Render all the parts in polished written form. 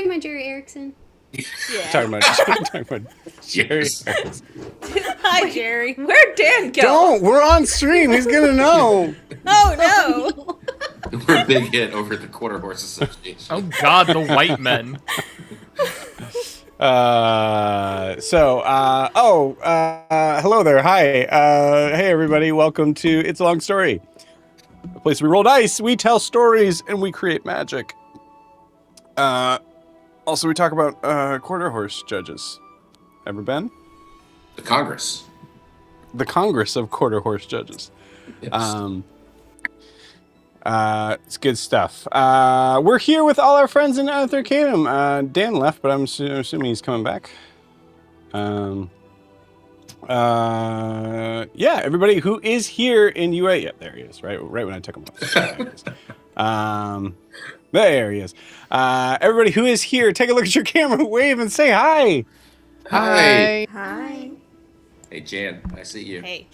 Talking about Jerry Erickson. Yeah. talking about Jerry. Hi, Jerry. Where'd Dan go? Don't. We're on stream. He's gonna know. Oh no. We're a big hit over at the Quarter Horse Association. Oh God, the white men. Hello there. Hi. Hey, everybody. Welcome to It's a Long Story, a place we roll dice, we tell stories, and we create magic. Also, we talk about quarter horse judges. Ever been? The Congress. The Congress of Quarter Horse Judges. Yes. It's good stuff. We're here with all our friends in Arcanum. Dan left, but I'm assuming he's coming back. Yeah, everybody who is here in UA. Yeah, there he is. Right when I took him off. There he is. There he is. Everybody who is here, take a look at your camera, wave, and say hi. Hi. Hi. Hey, Jan. I see you. Hey,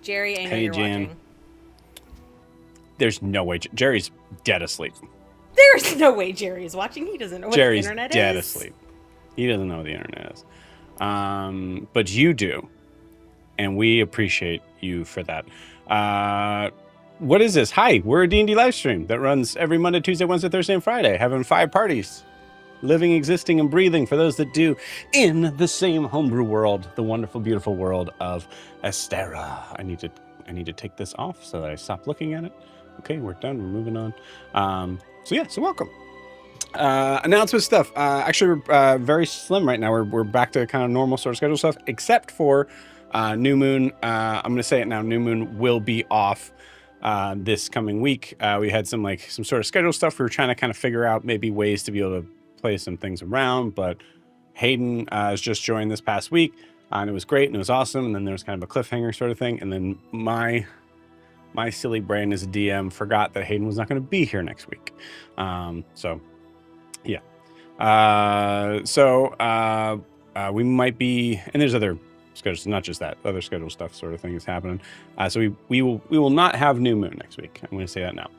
Jerry, I know Hey, you're Jan. watching. There's no way. Jerry's dead asleep. There's no way Jerry is watching. He doesn't know what Jerry's the internet dead is. asleep. He doesn't know what the internet is. But you do. And we appreciate you for that. What is this? Hi, we're a D&D live stream that runs every Monday, Tuesday, Wednesday, Thursday, and Friday, having 5 parties. Living, existing, and breathing for those that do in the same homebrew world, the wonderful, beautiful world of Estera. I need to take this off so that I stop looking at it. Okay, we're done. We're moving on. So welcome. Announcement stuff. Actually, we're very slim right now. We're back to kind of normal sort of schedule stuff, except for New Moon. I'm going to say it now. New Moon will be off this coming week. We had some sort of schedule stuff. We were trying to kind of figure out maybe ways to be able to play some things around, but Hayden has just joined this past week, and it was great and it was awesome. And then there was kind of a cliffhanger sort of thing. And then my silly brain as a DM forgot that Hayden was not going to be here next week. We might be, and there's other schedules, not just that, other schedule stuff sort of thing is happening. So we will not have New Moon next week. I'm going to say that now.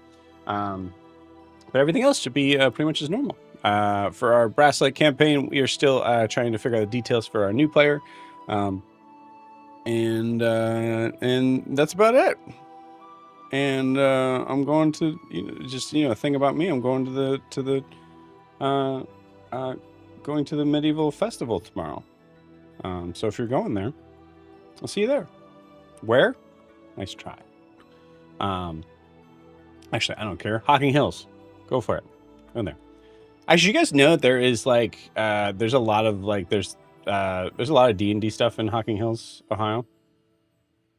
But everything else should be pretty much as normal. For our Brasslight campaign, we are still trying to figure out the details for our new player. And that's about it. And I'm going to a thing about me. I'm going to the medieval festival tomorrow. So if you're going there, I'll see you there. Where? Nice try. Actually, I don't care. Hocking Hills. Go for it. Go there. Actually, you guys know that there is there's a lot of D&D stuff in Hocking Hills, Ohio.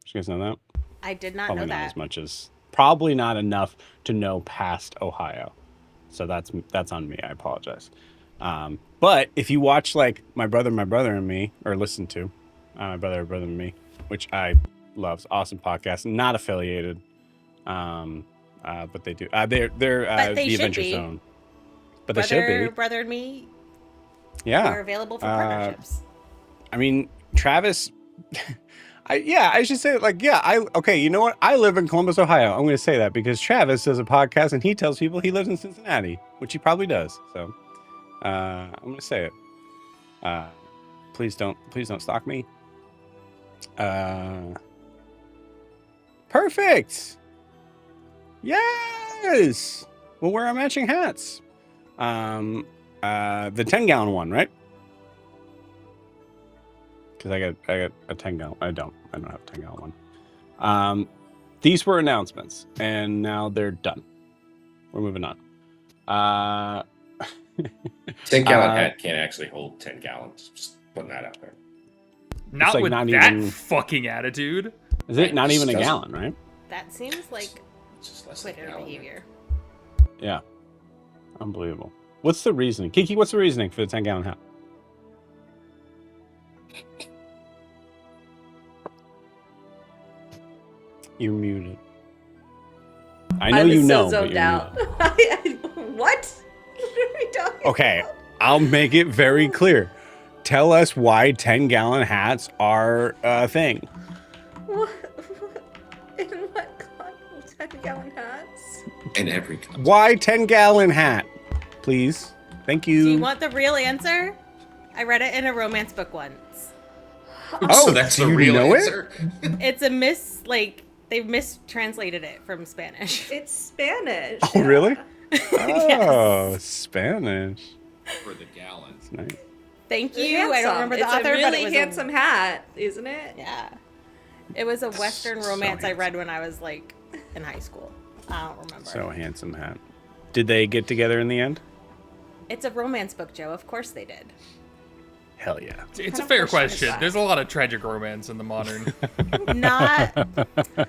Did you guys know that? I did not Probably know not that. as much as, probably not enough to know past Ohio. So that's on me. I apologize. But if you watch My Brother and Me, or listen to My Brother and Me, which I love, awesome podcast, not affiliated, but they do. They're But they the should Adventure be. Zone. But they should be. Brother and Me. Yeah. We're available for partnerships. I mean, Travis. I should say you know what? I live in Columbus, Ohio. I'm going to say that because Travis does a podcast and he tells people he lives in Cincinnati, which he probably does. So I'm going to say it. Please don't stalk me. Perfect. Yes. We'll wear our matching hats. The 10-gallon one, right? Because I got a 10-gallon. I don't have a 10-gallon one. These were announcements, and now they're done. We're moving on. 10-gallon hat can't actually hold 10 gallons. Just putting that out there. Not with not that even, fucking attitude. is it not even a Disgusting. gallon, right? That seems like It's just less than a Twitter gallon. behavior. Yeah. Unbelievable. What's the reasoning? Kiki, what's the reasoning for the 10-gallon hat? You're muted. I know you know, but you're muted. What? What are we talking Okay, about? I'll make it very clear. Tell us why 10-gallon hats are a thing. What? In what 10-gallon hats? In every country. Why 10-gallon hat? Please. Thank you. Do you want the real answer? I read it in a romance book once. Oh, So that's do the you real know it? answer? It's a they mistranslated it from Spanish. It's Spanish. Oh, really? Yes. Oh, Spanish. For the gallon. That's nice. Thank you. I don't remember the author, really but it was handsome hat, isn't it? Yeah. It was a Western romance I handsome. read when I was like in high school. I don't remember. So handsome hat. Did they get together in the end? It's a romance book, Joe. Of course they did. Hell yeah. It's a of fair question is question. that? There's a lot of tragic romance in the modern. Not.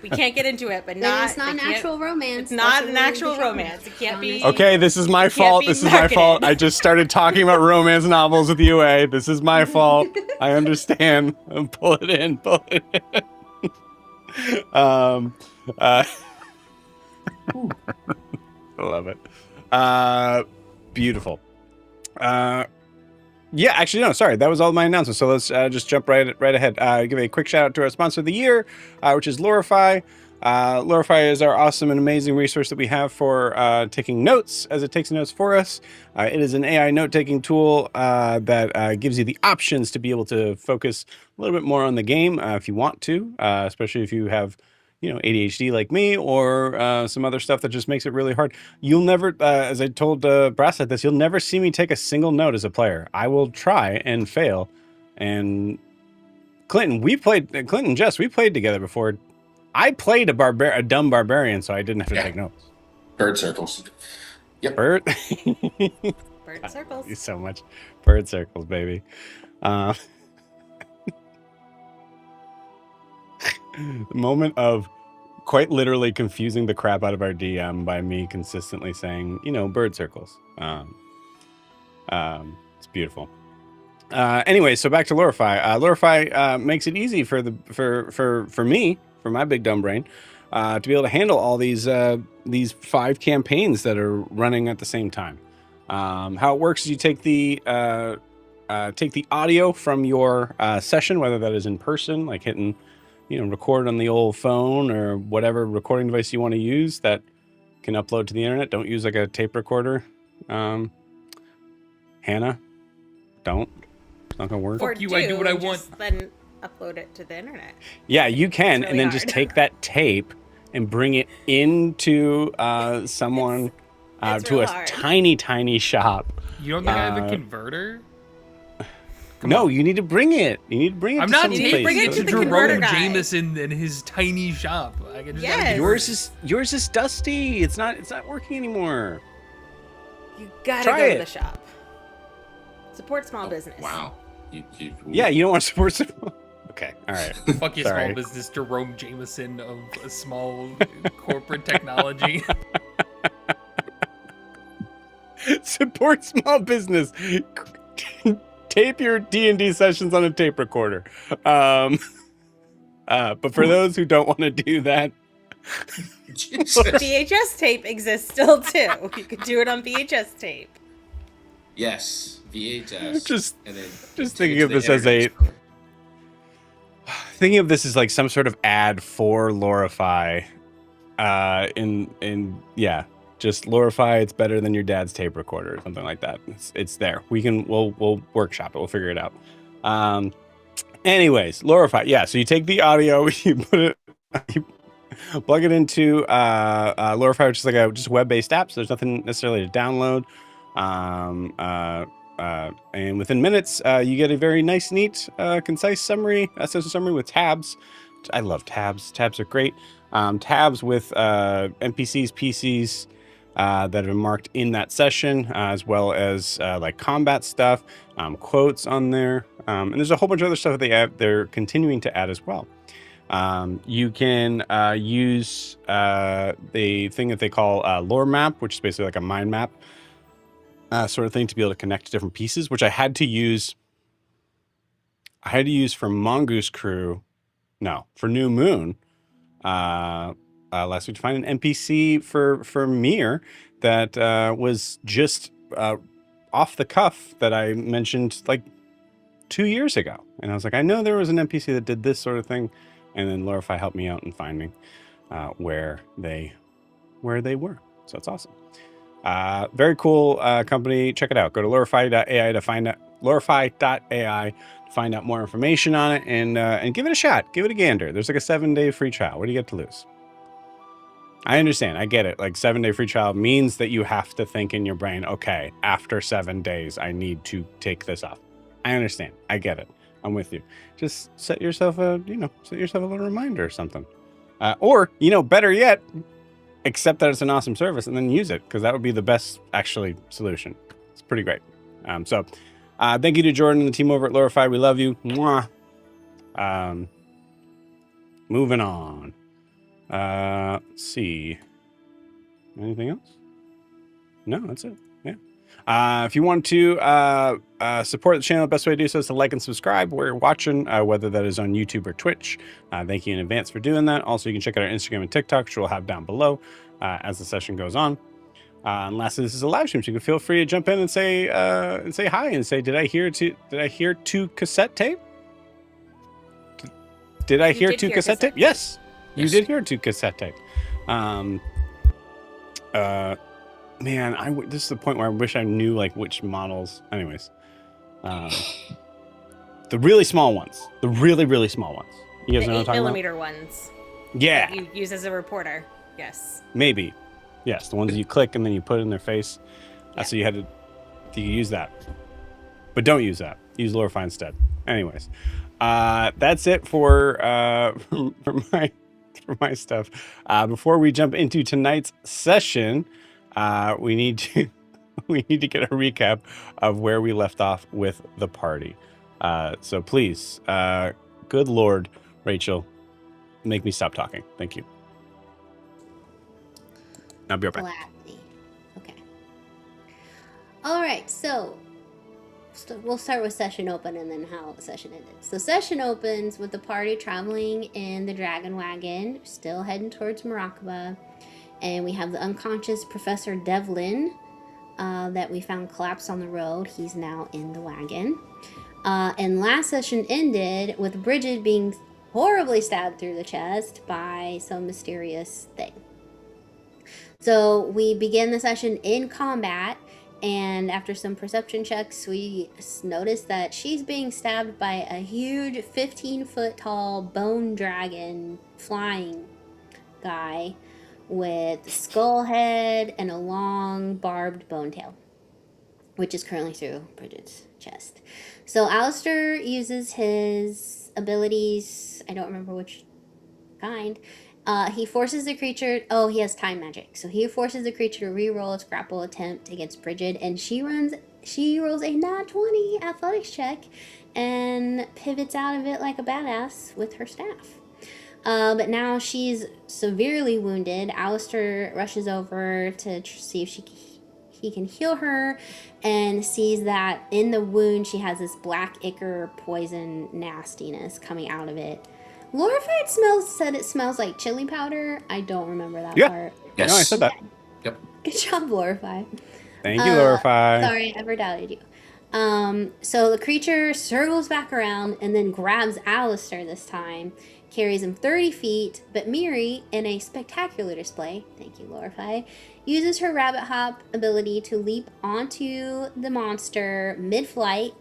We can't get into it, but not. It's not an they can't- actual romance. It's not That's an what actual we're talking romance. It can't about. be. Okay, this is my fault. be This is my fault. marketed. I just started talking about romance novels with UA. This is my fault. I understand. Pull it in. Pull it in. I love it. Beautiful. Yeah, actually, no, sorry. That was all my announcements. So let's just jump right ahead. Give a quick shout out to our sponsor of the year, which is Lorify. Lorify is our awesome and amazing resource that we have for taking notes as it takes notes for us. It is an AI note-taking tool that gives you the options to be able to focus a little bit more on the game if you want to, especially if you have ADHD like me or some other stuff that just makes it really hard. You'll never, as I told Brass at this, you'll never see me take a single note as a player. I will try and fail. And Clinton and Jess, we played together before. I played a dumb barbarian, so I didn't have to take notes. Bird circles. Yep. Bird. Bird circles. Thank you so much. Bird circles, baby. The moment of quite literally confusing the crap out of our DM by me consistently saying, bird circles. It's beautiful. Anyway, so back to Lorify. Lorify makes it easy for me, for my big dumb brain, to be able to handle all these 5 campaigns that are running at the same time. How it works is you take the audio from your session, whether that is in person, like hitting record on the old phone or whatever recording device you want to use that can upload to the internet. Don't use like a tape recorder. Hannah, don't. It's not gonna work. Or Fuck you, I do what I just then upload it to the internet. Yeah, you can, It's and really then just hard. take that tape and bring it into someone It's to real a hard. tiny shop. You don't think I have a Uh, converter? No, you need to bring it. You need to bring it. I'm to not some need to place. bring it taking to it the to converter Jerome guy. Jameson and his tiny shop. I can just Yes. Yours is dusty. It's not working anymore. You gotta Try go it. to the shop. Support small business. Wow. Yeah, you don't want to support some. Okay, all right. Fuck you, Sorry. small business Jerome Jameson of a small corporate technology. Support small business. Tape your D&D sessions on a tape recorder. But for those who don't want to do that, Jesus. VHS tape exists still too. You could do it on VHS tape. Yes, VHS. Just and then just take thinking it to of the this as internet. thinking of this as like some sort of ad for Lorify. Yeah, just Lorify. It's better than your dad's tape recorder or something like that. It's there. We'll workshop it. We'll figure it out. Anyways, Lorify. Yeah. So you take the audio, you put it, you plug it into Lorify, which is like a just web-based app. So there's nothing necessarily to download. And within minutes, you get a very nice, neat, concise summary, session summary with tabs. I love tabs. Tabs are great. Tabs with NPCs, PCs that have been marked in that session, as well as like combat stuff, quotes on there, and there's a whole bunch of other stuff that they're continuing to add as well. You can use the thing that they call lore map, which is basically like a mind map sort of thing to be able to connect to different pieces, which I had to use for Mongoose Crew. No, for New Moon. Last week to find an NPC for Mir that was just off the cuff that I mentioned like 2 years ago. And I was like, I know there was an NPC that did this sort of thing. And then Lorify helped me out in finding where they were. So it's awesome. Very cool company. Check it out. Go to lorify.ai to find out lorify.ai to find out more information on it and give it a shot. Give it a gander. There's like a 7-day free trial. What do you get to lose? I understand. I get it. Like 7-day free trial means that you have to think in your brain, okay, after 7 days, I need to take this off. I understand. I get it. I'm with you. Just set yourself a little reminder or something. Or, better yet, accept that it's an awesome service and then use it, because that would be the best actually solution. It's pretty great. So thank you to Jordan and the team over at Lorify. We love you. Mwah. Moving on. Let's see. Anything else? No, that's it. Yeah. If you want to support the channel, the best way to do so is to like and subscribe where you're watching, whether that is on YouTube or Twitch. Thank you in advance for doing that. Also, you can check out our Instagram and TikTok, which we'll have down below as the session goes on. And lastly, this is a live stream, so you can feel free to jump in and say hi and say, did I hear two cassette tape? Did I hear two cassette tape? Yes, you did hear two cassette tape. Man, this is the point where I wish I knew like which models. Anyways, the really small ones, the really small ones. You guys know what I'm talking about? 8mm ones. Yeah. That you use as a reporter. Yes. Maybe. Yes, the ones you click and then you put it in their face. Yeah. So you use that, but don't use that. Use Lorify instead. Anyways, that's it for my stuff. Before we jump into tonight's session, we need to get a recap of where we left off with the party. So please, good Lord, Rachel, make me stop talking. Thank you. I'll be right back. Gladly. Okay. All right, so we'll start with session open and then how the session ended. So session opens with the party traveling in the dragon wagon, still heading towards Murakaba. And we have the unconscious Professor Devlin that we found collapsed on the road. He's now in the wagon. And last session ended with Bridget being horribly stabbed through the chest by some mysterious thing. So we begin the session in combat, and after some perception checks, we notice that she's being stabbed by a huge 15-foot tall bone dragon flying guy with skull head and a long barbed bone tail, which is currently through Bridget's chest. So Alistair uses his abilities, I don't remember which kind. He forces the creature, he has time magic. So he forces the creature to re-roll its grapple attempt against Bridget, and she rolls a nat 20 athletics check and pivots out of it like a badass with her staff. But now she's severely wounded. Alistair rushes over to see if he can heal her, and sees that in the wound she has this black ichor poison nastiness coming out of it. Lorify said it smells like chili powder. I don't remember that part. Yes. No, I said that. Yep. Good job, Lorify. Thank you, Lorify. Sorry, I ever doubted you. So the creature circles back around and then grabs Alistair this time, carries him 30 feet, but Miri, in a spectacular display, thank you, Lorify, uses her rabbit hop ability to leap onto the monster mid-flight,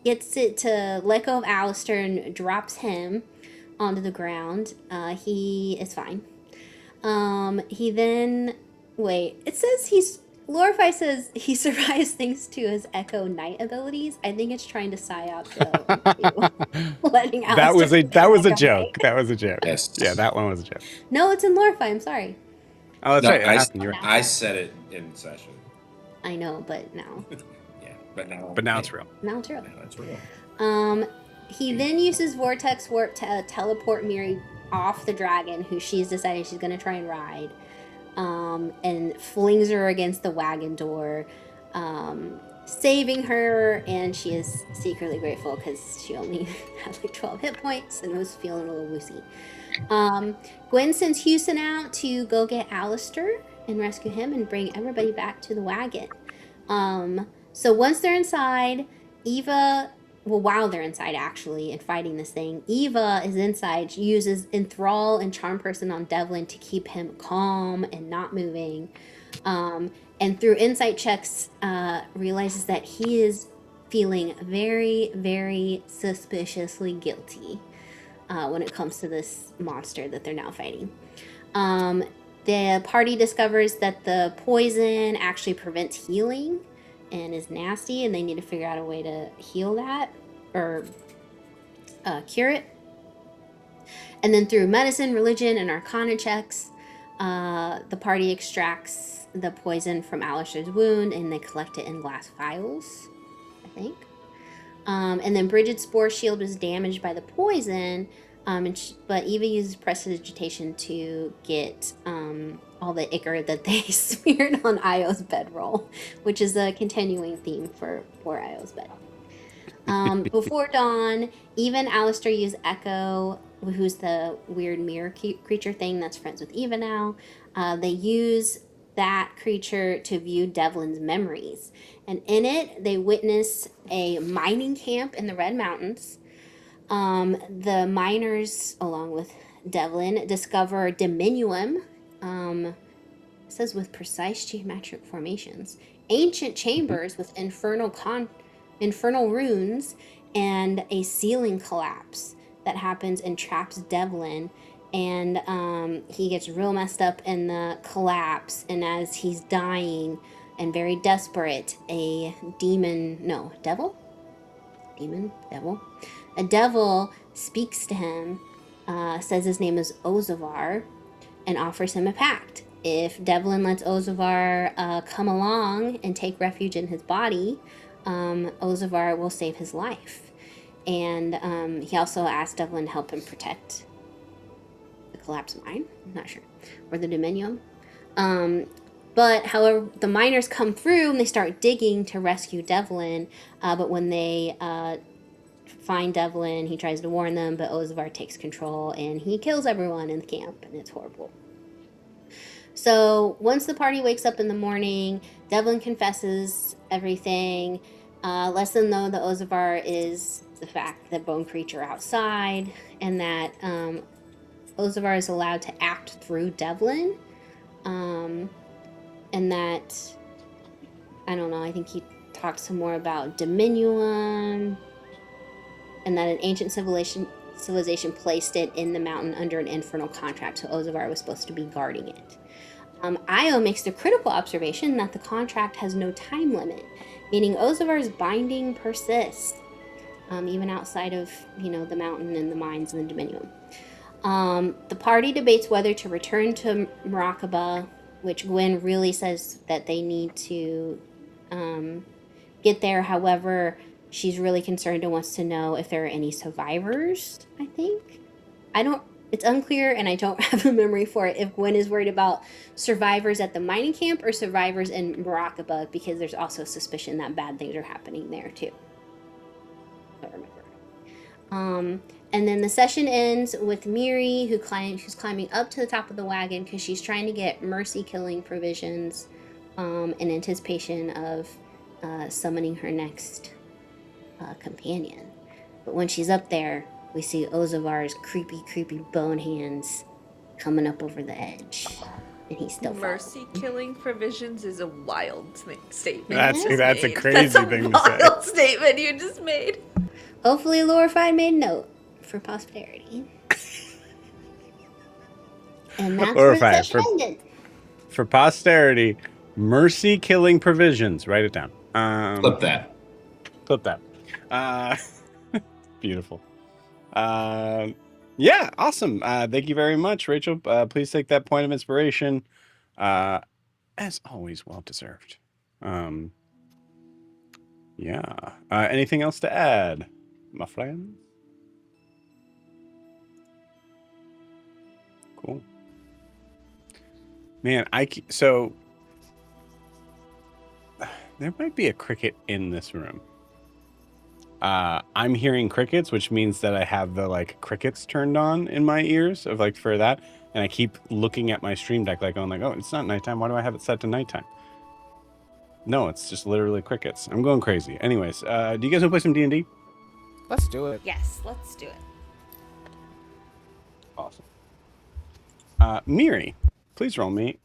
gets it to let go of Alistair and drops him onto the ground. He is fine. He then... Wait, it says Lorify says he survives thanks to his Echo Knight abilities. I think it's trying to psyop letting Alistair... That was a joke. That was a joke. Yes. Yeah, that one was a joke. No, it's in Lorify. I'm sorry. Oh, that's No, right. It happened. You're right. I said it in session. I know, but now. Yeah, but now. But now it's real. Now it's real. Now it's real. He then uses Vortex Warp to teleport Miri off the dragon, who she's decided she's going to try and ride, and flings her against the wagon door, saving her, and she is secretly grateful because she only had like 12 hit points and was feeling a little woozy. Gwen sends Houston out to go get Alistair and rescue him and bring everybody back to the wagon. So once they're inside, while they're inside actually and fighting this thing, Eva is inside. She uses Enthrall and Charm Person on Devlin to keep him calm and not moving. And through insight checks, realizes that he is feeling very, very suspiciously guilty when it comes to this monster that they're now fighting. The party discovers that the poison actually prevents healing, and is nasty, and they need to figure out a way to heal that or cure it. And then through medicine, religion, and arcana checks, the party extracts the poison from Alistair's wound, and they collect it in glass vials, I think. And then Bridget's spore shield was damaged by the poison, but Eva uses prestidigitation to get all the ichor that they smeared on Io's bedroll, which is a continuing theme for poor Io's bed. Before dawn, Eva and Alistair use Echo, who's the weird mirror creature thing that's friends with Eva now. They use that creature to view Devlin's memories. And in it, they witness a mining camp in the Red Mountains. The miners, along with Devlin, discover Diminuum, it says with precise geometric formations, ancient chambers with infernal runes, and a ceiling collapse that happens and traps Devlin. And he gets real messed up in the collapse, and as he's dying and very desperate, a devil speaks to him, says his name is Ozavar, and offers him a pact. If Devlin lets Ozavar come along and take refuge in his body, Ozavar will save his life. And he also asked Devlin to help him protect the collapsed mine. I'm not sure. Or the Dominium. But however, the miners come through and they start digging to rescue Devlin. But when they find Devlin, he tries to warn them, but Ozavar takes control and he kills everyone in the camp, and it's horrible. So once the party wakes up in the morning, Devlin confesses everything, lets them know that Ozavar is the fact that bone creature outside, and that Ozavar is allowed to act through Devlin, and that, I don't know, I think he talked some more about Diminuum, and that an ancient civilization placed it in the mountain under an infernal contract, so Ozavar was supposed to be guarding it. Io makes the critical observation that the contract has no time limit, meaning Ozavar's binding persists, even outside of, the mountain and the mines and the Dominium. The party debates whether to return to Murakaba, which Gwen really says that they need to get there. However, she's really concerned and wants to know if there are any survivors, I think. It's unclear, and I don't have a memory for it, if Gwen is worried about survivors at the mining camp or survivors in Murakaba, because there's also suspicion that bad things are happening there, too. I don't remember. And then the session ends with Miri, who's climbing up to the top of the wagon because she's trying to get mercy-killing provisions in anticipation of summoning her next companion. But when she's up there, we see Ozavar's creepy bone hands coming up over the edge. And he's still Mercy-killing provisions is a wild statement. That's a crazy That's a thing to say. wild statement you just made. Hopefully Lorify made note for posterity. And that's where the session ended. For posterity, mercy-killing provisions. Write it down. Clip that. Clip that. Beautiful. Yeah, awesome. Thank you very much, Rachel. Please take that point of inspiration. As always, well deserved. Yeah. Anything else to add, my friend? Cool. Man, so there might be a cricket in this room. I'm hearing crickets, which means that I have the crickets turned on in my ears for that, and I keep looking at my stream deck going oh, it's not nighttime. Why do I have it set to nighttime? No, it's just literally crickets. I'm going crazy. Anyways, do you guys want to play some D&D? Let's do it. Yes, let's do it. Awesome. Miri, please roll me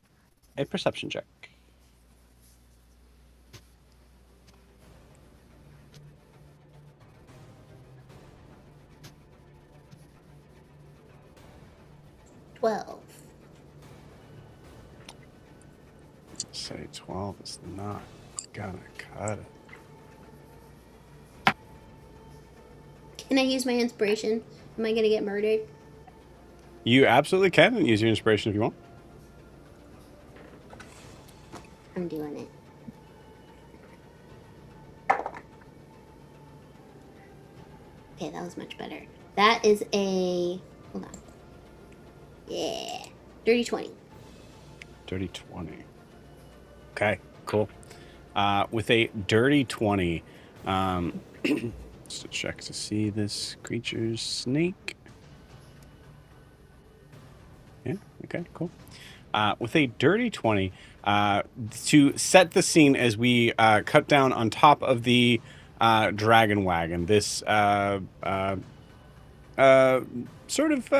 a perception check. Say 12 is not gonna cut Got it. Can I use my inspiration? Am I gonna get murdered? You absolutely can use your inspiration if you want. I'm doing it. Okay, that was much better. That is a... Hold on. Yeah. Dirty 20. Dirty 20. Okay, cool. With a dirty 20, just to check to see this creature's snake. Yeah, okay, cool. With a dirty 20, to set the scene as we cut down on top of the dragon wagon, this sort of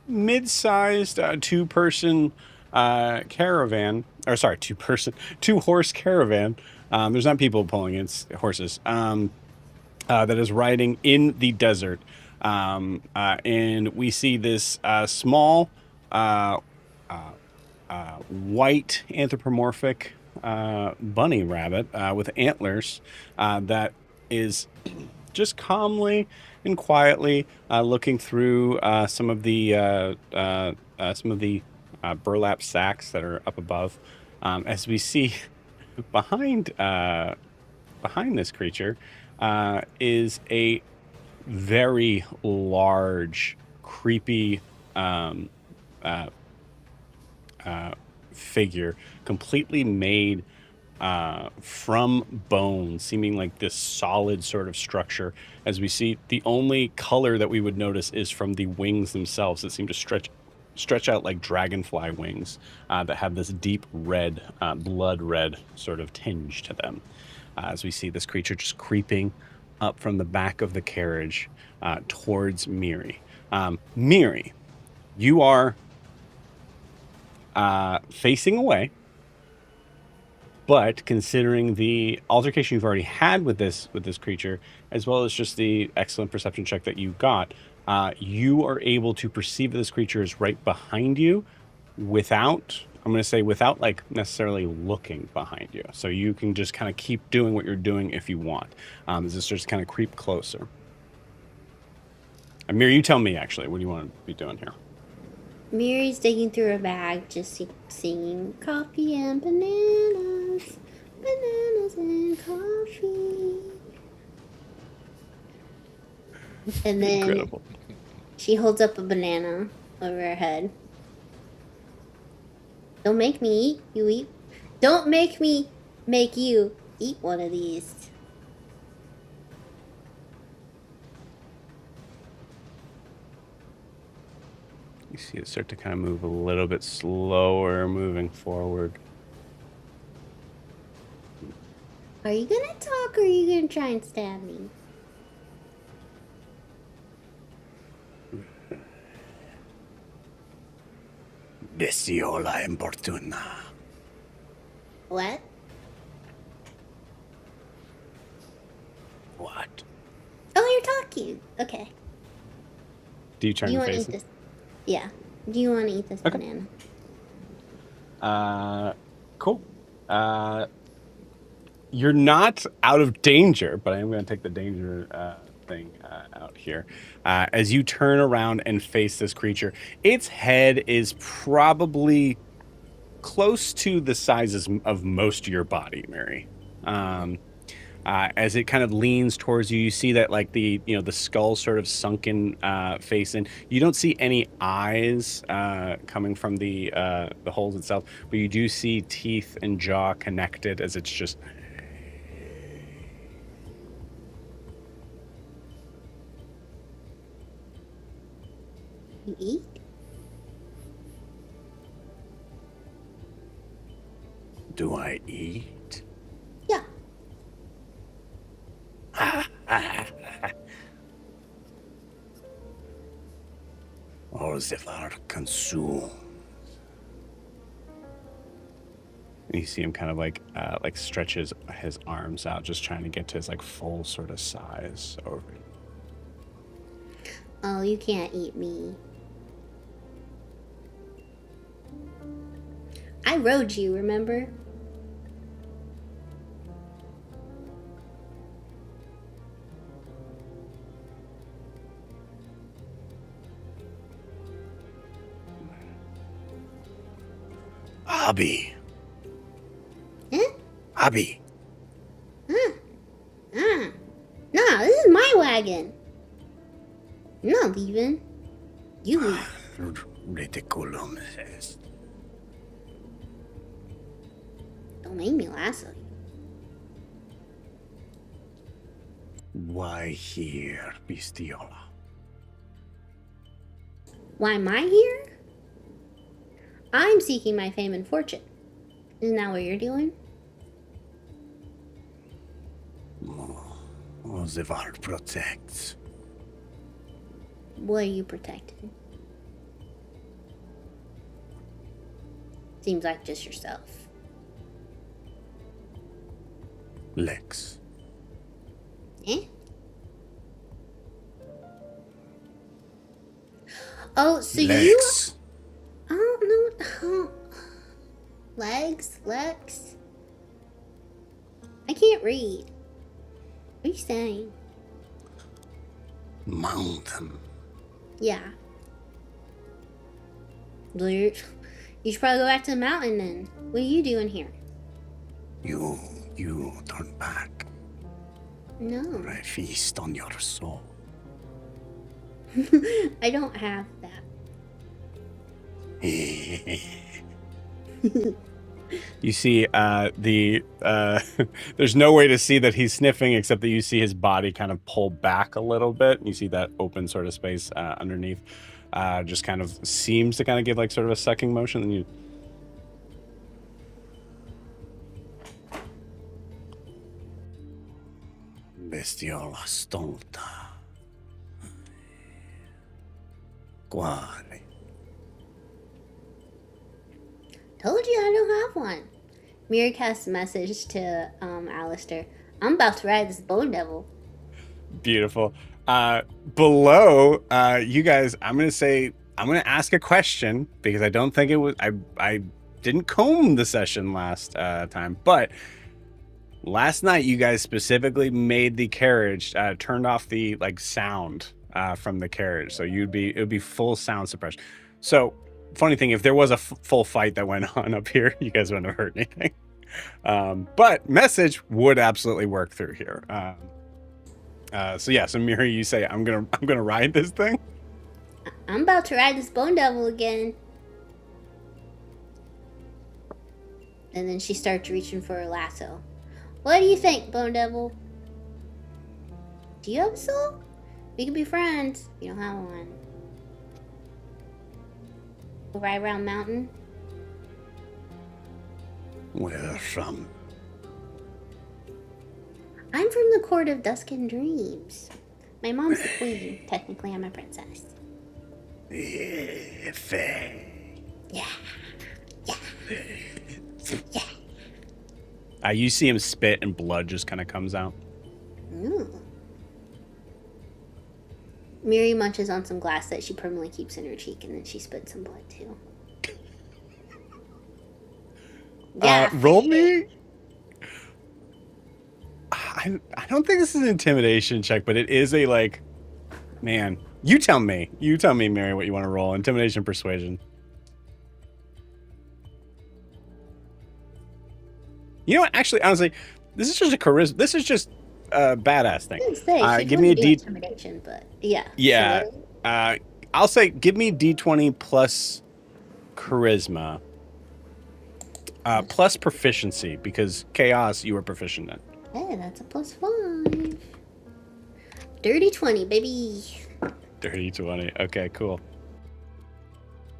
mid-sized two-person caravan, or sorry, two-horse caravan. There's not people pulling, it's horses. That is riding in the desert. And we see this small white anthropomorphic bunny rabbit with antlers that is just calmly and quietly looking through some of the burlap sacks that are up above, as we see behind this creature is a very large, creepy figure, completely made from bone, seeming like this solid sort of structure. As we see, the only color that we would notice is from the wings themselves that seem to stretch out like dragonfly wings that have this deep red, blood red sort of tinge to them. As we see this creature just creeping up from the back of the carriage towards Miri. Miri, you are facing away, but considering the altercation you've already had with this creature, as well as just the excellent perception check that you got, you are able to perceive that this creature is right behind you without, I'm going to say without like necessarily looking behind you. So you can just kind of keep doing what you're doing if you want. As this just kind of creep closer. Amir, you tell me actually, what do you want to be doing here? Miri's digging through her bag, just singing coffee and bananas. Bananas and coffee. And then Incredible. she holds up a banana over her head. Don't make me eat, you eat. Don't make me make you eat one of these. You see it start to kind of move a little bit slower, moving forward. Are you gonna talk or are you gonna try and stab me? Bestiola importuna. What? What? Oh, you're talking. Okay. Do you turn Do you your want to face? eat this? Yeah. Do you want to eat this Okay. banana? Cool. You're not out of danger, but I am going to take the danger thing out here. As you turn around and face this creature, its head is probably close to the sizes of most of your body, Mary. As it kind of leans towards you, you see that like the skull sort of sunken face in. You don't see any eyes coming from the holes itself, but you do see teeth and jaw connected as it's just. You eat? Do I eat? Yeah. Or the flower consume. And you see him kind of like stretches his arms out, just trying to get to his like full sort of size over. Oh, you can't eat me. I rode you, remember? Abby. Eh? Abby. No, this is my wagon. I'm not leaving. You leave. Ridiculum. Don't make me lasso you. Why here, Bistiola? Why am I here? I'm seeking my fame and fortune. Isn't that what you're doing? The Vard protects. What are you protecting? Seems like just yourself. Lex. Eh? Oh, so Lex. I don't know. Legs? Lex? I can't read. What are you saying? Mountain. Yeah. Well, you should probably go back to the mountain then. What are you doing here? You turn back. No. I feast on your soul. I don't have that. You see there's no way to see that he's sniffing except that you see his body kind of pull back a little bit. You see that open sort of space underneath just kind of seems to kind of give like sort of a sucking motion, and you bestiola stolta. Quale? Told you I don't have one. Miri casts a message to Alistair. I'm about to ride this bone devil. Beautiful. Below, you guys, I'm gonna ask a question because I don't think it was I didn't comb the session last time, but last night you guys specifically made the carriage turned off the like sound from the carriage, so it would be full sound suppression. So funny thing, if there was a full fight that went on up here, you guys wouldn't have heard anything. But message would absolutely work through here. So yeah, so Miri, you say I'm gonna ride this thing. I'm about to ride this bone devil again. And then she starts reaching for her lasso. What do you think, bone devil? Do you have a soul? We can be friends. You don't have one. We'll ride around mountain. Where from? I'm from the court of Dusk and Dreams. My mom's the queen. Technically, I'm a princess. Faye. Yeah. You see him spit and blood just kind of comes out. Ooh. Miri munches on some glass that she permanently keeps in her cheek, and then she spits some blood too. Yeah. Roll me. I don't think this is an intimidation check, but it is a like, man. You tell me, Mary, what you want to roll. Intimidation, persuasion. You know what? Actually, honestly, this is just a charisma. This is just a badass thing. Give me a D. Intimidation, but yeah. Yeah. So I'll say give me D20 plus charisma, plus proficiency, because chaos you were proficient in. hey, that's a +5. Dirty 20, baby. Dirty 20. Okay, cool.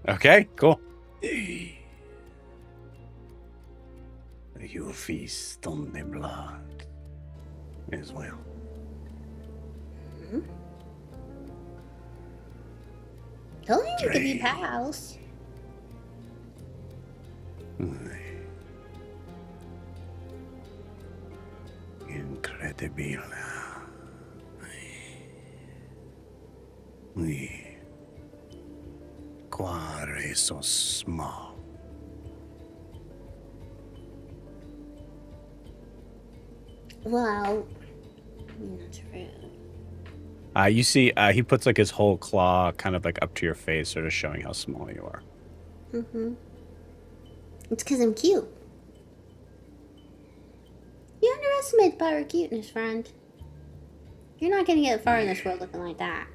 Okay, cool. You feast on the blood as well. Mm-hmm. Told you we could be pals. Incredible. Cuore so small. Well, that's rude. You see, he puts like his whole claw kind of like up to your face, sort of showing how small you are. Mm-hmm. It's because I'm cute. You underestimate the power of cuteness, friend. You're not gonna get far in this world looking like that.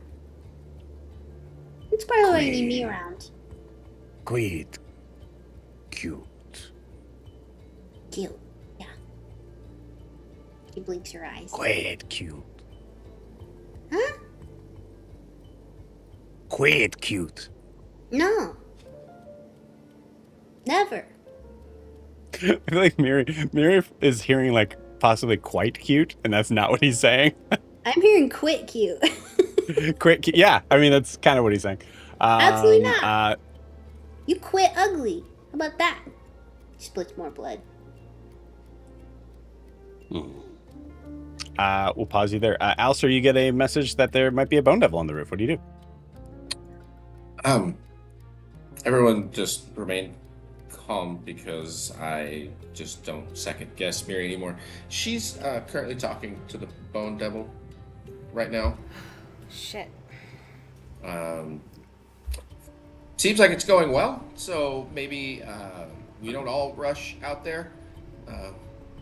It's probably why you need me around. Quite cute. Cute. Yeah. He blinks your eyes. Quite cute. Huh? Quite cute. No. Never. I feel like Miri is hearing like possibly quite cute, and that's not what he's saying. I'm hearing quit cute. Yeah, I mean that's kind of what he's saying. Absolutely not. You quit ugly. How about that? He splits more blood. We'll pause you there. Alistair, you get a message that there might be a bone devil on the roof. What do you do? Everyone just remain calm because I just don't second guess Miri anymore. She's currently talking to the bone devil right now. Shit. Seems like it's going well, so maybe we don't all rush out there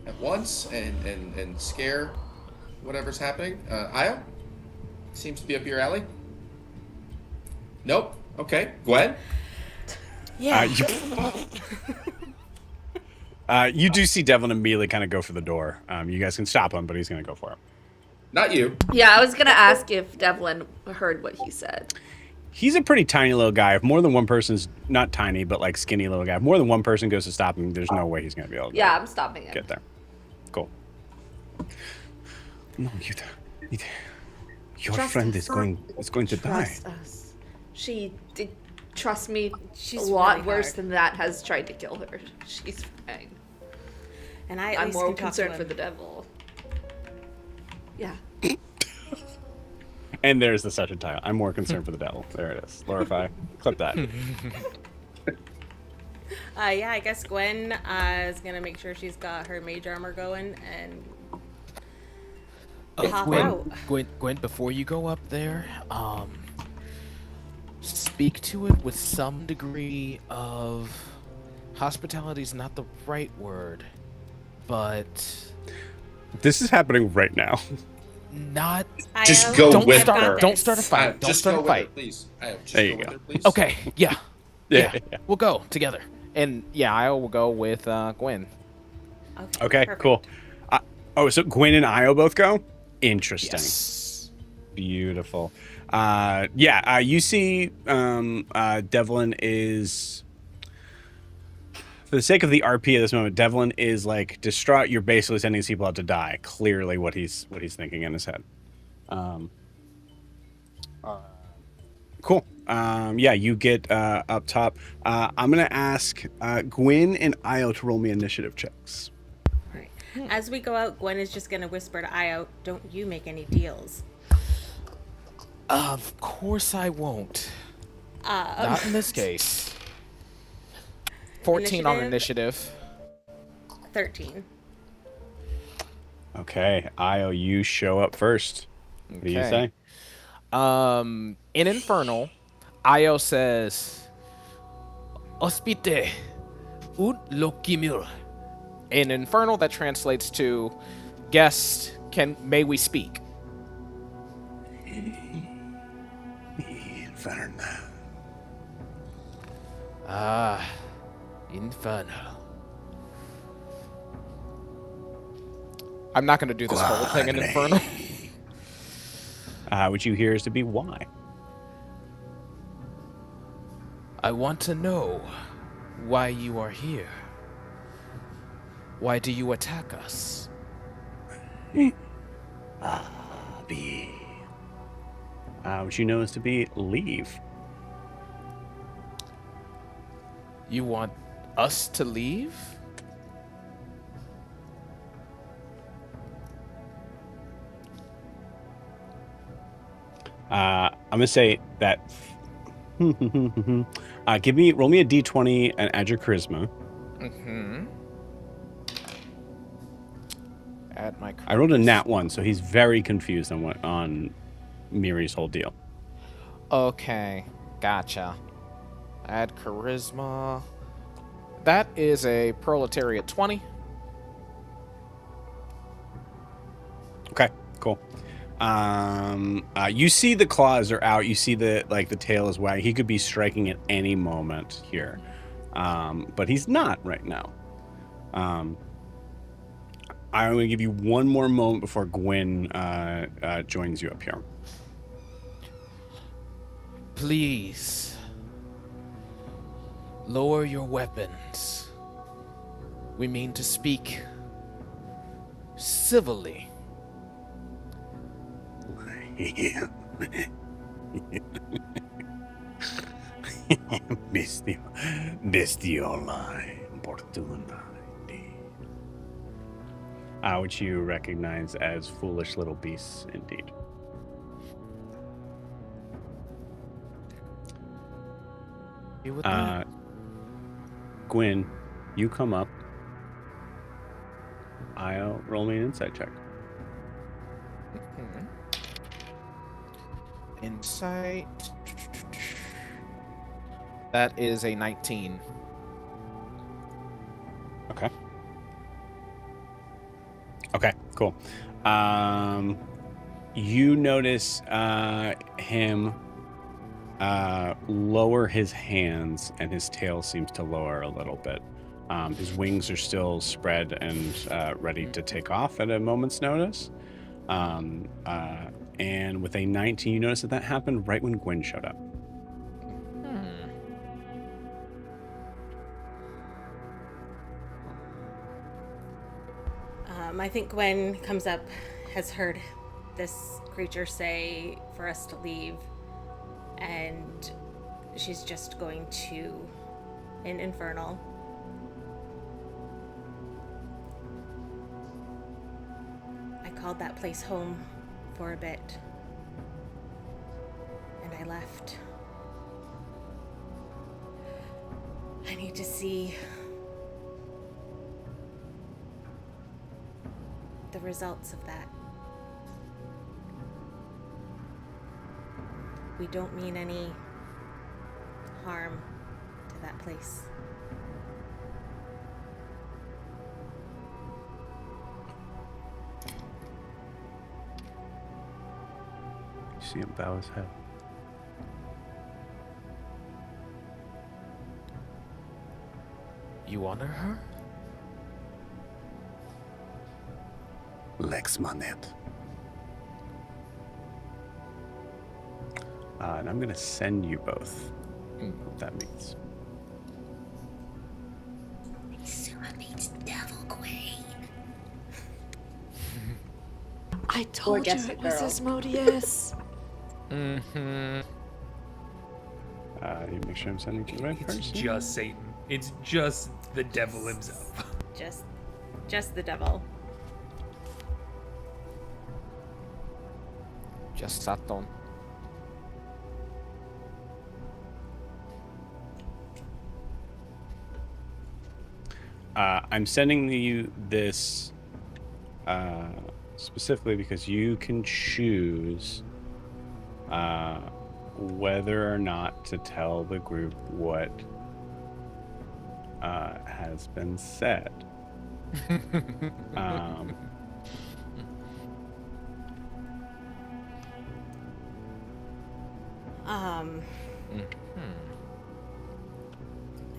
at once and scare whatever's happening. Io? Seems to be up your alley. Nope. Okay. Gwen? Yeah. You do see Devlin immediately kind of go for the door. You guys can stop him, but he's going to go for it. Not you. Yeah, I was gonna ask if Devlin heard what he said. He's a pretty tiny little guy. If more than one person's not tiny, but like skinny little guy, if more than one person goes to stop him, there's no way he's going to be able to Yeah, I'm stopping him. get there. Cool. No, your Trust friend us. is going to die. Trust us. She did trust me. She's a lot really worse hard. than that has tried to kill her. She's fine. And I at I'm least more can talk to concerned him. for the devil. Yeah. And there's the session title. I'm more concerned for the devil. There it is. Lorify. Clip that. Yeah, I guess Gwen is gonna make sure she's got her mage armor going and hop out. Gwen, before you go up there, speak to it with some degree of hospitality is not the right word, but This is happening right now. not. Just go Don't with start- her. don't start a fight. Don't Just start go a with her, fight. please. Just There you go with go. her, please. Okay, yeah. Yeah. We'll go together. And yeah, I will go with Gwen. Okay, perfect. cool. So Gwen and Io both go? Interesting. Yes. Beautiful. You see Devlin is, for the sake of the RP at this moment, Devlin is like distraught. You're basically sending these people out to die. Clearly what he's thinking in his head. Cool. You get up top. I'm going to ask Gwen and Io to roll me initiative checks. Right. As we go out, Gwen is just gonna whisper to Io, "Don't you make any deals." Of course I won't. Not in this case. 14 on initiative. 13. Okay, Io, you show up first. What do you say? In Infernal, Io says, Ospite, ut lokimur. In Infernal, that translates to, guest, may we speak? Infernal. Infernal. I'm not going to do this whole thing in Infernal. Which you hear is to be why. I want to know why you are here. Why do you attack us? Which you know is to be leave. You want us to leave? I'm gonna say that. Roll me a d20 and add your charisma. Mm-hmm. Add my charisma. I rolled a nat 1, so he's very confused on Miri's whole deal. Okay, gotcha. Add charisma. That is a proletariat 20. Okay, cool. You see the claws are out. You see the tail is wagging. He could be striking at any moment here, but he's not right now. I'm going to give you one more moment before Gwen joins you up here. Please. Lower your weapons. We mean to speak civilly. Bestiola importunati. Which you recognize as foolish little beasts indeed. You with that? Gwen, you come up. I'll roll me an insight check. Insight. That is a 19. Okay. Okay, cool. You notice him lower his hands, and his tail seems to lower a little bit. His wings are still spread and ready to take off at a moment's notice. And with a 19, you notice that happened right when Gwen showed up. I think Gwen comes up, has heard this creature say for us to leave, and she's just going to an infernal. I called that place home for a bit, and I left. I need to see the results of that. We don't mean any harm to that place. You see him bow his head. You honor her? Lex Manet. And I'm going to send you both. What that means. Suma means devil queen. I told you Jessica it was girl. Asmodeus. Mm-hmm. You make sure I'm sending to the right It's person. just Satan. It's just the devil himself. Just the devil. Just Satan. I'm sending you this specifically because you can choose whether or not to tell the group what has been said.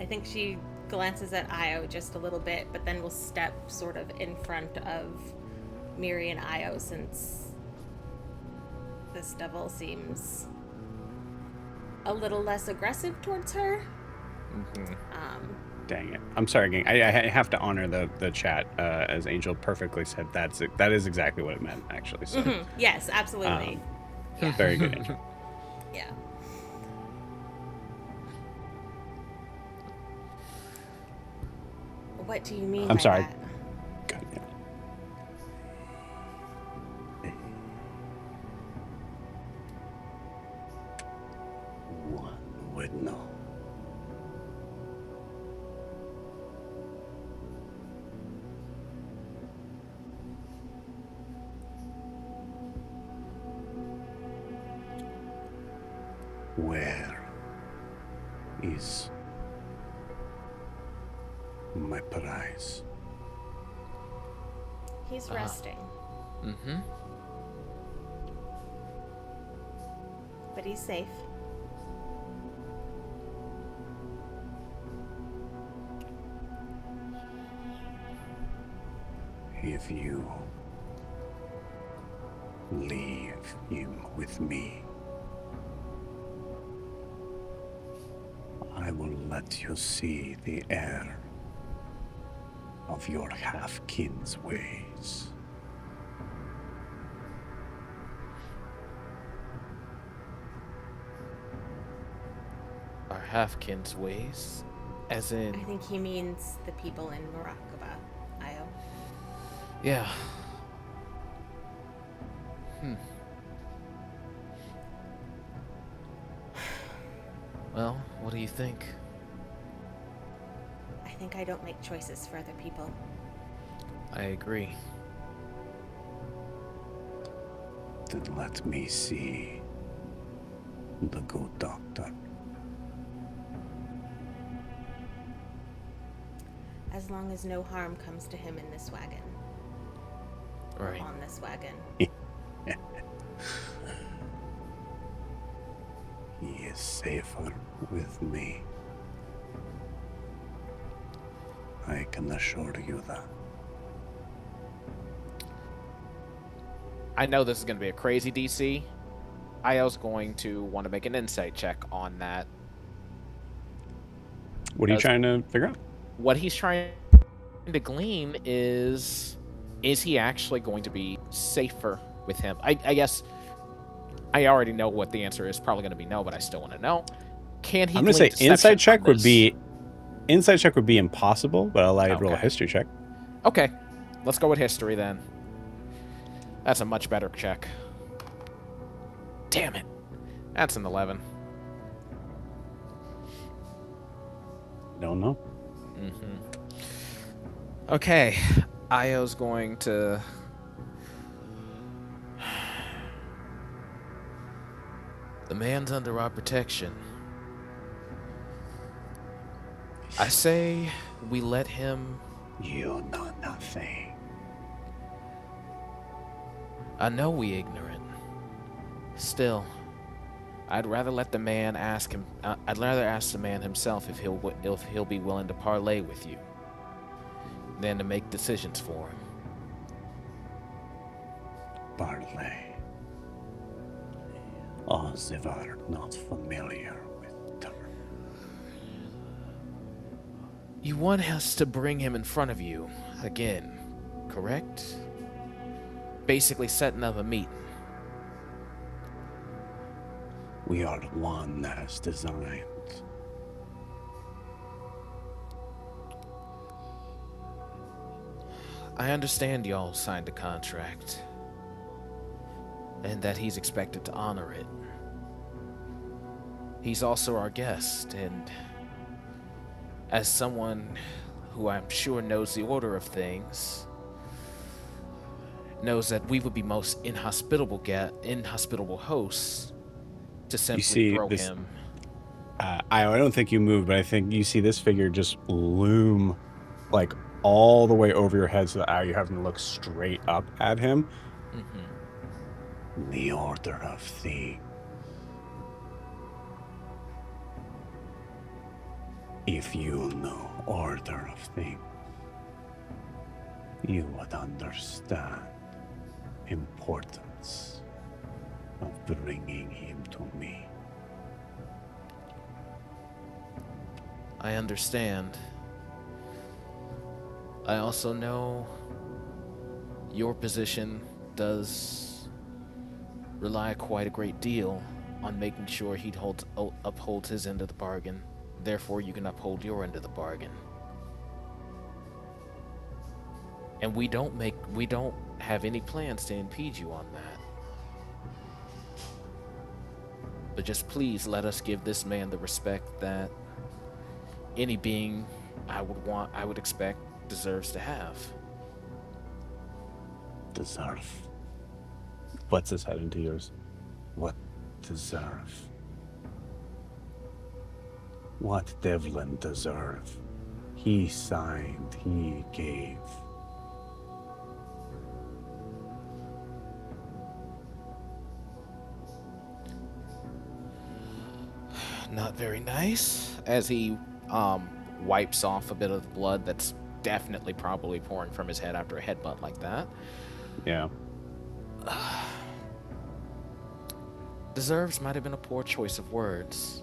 I think she glances at Io just a little bit, but then will step sort of in front of Miri and Io, since this devil seems a little less aggressive towards her. Dang it. I'm sorry, gang. I have to honor the chat. As Angel perfectly said, that is exactly what it meant, actually. So, Yes, absolutely. Yeah. very good, Angel. Yeah. What do you mean I'm by sorry. that? God, yeah. One would know. Where is my prize. He's resting, Mm-hmm. but he's safe. If you leave him with me, I will let you see the error of your half-kin's ways. Our halfkin's ways, as in, I think he means the people in Murakaba, Io. yeah. Well, what do you think? I think I don't make choices for other people. I agree. Then let me see the good doctor. As long as no harm comes to him in this wagon. Right. On this wagon. He is safer with me. I can assure you that. I know this is going to be a crazy DC. Io's going to want to make an insight check on that. What are you Does- trying to figure out? What he's trying to glean is he actually going to be safer with him? I guess I already know what the answer is. Probably going to be no, but I still want to know. Can he? I'm going to say glean insight deception check from would this? be impossible, but I'll allow you to roll a Okay. history check. Okay, let's go with history then. That's a much better check. Damn it. That's an 11. Don't know. Okay, Io's going to... The man's under our protection. I say we let him... You know nothing. I know we ignorant. Still, I'd rather let the man ask him. I'd rather ask the man himself if he'll be willing to parlay with you, than to make decisions for him. Parlay. As if are not familiar with term. You want us to bring him in front of you again, correct? Basically setting up a meeting. We are one as designed. I understand y'all signed a contract, and that he's expected to honor it. He's also our guest, and as someone who I'm sure knows the order of things, knows that we would be most inhospitable hosts to simply see throw this- him. I don't think you moved, but I think you see this figure just loom like all the way over your head so that you're having to look straight up at him. The order of things. If you know order of things, you would understand importance of bringing him to me. I understand. I also know your position does rely quite a great deal on making sure he upholds his end of the bargain. Therefore, you can uphold your end of the bargain. And we don't have any plans to impede you on that. But just please let us give this man the respect that any being I would expect deserves to have. Deserve. Puts his head into yours. What deserve? What Devlin deserve? He signed, he gave. Not very nice. As he wipes off a bit of blood that's definitely probably pouring from his head after a headbutt like that. Yeah. Deserves might have been a poor choice of words.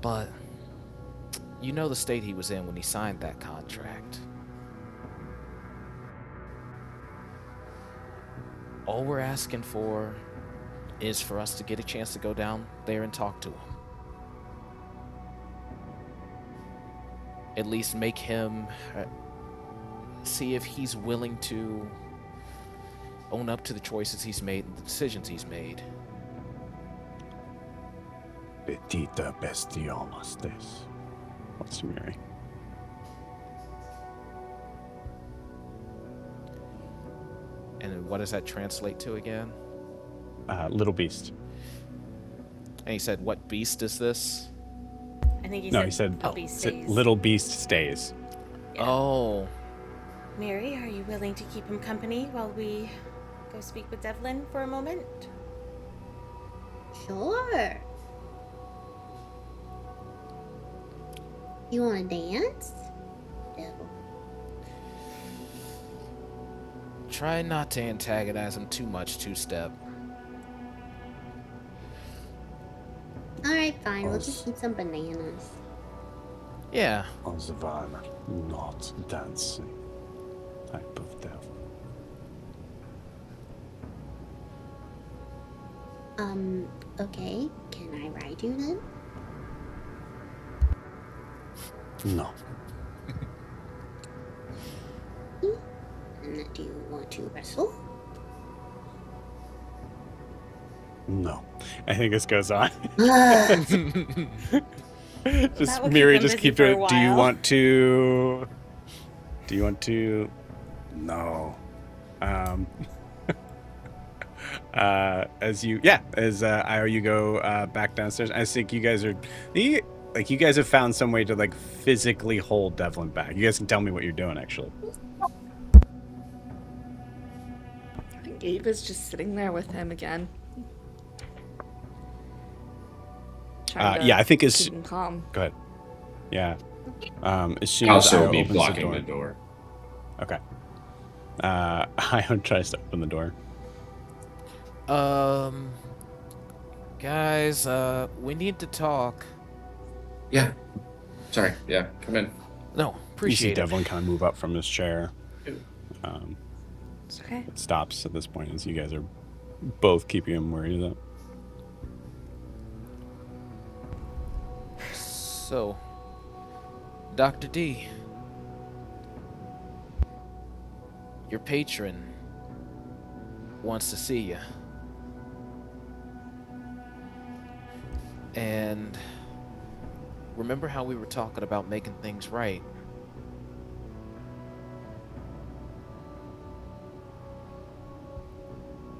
But you know the state he was in when he signed that contract. All we're asking for is for us to get a chance to go down there and talk to him. At least make him see if he's willing to own up to the choices he's made and the decisions he's made. Petita bestiolas this. What's Mary? And what does that translate to again? Little beast. And he said, what beast is this? I think No, he said, little beast stays. Yeah. Oh, Mary, are you willing to keep him company while we go speak with Devlin for a moment? Sure. You want to dance? Devil. try not to antagonize him too much, Two-Step. Alright, fine. We'll just eat some bananas. Yeah. Savannah, not dancing type of devil. Okay. Can I ride you then? No. And do you want to wrestle? No. I think this goes on. That Just will keep Miri him just busy keep for a doing it. Do you while. want to? Do you want to? No. As you Io, you go back downstairs. I think you guys are you guys have found some way to like physically hold Devlin back. You guys can tell me what you're doing actually. Gabe is just sitting there with him again. Trying to Yeah, I think it's keep him calm. go ahead. Yeah. As soon I'll as also Io be opens blocking the the door. door. Okay. Io tries to open the door. Guys, we need to talk. Yeah. Sorry. Yeah. Come in. No, You see appreciate it. Devlin kind of move up from his chair. It's okay. It stops at this point as you guys are both keeping him where he's at. So, Dr. D, your patron wants to see you. And remember how we were talking about making things right?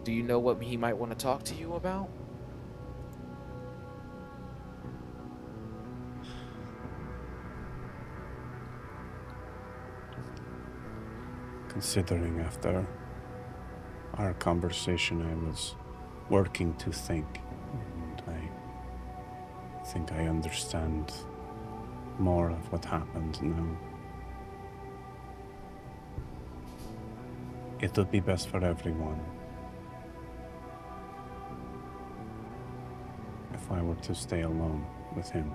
Do you know what he might want to talk to you about? Considering after our conversation, I was working to think, and I think I understand more of what happened now. It would be best for everyone if I were to stay alone with him.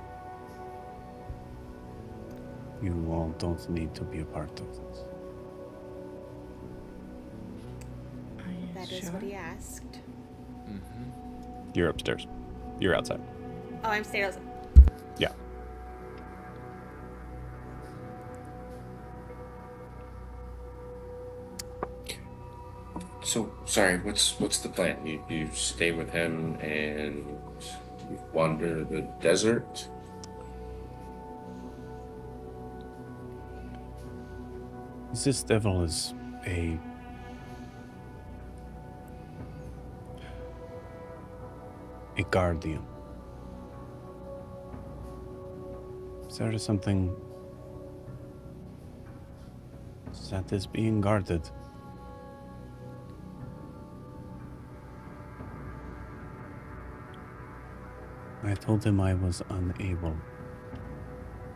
You all don't need to be a part of this. That is what he asked. You're upstairs. You're outside. Oh, I'm stairs. Yeah. So sorry. What's the plan? You stay with him and you wander the desert. This devil is a guardian. Is there something that is being guarded. I told him I was unable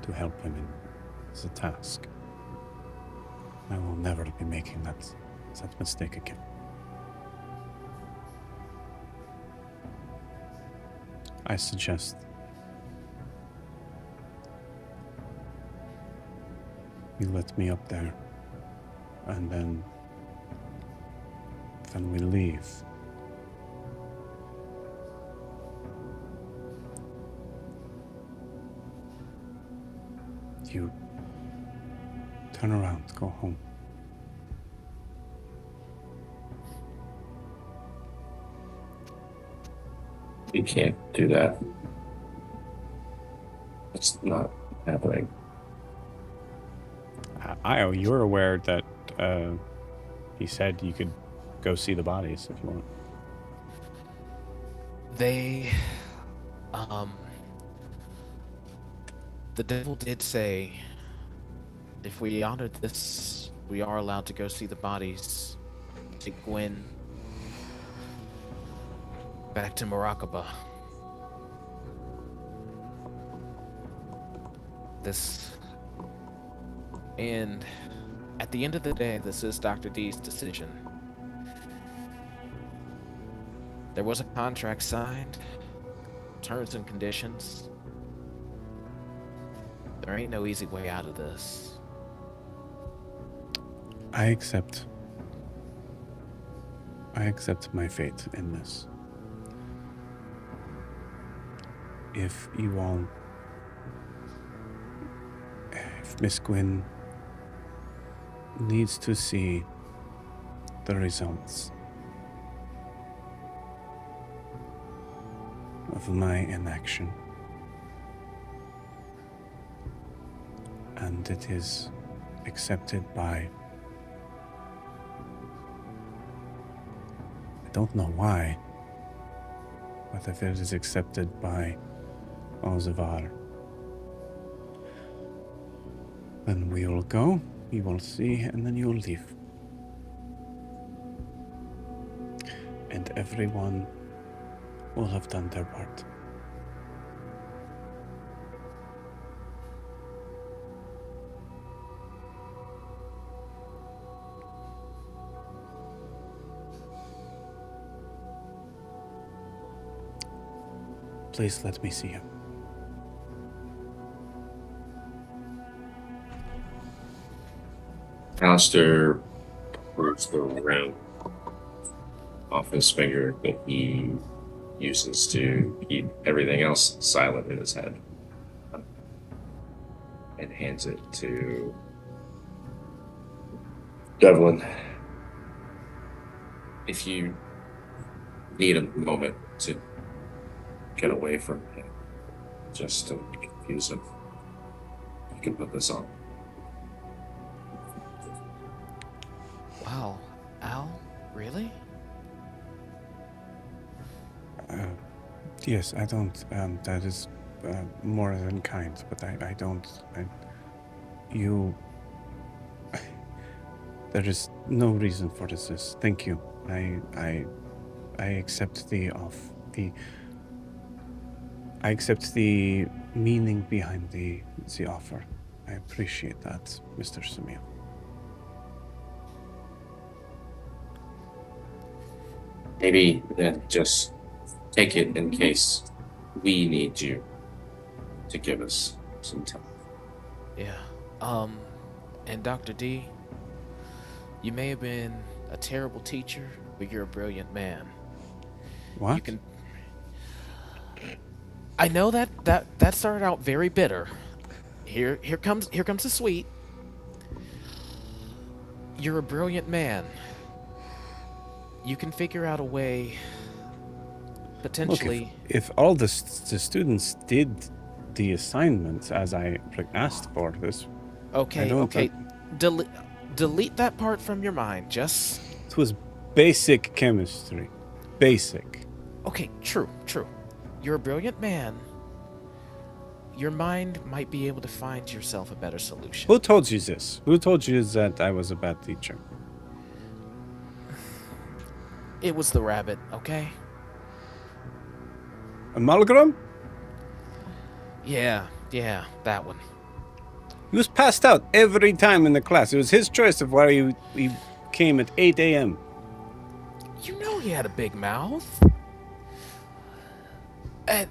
to help him in the task. I will never be making that mistake again. I suggest you let me up there, and then we leave. You turn around, go home. You can't do that. It's not happening. Io, you're aware that he said you could go see the bodies if you want. They, the devil did say, if we honor this, we are allowed to go see the bodies. Take Gwen back to Murakaba. And at the end of the day, this is Dr. D's decision. There was a contract signed, terms and conditions. There ain't no easy way out of this. I accept my fate in this. If Miss Gwyn needs to see the results of my inaction, and it is accepted by, I don't know why, but if it is accepted by Ozavar, then we will go, we will see, and then you will leave. And everyone will have done their part. Please let me see him. Alistair moves the ring off his finger that he uses to keep everything else silent in his head, and hands it to Devlin. If you need a moment to get away from him, just to confuse him, you can put this on. Wow, Al? Really? Yes, I don't, that is more than kind, but I don't, there is no reason for this. Thank you. I accept I accept the meaning behind the offer. I appreciate that, Mr. Samir. Maybe then just take it in case we need you to give us some time. Yeah. And Dr. D, you may have been a terrible teacher, but you're a brilliant man. What? You can. I know that started out very bitter. Here comes the sweet. You're a brilliant man. You can figure out a way. Potentially. Look, if all the students did the assignments as I asked for this. Okay. Delete that part from your mind. Just. It was basic chemistry. Basic. Okay, true. You're a brilliant man. your mind might be able to find yourself a better solution. Who told you this? Who told you that I was a bad teacher? It was the rabbit, okay? Amalgam? Yeah, that one. He was passed out every time in the class. It was his choice of why he came at 8 a.m. You know he had a big mouth. At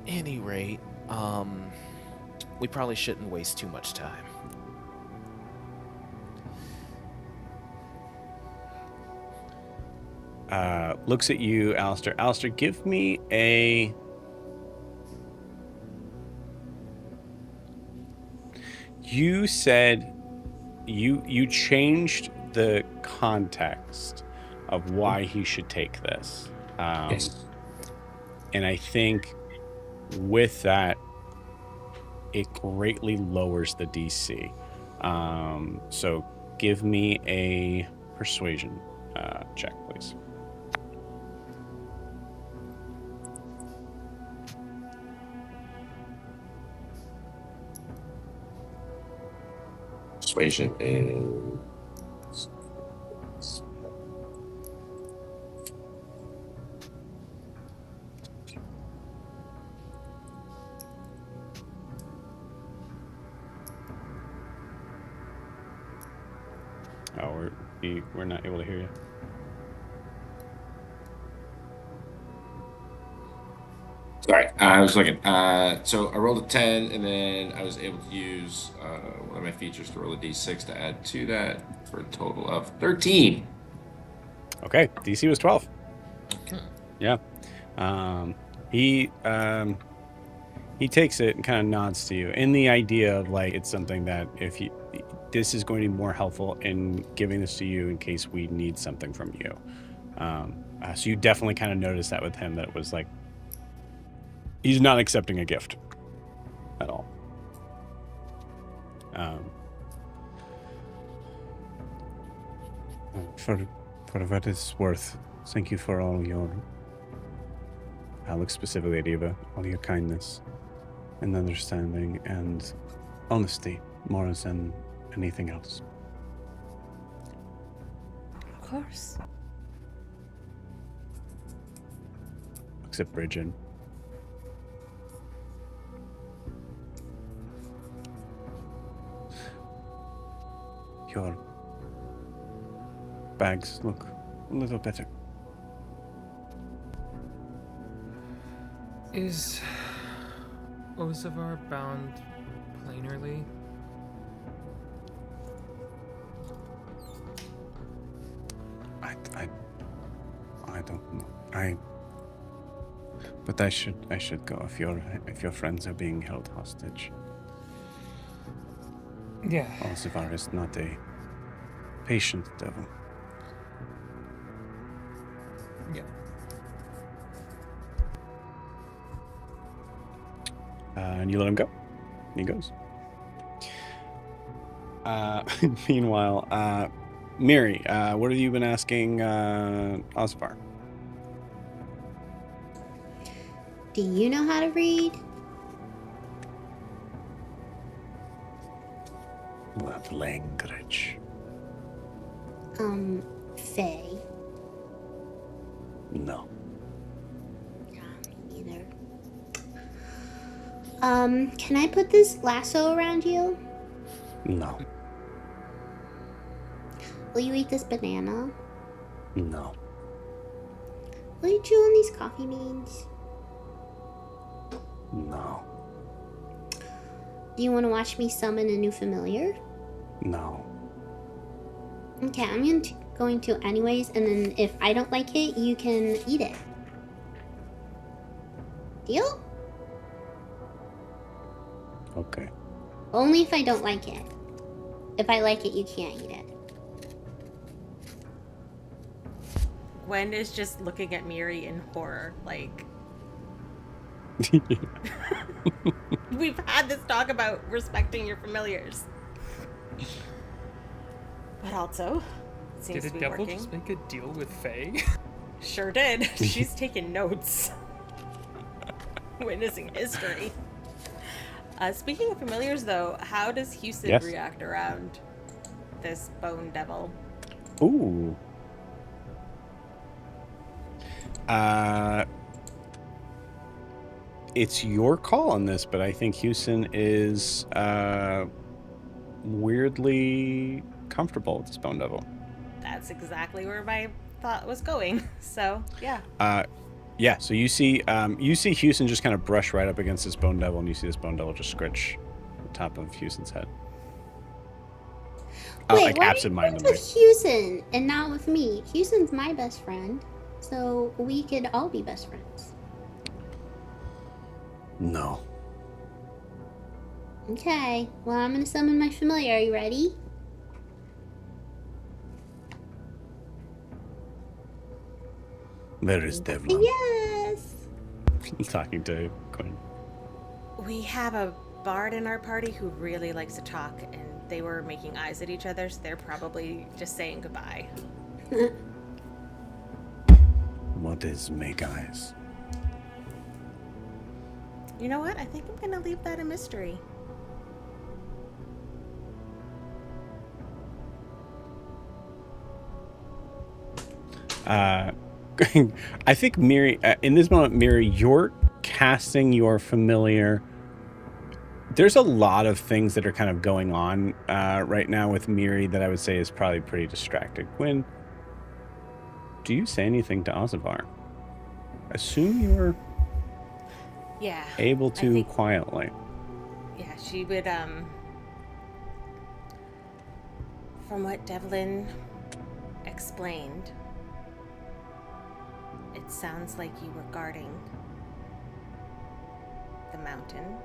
any rate, we probably shouldn't waste too much time. Looks at you, Alistair. Alistair, give me a... You said you changed the context of why he should take this. Yes. And I think with that, it greatly lowers the DC. So give me a persuasion check, please. Persuasion is... Oh, we're not able to hear you. Sorry, I was looking. So I rolled a 10, and then I was able to use one of my features to roll a d6 to add to that for a total of 13. Okay, DC was 12. Okay. Yeah. He takes it and kind of nods to you in the idea of like it's something that if you this is going to be more helpful in giving this to you in case we need something from you. So you definitely kind of noticed that with him, that it was like he's not accepting a gift at all. For what it's worth, thank you for all your... I look specifically at Eva, all your kindness and understanding and honesty more than anything else. Of course. Except Bridget. Your bags look a little better. Is Ozavar bound plainly? I don't know. But I should go if your friends are being held hostage. Yeah. Ozavar is not a patient devil. Yeah. And you let him go. He goes. Meanwhile, Miri, what have you been asking Ozavar? Do you know how to read? What language? Faye. No. Yeah, me neither. Can I put this lasso around you? No. Will you eat this banana? No. Will you chew on these coffee beans? No. Do you want to watch me summon a new familiar? No. Okay, I'm going to anyways, and then if I don't like it, you can eat it. Deal? Okay. Only if I don't like it. If I like it, you can't eat it. Gwen is just looking at Miri in horror, like... We've had this talk about respecting your familiars. But also, it seems Did to a be devil working. just make a deal with Faye? Sure did. She's taking notes. Witnessing history. Speaking of familiars, though, how does Houston Yes. react around this bone devil? Ooh. It's your call on this, but I think Houston is weirdly comfortable with this bone devil. That's exactly where my thought was going. So, yeah. Yeah, so you see Houston just kind of brush right up against this bone devil, and you see this bone devil just scritch the top of Houston's head. Wait, Like why are you friends absentmindedly. with Houston and not with me? Houston's my best friend, so we could all be best friends. No. Okay, well, I'm gonna summon my familiar. Are you ready? Where is Devlin? Yes! Talking to Quinn. We have a bard in our party who really likes to talk, and they were making eyes at each other, so they're probably just saying goodbye. What is make eyes? You know what? I think I'm gonna leave that a mystery. I think Miri, in this moment, Miri, you're casting your familiar. There's a lot of things that are kind of going on right now with Miri that I would say is probably pretty distracting. Quinn, do you say anything to Ozavar? Assume you're Yeah. able I to think- quietly. Yeah, she would, from what Devlin explained, it sounds like you were guarding the mountain.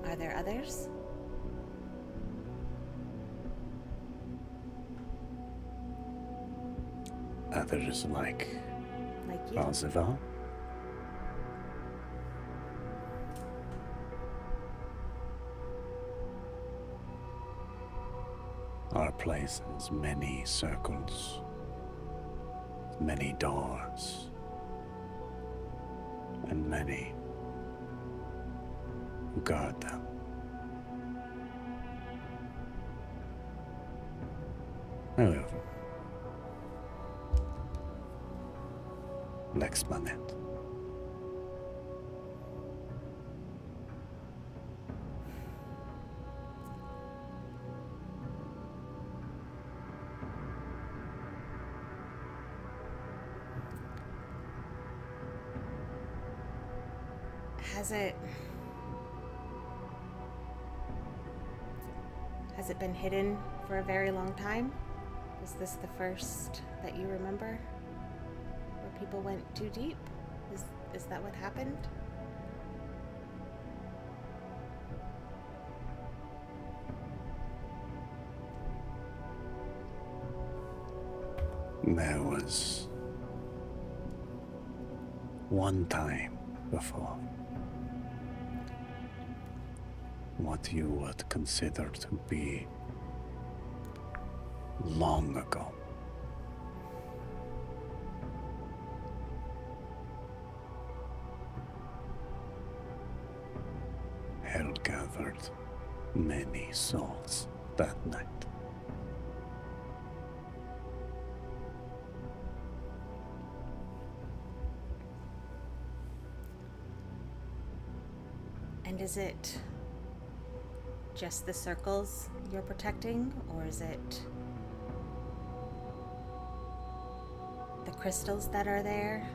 Are there others? Others like Like you? Ozavar? Our place has many circles, many doors, and many who guard them. However, l'explanate. Has it been hidden for a very long time? Was this the first that you remember? Where people went too deep? Is that what happened? There was one time before. What you would consider to be long ago. Hell gathered many souls that night. And is it just the circles you're protecting, or is it the crystals that are there?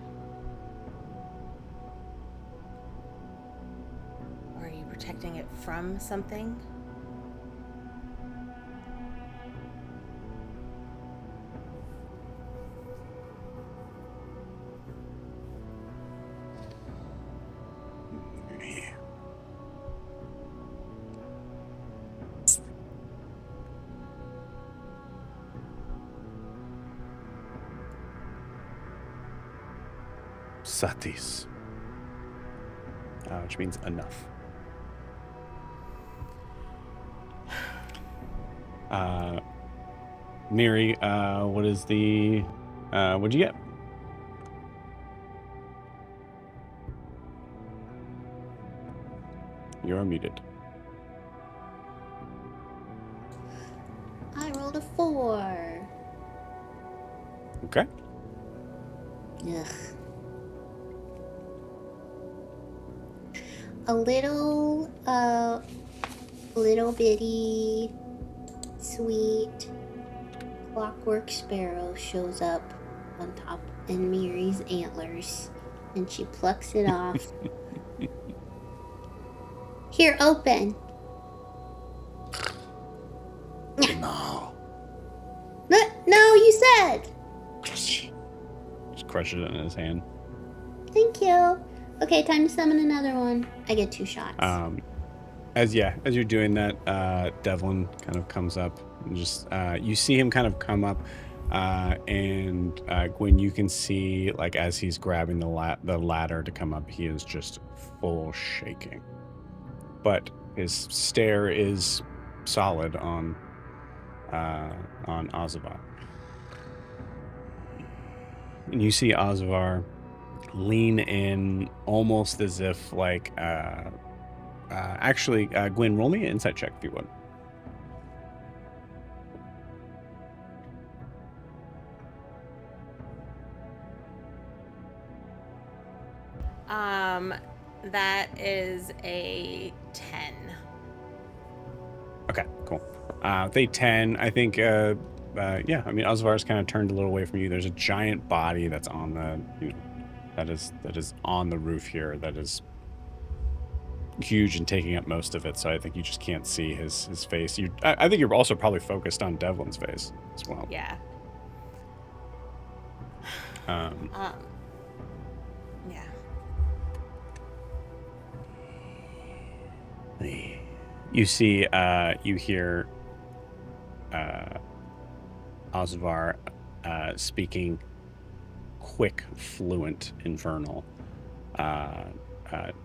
Or are you protecting it from something? Satis. Which means enough. Miri, what is the, what'd you get? you're muted. I rolled a 4. Okay. Ugh. A little bitty, sweet clockwork sparrow shows up on top in Miri's antlers, and she plucks it off. Here, open. No. No, you said. Just crushes it in his hand. Thank you. Okay, time to summon another one. I get 2 shots. As you're doing that, Devlin kind of comes up and just you see him kind of come up, and Gwen, you can see like as he's grabbing the ladder to come up, he is just full shaking, but his stare is solid on Ozavar, and you see Ozavar lean in almost as if like. Actually, Gwen, roll me an insight check if you would. That is a 10. Okay, cool. They 10. I think. Yeah. I mean, Ozavar's kind of turned a little away from you. There's a giant body that's on the, that is on the roof here. That is huge and taking up most of it. So I think you just can't see his face. I think you're also probably focused on Devlin's face as well. Yeah. Yeah. You see, you hear Ozavar speaking quick, fluent Infernal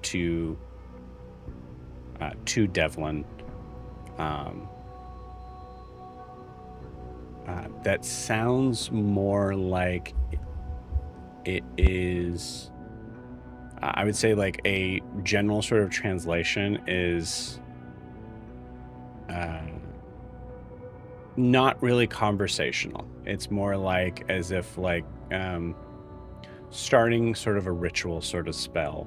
to Devlin. That sounds more like it is. I would say like a general sort of translation is not really conversational. It's more like as if like starting sort of a ritual sort of spell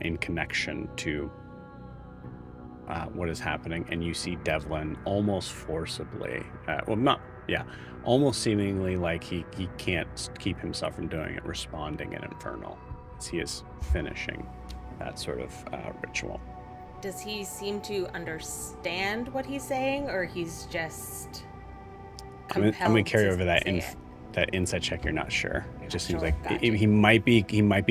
in connection to what is happening. And you see Devlin almost forcibly, almost seemingly like he can't keep himself from doing it, responding in Infernal as he is finishing that sort of ritual. Does he seem to understand what he's saying, or he's just compelled? I'm gonna carry to over that say it? that insight check. You're not sure. It just seems Sure, like gotcha. he might be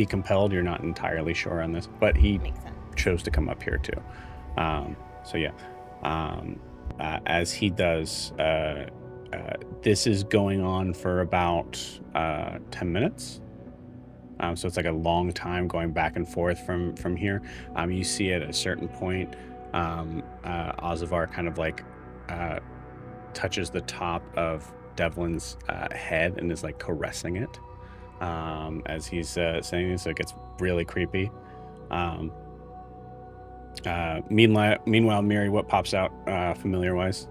compelled. You're not entirely sure on this, but he Makes sense. chose to come up here too. So yeah, as he does, this is going on for about 10 minutes. So it's like a long time going back and forth from here. You see at a certain point, Ozavar kind of like touches the top of Devlin's head and is like caressing it as he's saying this. So it gets really creepy. Meanwhile, Miri, what pops out familiar-wise?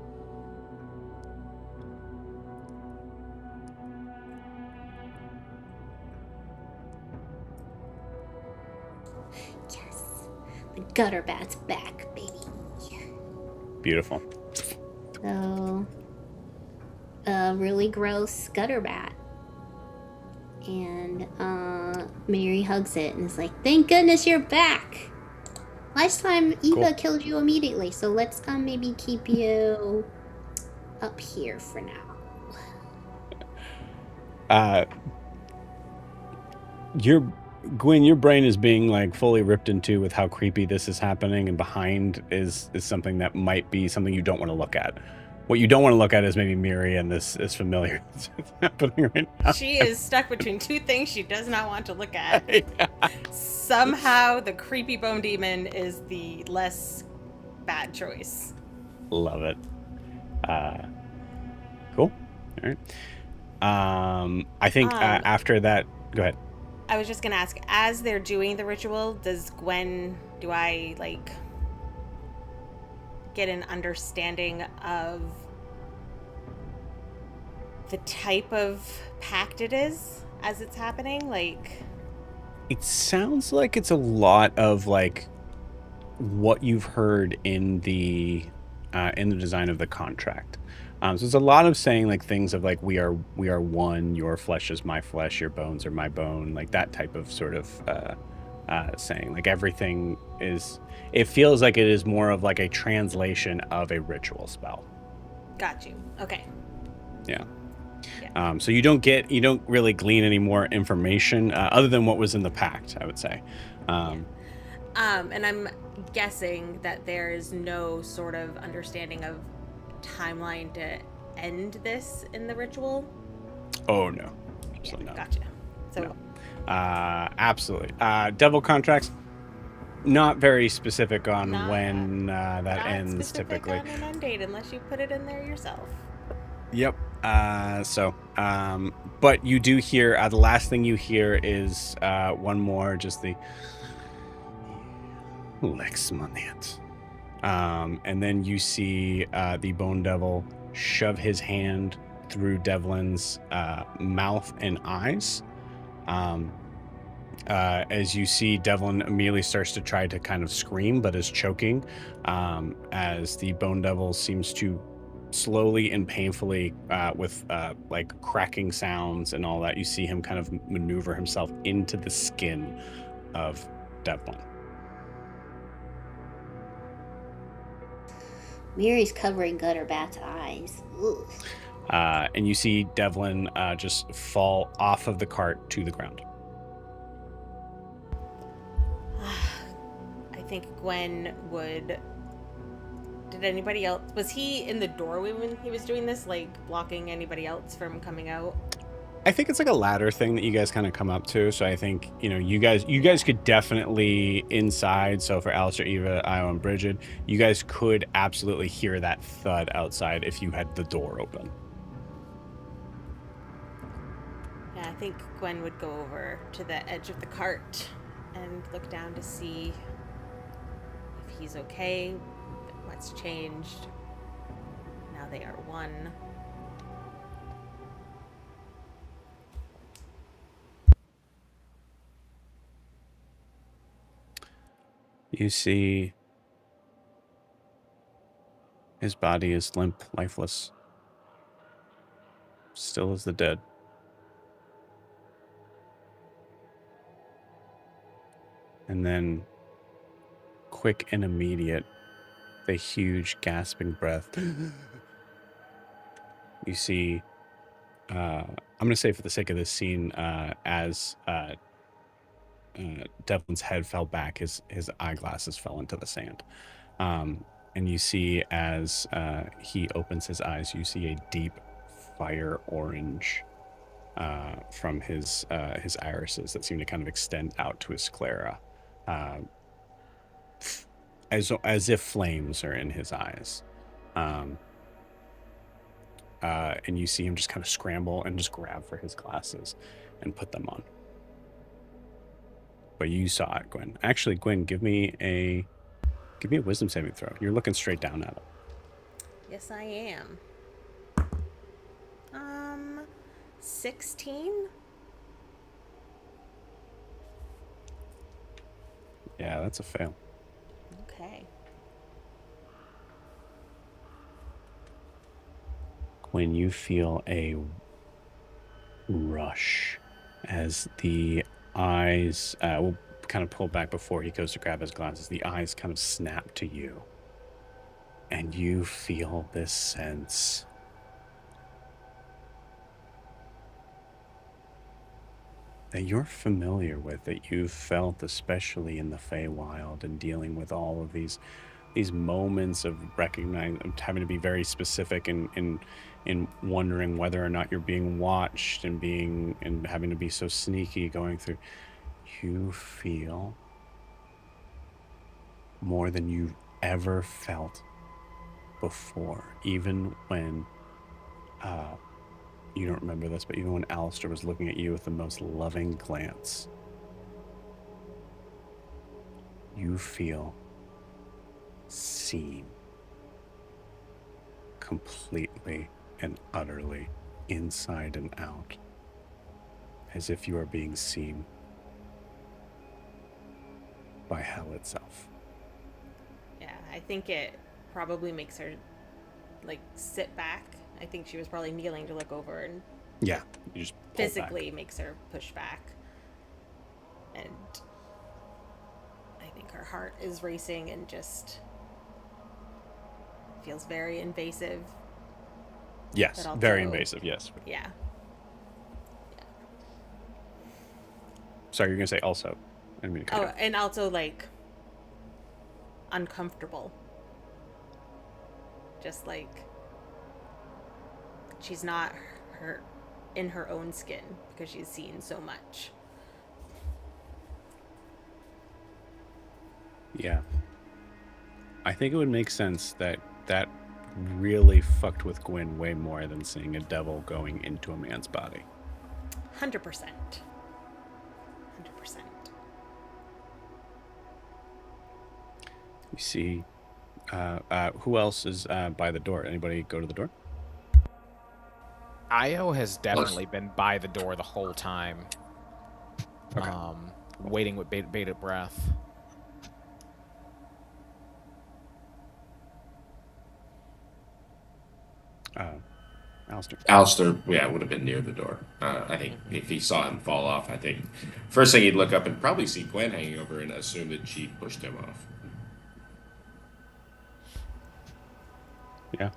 Yes. The gutter bat's back, baby. Beautiful. So, a really gross gutter bat. And Miri hugs it and is like, thank goodness you're back. Last time Eva Cool. killed you immediately, so let's maybe keep you up here for now. Gwen, your brain is being like fully ripped in two with how creepy this is happening, and behind is something that might be something you don't want to look at. What you don't want to look at is maybe Miri and this is familiar that's happening right now. She is stuck between two things she does not want to look at. Yeah. Somehow the creepy bone demon is the less bad choice. Love it. Cool. All right. I think after that, go ahead. I was just gonna ask, as they're doing the ritual, do I like get an understanding of the type of pact it is as it's happening? Like, It sounds like it's a lot of like what you've heard in the design of the contract. So it's a lot of saying like things of like we are one. Your flesh is my flesh. Your bones are my bone. Like that type of sort of saying. Like everything is. It feels like it is more of like a translation of a ritual spell. got you. Okay. Yeah. Yeah. So you don't really glean any more information other than what was in the pact, I would say. And I'm guessing that there is no sort of understanding of timeline to end this in the ritual. Oh no, Yeah, absolutely not. gotcha. So No. Absolutely. Devil contracts, not very specific on Not- when that not ends specific typically. on an end date unless you put it in there yourself. Yep. But you do hear, the last thing you hear is one more, just the Lexmoniet. And then you see the Bone Devil shove his hand through Devlin's mouth and eyes. As you see, Devlin immediately starts to try to kind of scream, but is choking as the Bone Devil seems to slowly and painfully, with like cracking sounds and all that, you see him kind of maneuver himself into the skin of Devlin. Miri's covering Gutterbat's eyes. Ugh. And you see Devlin just fall off of the cart to the ground. I think Gwen would. Did anybody else? Was he in the doorway when he was doing this, like blocking anybody else from coming out? I think it's like a ladder thing that you guys kind of come up to. So I think, you guys could definitely inside. So for Alistair, Eva, Io, and Bridget, you guys could absolutely hear that thud outside if you had the door open. Yeah, I think Gwen would go over to the edge of the cart and look down to see if he's okay, what's changed. Now they are one. You see his body is limp, lifeless, still as the dead. And then, quick and immediate, the huge gasping breath. You see, I'm going to say for the sake of this scene, as Devlin's head fell back, his eyeglasses fell into the sand. And you see as he opens his eyes, you see a deep fire orange from his irises that seem to kind of extend out to his sclera, as if flames are in his eyes. And you see him just kind of scramble and just grab for his glasses and put them on. But you saw it, Gwen. Actually, Gwen, give me a wisdom saving throw. You're looking straight down at it. Yes, I am. 16? Yeah, that's a fail. Okay. When you feel a rush as the eyes will kind of pull back before he goes to grab his glasses, the eyes kind of snap to you, and you feel this sense that you're familiar with, that you've felt especially in the Feywild and dealing with all of these moments of recognizing, having to be very specific in wondering whether or not you're being watched and having to be so sneaky going through. You feel more than you've ever felt before, even when you don't remember this, but even when Alistair was looking at you with the most loving glance you feel seen completely and utterly, inside and out, as if you are being seen by hell itself. Yeah, I think it probably makes her like sit back. I think she was probably kneeling to look over, and Yeah, you just pull physically back. makes her push back. And I think her heart is racing and just feels very invasive. Yes, But very also- invasive. Yes. Yeah. Sorry, you're gonna say also. I didn't mean to cut you Oh, off. and also like uncomfortable. Just like she's not her in her own skin because she's seen so much. Yeah. I think it would make sense that that really fucked with Gwyn way more than seeing a devil going into a man's body. 100%. 100%. You see, who else is by the door? Anybody go to the door? Io has definitely been by the door the whole time. Okay. Waiting with bated breath. Alistair. Alistair, yeah, would have been near the door. I think if he saw him fall off, I think first thing he'd look up and probably see Gwen hanging over and assume that she pushed him off. Yeah.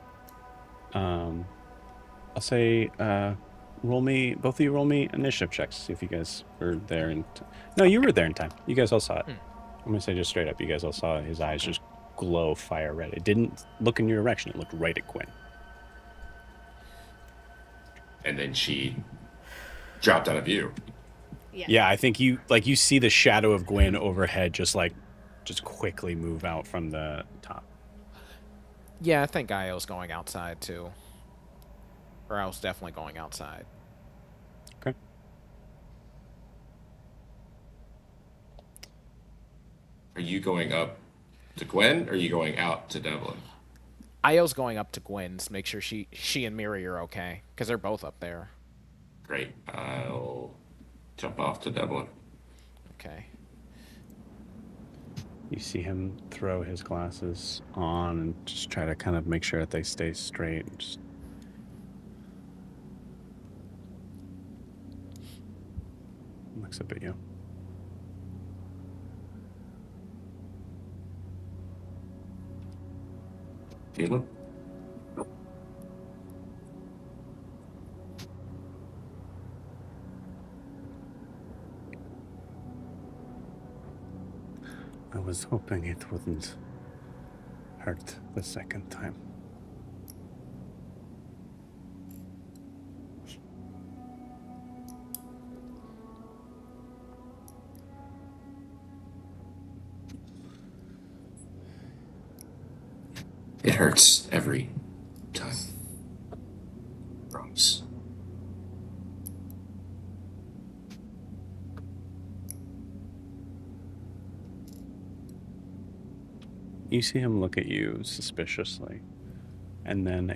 I'll say, both of you roll me initiative checks. See if you guys were there in time. No, you were there in time. You guys all saw it. I'm gonna say just straight up, you guys all saw his eyes just glow fire red. It didn't look in your direction. It looked right at Gwen. And then she dropped out of view. Yeah, I think you see the shadow of Gwen overhead just quickly move out from the top. Yeah, I think Io's going outside too. Or I was definitely going outside. Okay. Are you going up to Gwen or are you going out to Devlin? Io's going up to Gwen's, make sure she and Miri are okay, because they're both up there. Great. I'll jump off to Devlin. Okay. You see him throw his glasses on and just try to kind of make sure that they stay straight. Just... looks up at you. Devlin? I was hoping it wouldn't hurt the second time. It hurts every time. Promise. You see him look at you suspiciously, and then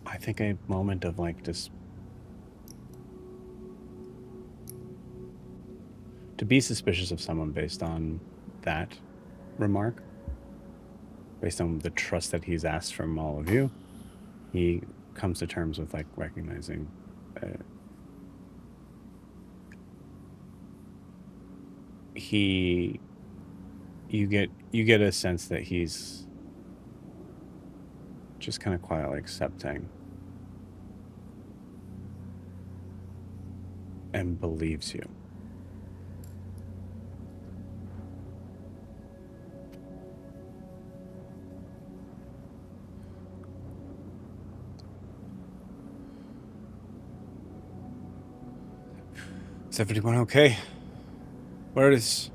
I think a moment of like just to be suspicious of someone based on that remark, based on the trust that he's asked from all of you, he comes to terms with like recognizing you get a sense that he's just kind of quietly accepting and believes you. Is everyone okay? Where is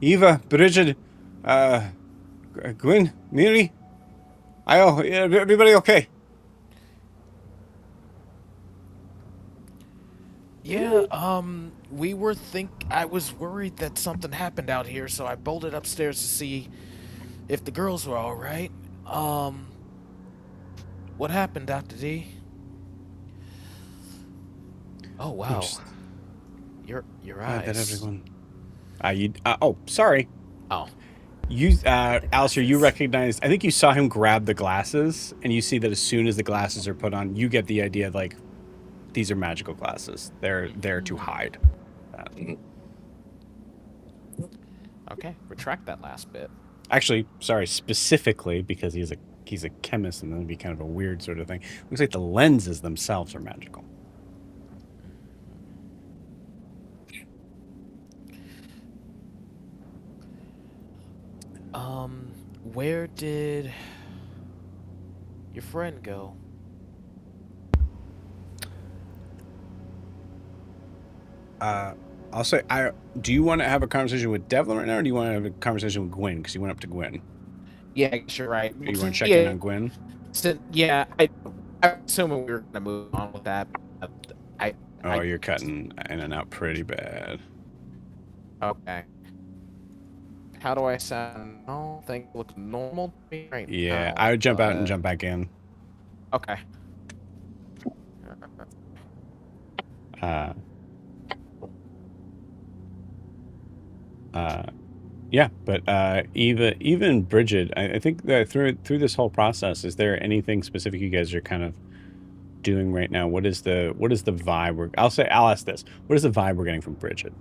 Eva, Bridget, Gwyn, Miri? Everybody okay? Yeah, I was worried that something happened out here, so I bolted upstairs to see if the girls were all right. Um, what happened, Dr. D? Oh, I'm wow. just Your glad that eyes. everyone. Oh, sorry. Oh, You, The Alistair, you glasses. recognized. I think you saw him grab the glasses, and you see that as soon as the glasses are put on, you get the idea like these are magical glasses. They're there to hide. okay. Retract that last bit. Actually, sorry, specifically because he's a chemist, and that'd be kind of a weird sort of thing. Looks like the lenses themselves are magical. Where did your friend go? I'll say, do you want to have a conversation with Devlin right now, or do you want to have a conversation with Gwyn? Because you went up to Gwyn. Yeah, I guess you're right. You want to check in on Gwyn? Yeah, I'm assuming we were gonna move on with that. I, Oh, you're cutting in and out pretty bad. okay. How do I sound? I don't think it looks normal to me right now. Yeah, I would jump out and jump back in. Okay. Yeah, but Eva and Bridget, I think that through this whole process, is there anything specific you guys are kind of doing right now? What is the vibe? I'll ask this. What is the vibe we're getting from Bridget?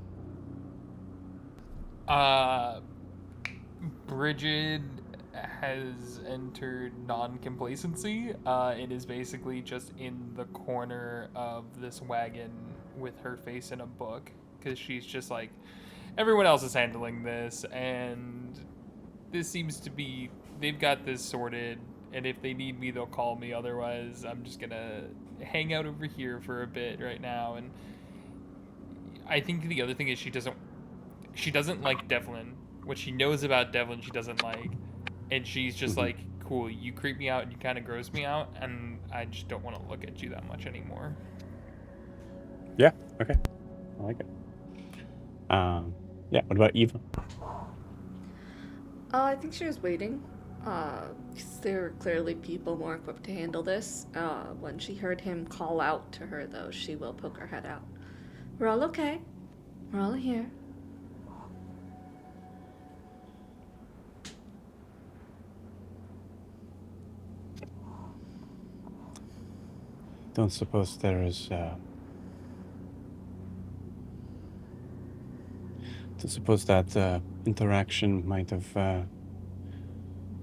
Bridget has entered non-complacency. It is basically just in the corner of this wagon with her face in a book, because she's just like, everyone else is handling this, and this seems to be, they've got this sorted, and if they need me, they'll call me. Otherwise, I'm just gonna hang out over here for a bit right now. And I think the other thing is she doesn't like Devlin. What she knows about Devlin, she doesn't like, and she's just like, cool, you creep me out and you kind of gross me out, and I just don't want to look at you that much anymore. Yeah. Okay. I like it. Yeah. What about Eva? I think she was waiting. 'Cause there are clearly people more equipped to handle this. When she heard him call out to her, though, she will poke her head out. We're all okay. We're all here. Don't suppose there is. Don't suppose that interaction might have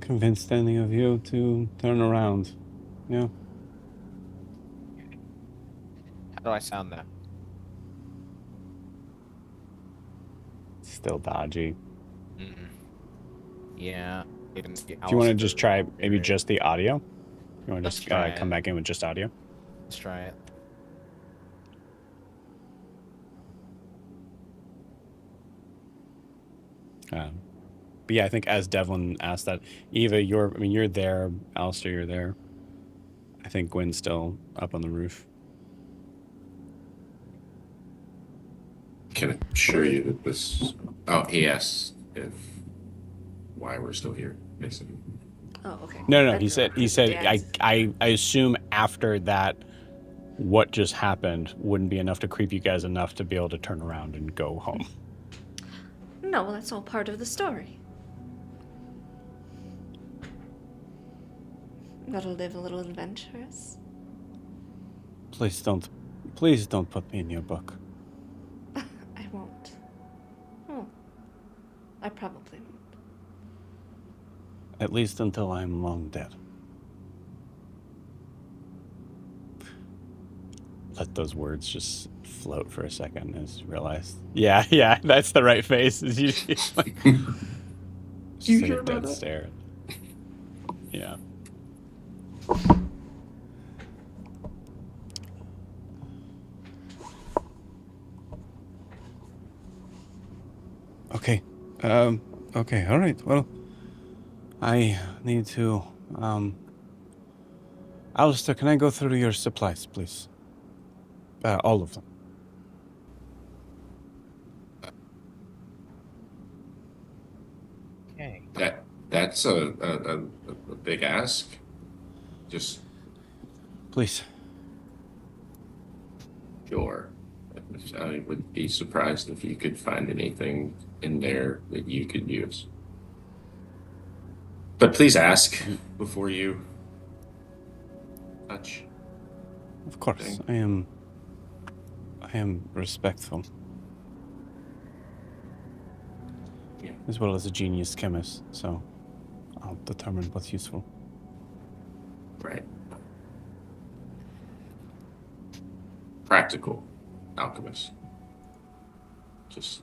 convinced any of you to turn around. Yeah. How do I sound now? Still dodgy. Yeah. Do you want to just try maybe just the audio? You want to just try come back in with just audio? Let's try it. But yeah, I think as Devlin asked that, Eva, you're there. Alistair, you're there. I think Gwen's still up on the roof. Can assure you that this. Oh, he asked if why we're still here, basically. Oh, okay. No. I'd He said. Dad's- I assume after that, what just happened wouldn't be enough to creep you guys enough to be able to turn around and go home. No, well, that's all part of the story. Gotta live a little adventurous. Please don't put me in your book. I won't. Oh, I probably won't. At least until I'm long dead. Let those words just float for a second as realize. Yeah, that's the right face. Is usually like, just like a dead stare. Yeah. Okay. Okay. All right. Well, I need to. Alistair, can I go through your supplies, please? All of them. That's a big ask. Just Please. sure. I would be surprised if you could find anything in there that you could use. But please ask before you touch. Of course, I am respectful. Yeah. As well as a genius chemist, so I'll determine what's useful. Right. Practical alchemist. Just.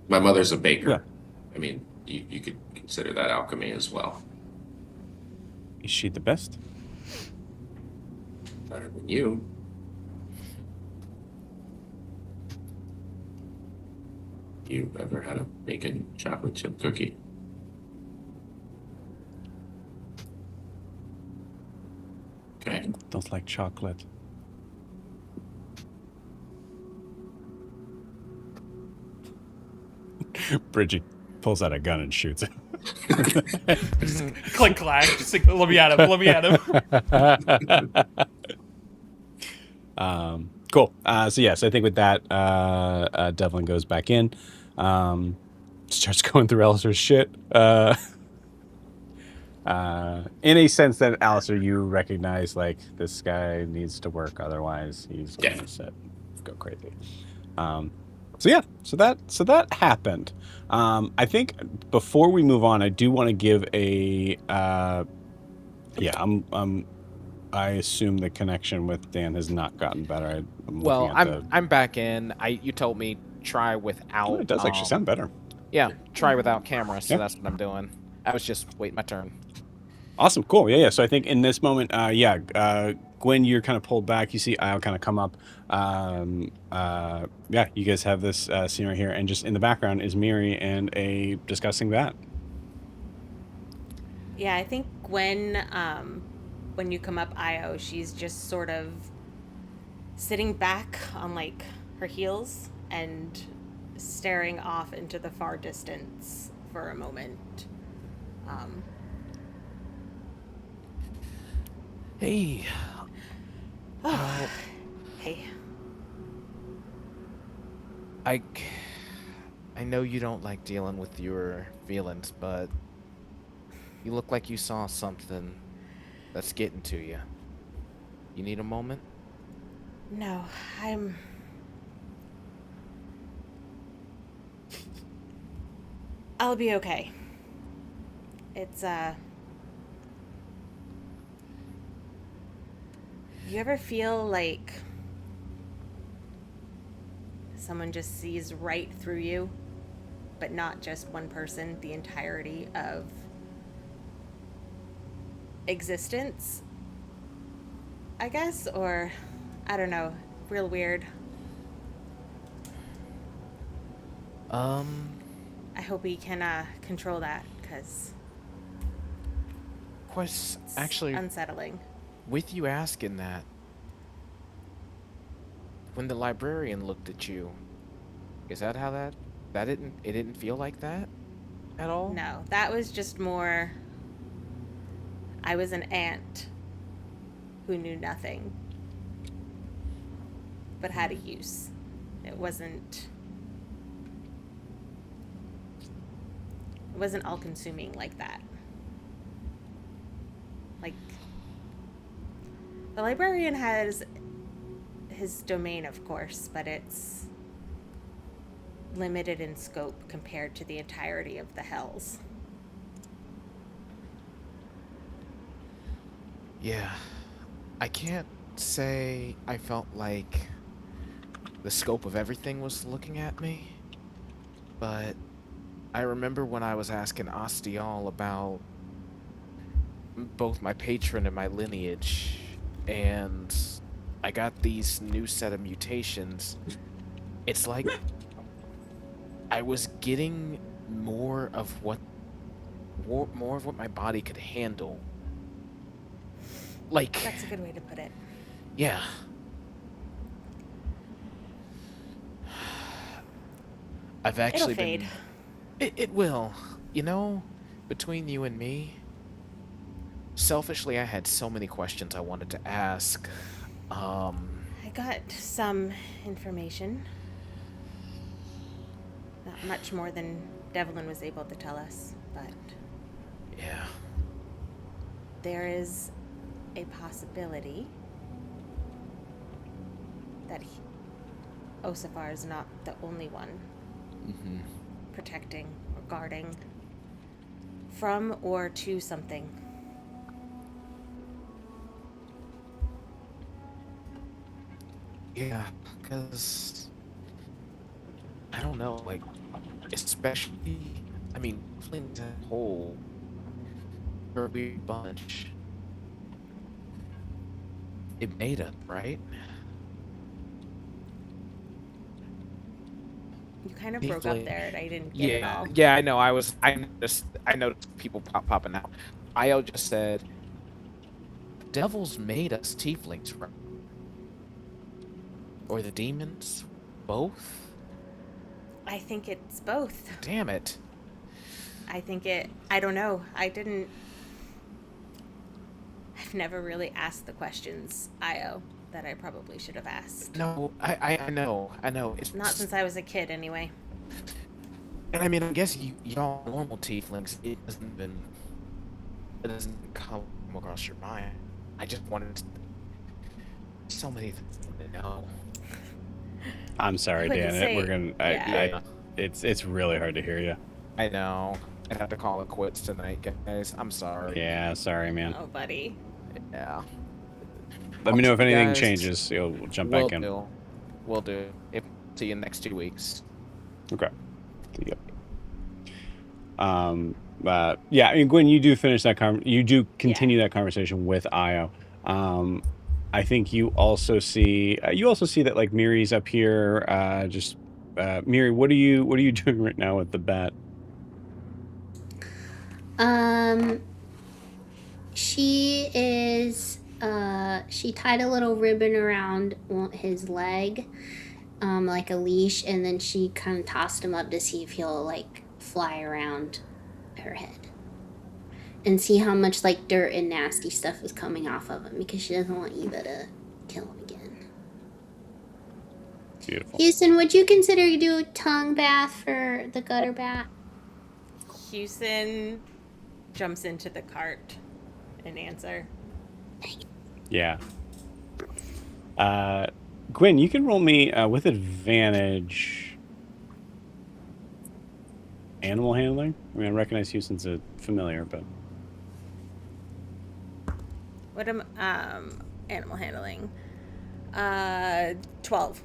My mother's a baker. Yeah. I mean, you could consider that alchemy as well. Is she the best? Better than you. You ever had a bacon chocolate chip cookie? Okay. Don't like chocolate. Bridget pulls out a gun and shoots it. Click clack. Just like, let me at him. Let me at him. Cool. So yes, I think with that, Devlin goes back in, starts going through Alistair's shit. In a sense that Alistair, you recognize like this guy needs to work, otherwise he's going to go crazy. So that happened. I think before we move on, I do want to give a I assume the connection with Dan has not gotten better. I'm back in. You told me try without. Oh, it does actually sound better. Yeah, try without camera. So Yeah. that's what I'm doing. I was just waiting my turn. Awesome, cool, yeah. So I think in this moment, Gwen, you're kind of pulled back. You see Io kind of come up. You guys have this scene right here, and just in the background is Miri and a discussing that. Yeah, I think Gwen, when you come up, Io, she's just sort of sitting back on like her heels and staring off into the far distance for a moment. Hey. Hey. I know you don't like dealing with your feelings, but you look like you saw something that's getting to you. You need a moment? No, I'll be okay. It's, you ever feel like someone just sees right through you, but not just one person, the entirety of existence, I guess? Or, I don't know, real weird. I hope we can control that, because actually, unsettling. with you asking that, when the librarian looked at you, is that how it didn't feel like that at all? No, that was just more, I was an ant who knew nothing, but had a use. It wasn't all-consuming like that. Like, the librarian has his domain, of course, but it's limited in scope compared to the entirety of the hells. Yeah. I can't say I felt like the scope of everything was looking at me, but I remember when I was asking Ostial about both my patron and my lineage, and I got these new set of mutations. It's like I was getting more of what my body could handle. Like, That's a good way to put it. yeah. I've actually It'll fade. It will. You know, between you and me, selfishly, I had so many questions I wanted to ask. Um, I got some information. Not much more than Devlin was able to tell us, but yeah. there is a possibility that Osafar is not the only one Mm-hmm. protecting or guarding from or to something. Yeah, because I don't know, like, especially, I mean, Flint's a whole or a weird bunch. It made us, right? You kind of broke up there and I didn't get it all. Yeah, I know. I noticed people popping out. Io just said, "The devils made us tieflings, right? Or the demons, both? I think it's both. Damn it! I don't know. I've never really asked the questions, Io, that I probably should have asked. No, I know. It's Not since I was a kid, anyway. and I mean, I guess y'all normal tieflings. It doesn't come across your mind. I just wanted so many things to know. I'm sorry, wouldn't Dan. say- We're gonna. yeah. It's really hard to hear you. I know. I have to call it quits tonight, guys. I'm sorry. Yeah, sorry, man. Oh, buddy. Yeah. Let me know if see you anything guys. changes. You'll jump Will back in. do. Will do. See you next 2 weeks. Okay. Yep. Yeah, I mean, Gwen, you do finish that you do continue that conversation with Io. I think you also see that like Miri's up here. Miri, what are you doing right now with the bat? She is, she tied a little ribbon around his leg, like a leash, and then she kind of tossed him up to see if he'll, like, fly around her head. And see how much, like, dirt and nasty stuff is coming off of him, because she doesn't want Eva to kill him again. Beautiful. Houston, would you consider you do a tongue bath for the gutter bat? Houston jumps into the cart and answer. Yeah. Gwen, you can roll me with advantage. Animal handling. I mean, I recognize Houston's a familiar, but What am animal handling? 12.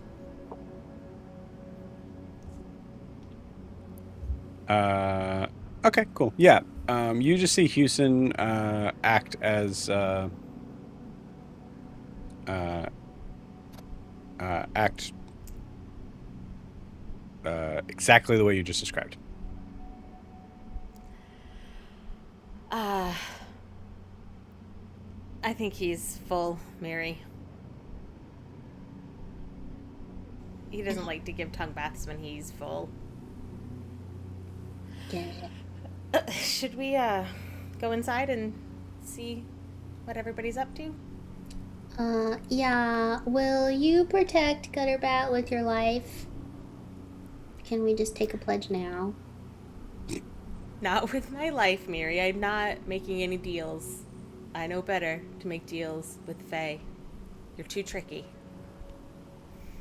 Okay, cool. Yeah. You just see Houston act as act exactly the way you just described. I think he's full, Mary. He doesn't like to give tongue baths when he's full. Yeah. Should we go inside and see what everybody's up to? Yeah. Will you protect Gutterbat with your life? Can we just take a pledge now? Not with my life, Mary. I'm not making any deals. I know better to make deals with Faye. You're too tricky.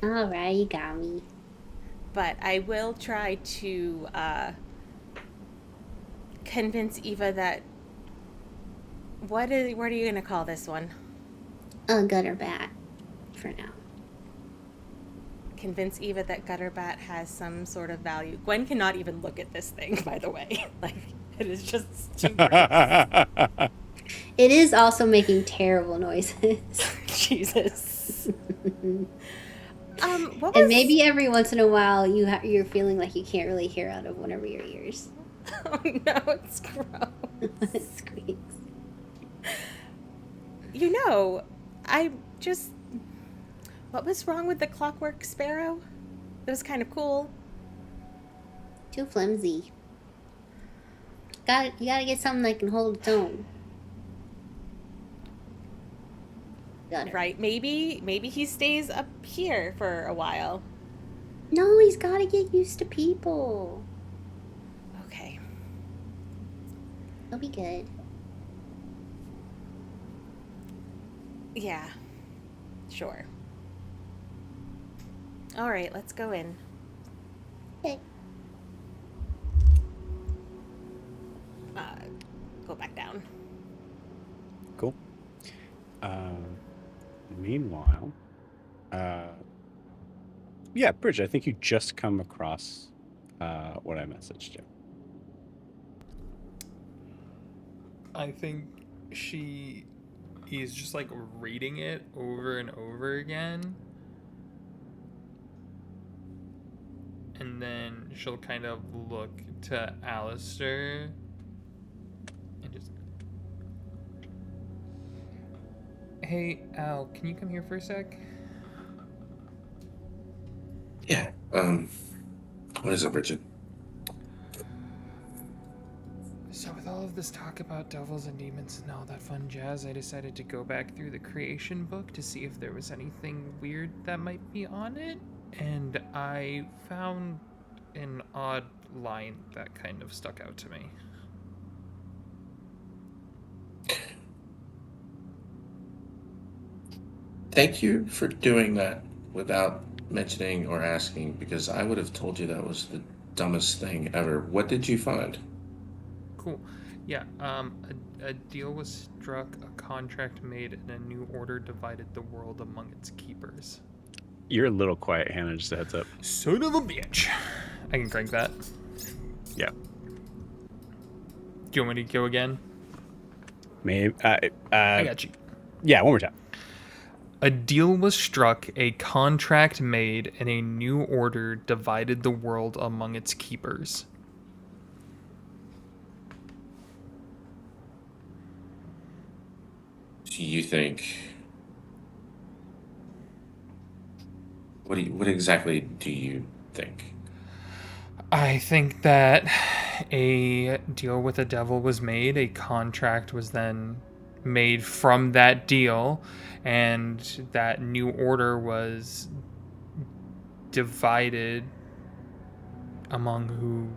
Alright, you got me. But I will try to convince Eva that... What are you going to call this one? A Gutterbat, for now. Convince Eva that Gutterbat has some sort of value. Gwen cannot even look at this thing, by the way. Like, it is just too gross. It is also making terrible noises. Jesus. What was... And maybe every once in a while you're feeling like you can't really hear out of one of your ears. Oh no, it's gross. It squeaks. You know, what was wrong with the clockwork sparrow? It was kind of cool. Too flimsy. You gotta get something that can hold its own. Got it. Right? Maybe he stays up here for a while. No, he's gotta get used to people. Okay. He'll be good. Yeah. Sure. All right, let's go in. Okay. Go back down. Cool. Meanwhile, yeah, Bridge, I think you just come across what I messaged you. I think she is just like reading it over and over again. And then she'll kind of look to Alistair and just, hey, Al, can you come here for a sec? Yeah. What is up, Richard? So with all of this talk about devils and demons and all that fun jazz, I decided to go back through the creation book to see if there was anything weird that might be on it. And I found an odd line that kind of stuck out to me. Thank you for doing that without mentioning or asking, because I would have told you that was the dumbest thing ever. What did you find? Cool. Yeah, a deal was struck, a contract made, and a new order divided the world among its keepers. You're a little quiet, Hannah, just a heads up. Son of a bitch. I can crank that. Yeah. Do you want me to go again? Maybe. I got you. Yeah, one more time. A deal was struck, a contract made, and a new order divided the world among its keepers. Do you think? What exactly do you think? I think that a deal with the devil was made, a contract was then made from that deal, and that new order was divided among who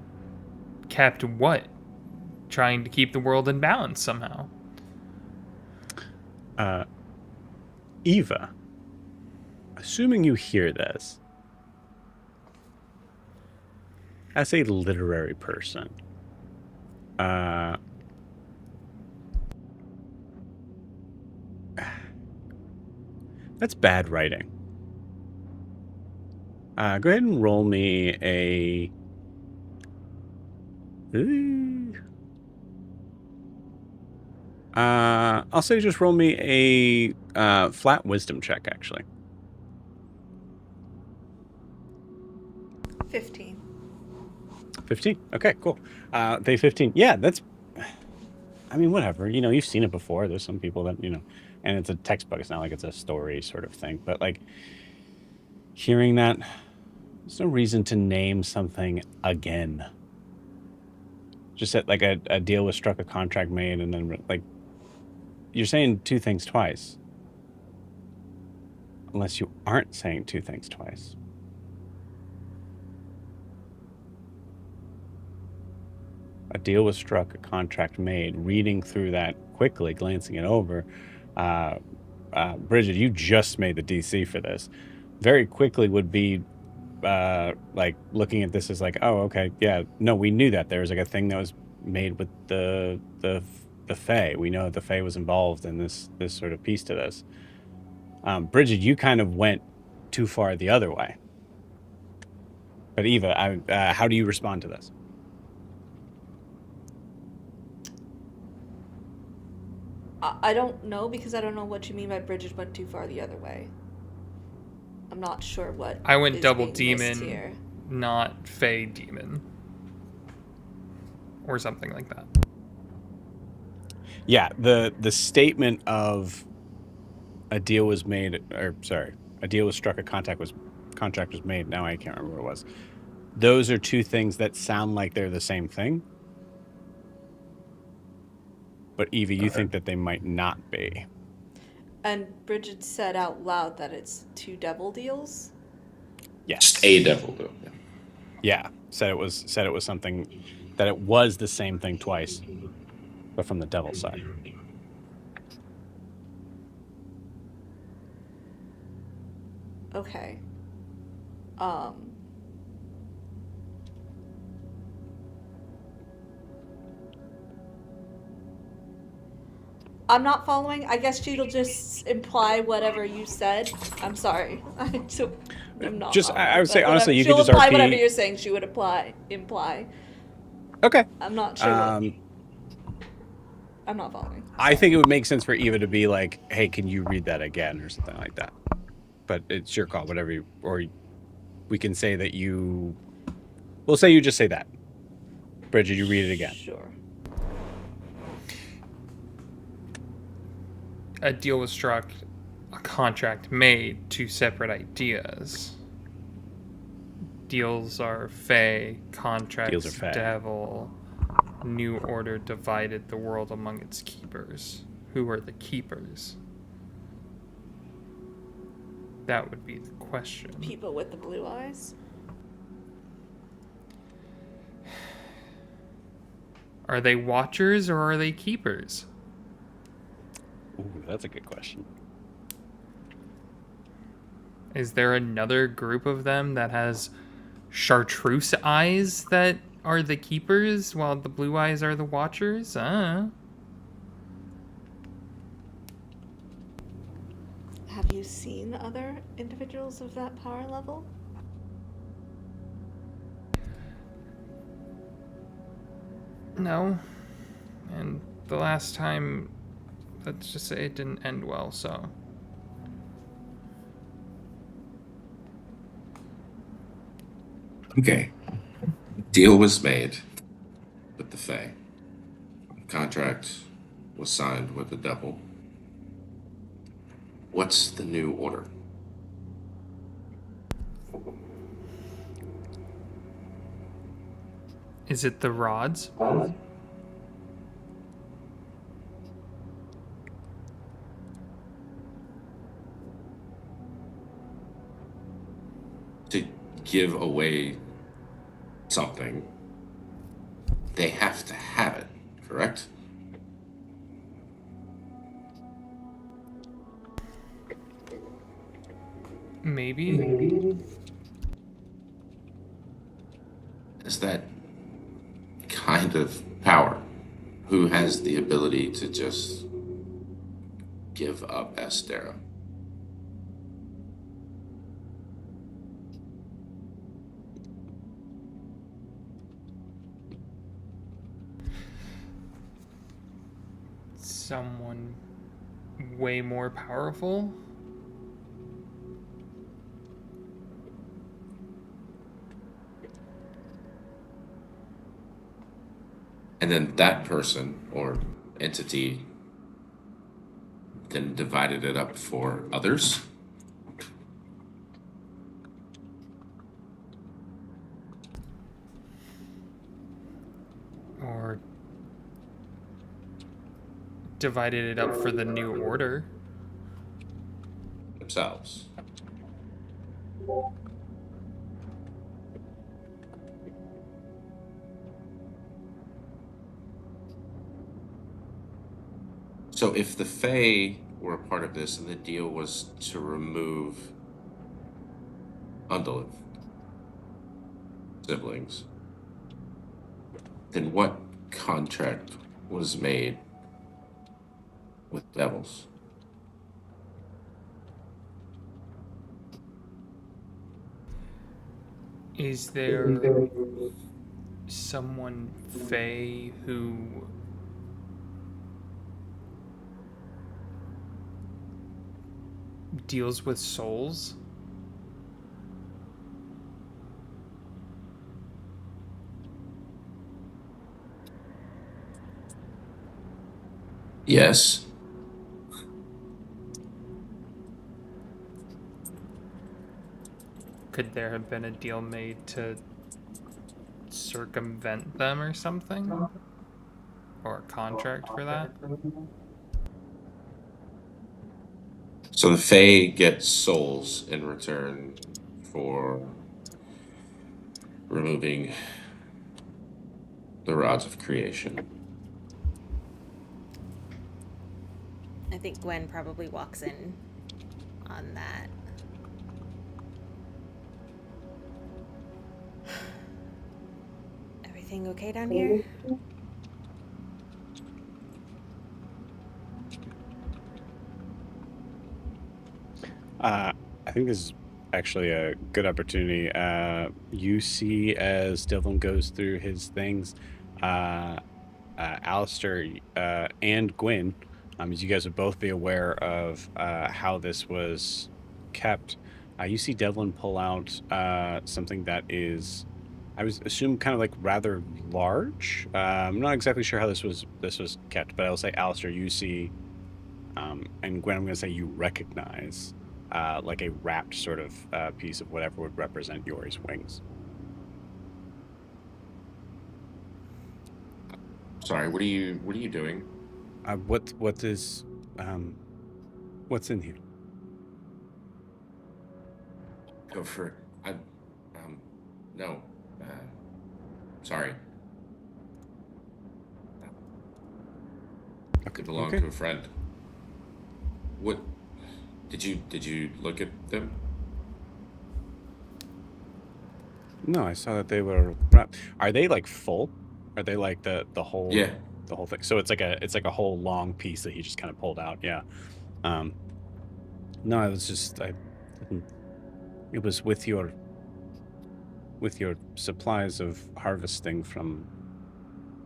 kept what? Trying to keep the world in balance somehow. Eva, assuming you hear this, as a literary person, that's bad writing. Go ahead and roll me a. I'll say just roll me a flat wisdom check, actually. 15. 15. Okay, cool. They 15. Yeah, that's. I mean, whatever. You know, you've seen it before. There's some people that, you know, and it's a textbook. It's not like it's a story sort of thing. But, like, hearing that, there's no reason to name something again. Just that, like, a deal was struck, a contract made, and then, like, you're saying two things twice. Unless you aren't saying two things twice. A deal was struck, a contract made. Reading through that quickly, glancing it over. Bridget, you just made the DC for this. Very quickly would be like looking at this as like, oh, okay, yeah, no, we knew that there was like a thing that was made with the Fae. We know that the Fae was involved in this sort of piece to this. Bridget, you kind of went too far the other way. But Eva, how do you respond to this? I don't know, because I don't know what you mean by Bridget went too far the other way. I'm not sure what I went is double being missed demon, here. not Fey demon. Or something like that. Yeah, the statement of a deal was made, or sorry, a deal was struck, a contract was made. Now I can't remember what it was. Those are two things that sound like they're the same thing. but Eva, you think that they might not be. And Bridget said out loud that it's 2 devil deals. Yes. Just a devil, though. Yeah. Yeah, said it was something, that it was the same thing twice, but from the devil's side. Okay. I'm not following. I guess she'll just imply whatever you said. I'm sorry. I'm not. Just, I would say, But honestly, you she'll could just imply RP. whatever you're saying. She would imply. Okay. I'm not sure. Um, I'm not following. I think it would make sense for Eva to be like, "Hey, can you read that again?" or something like that. But it's your call, whatever. Or we can say that you. We'll say you just say that. Bridget, you read it again. Sure. A deal was struck, a contract made, 2 separate ideas. Deals are Fae, contracts Deals are Fae. devil. New order divided the world among its keepers. Who are the keepers? That would be the question. People with the blue eyes. Are they watchers or are they keepers? Ooh, that's a good question. Is there another group of them that has chartreuse eyes that are the keepers while the blue eyes are the watchers? Have you seen other individuals of that power level? No. And the last time, let's just say it didn't end well, so. Okay. Deal was made with the Fae. Contract was signed with the devil. What's the new order? Is it the rods? To give away something, they have to have it, correct? Maybe? Is that kind of power? Who has the ability to just give up Estera? Someone way more powerful? And then that person or entity then divided it up for others? Or divided it up for the new order? Themselves. So if the Fae were a part of this and the deal was to remove Undulith siblings, then what contract was made with devils? Is there someone Fae who deals with souls? Yes. Could there have been a deal made to circumvent them or something? or contract for that? So the Fae get souls in return for removing the rods of creation. I think Gwen probably walks in on that. Everything okay down here? I think this is actually a good opportunity. You see as Dylan goes through his things, Alistair and Gwyn, as you guys would both be aware of how this was kept. You see Devlin pull out something that is, I was assume, kind of like rather large. I'm not exactly sure how this was kept, but I'll say Alistair, you see, and Gwen, I'm going to say you recognize like a wrapped sort of piece of whatever would represent Yori's wings. Sorry, what are you doing? What is what's in here? Go for it. No. Sorry. They belong to a friend. What? Did you look at them? No, I saw that they were wrapped. Are they like full? Are they like the whole Yeah. the whole thing? So it's like a whole long piece that he just kind of pulled out. Yeah. No, it was just I didn't. It was with your supplies of harvesting from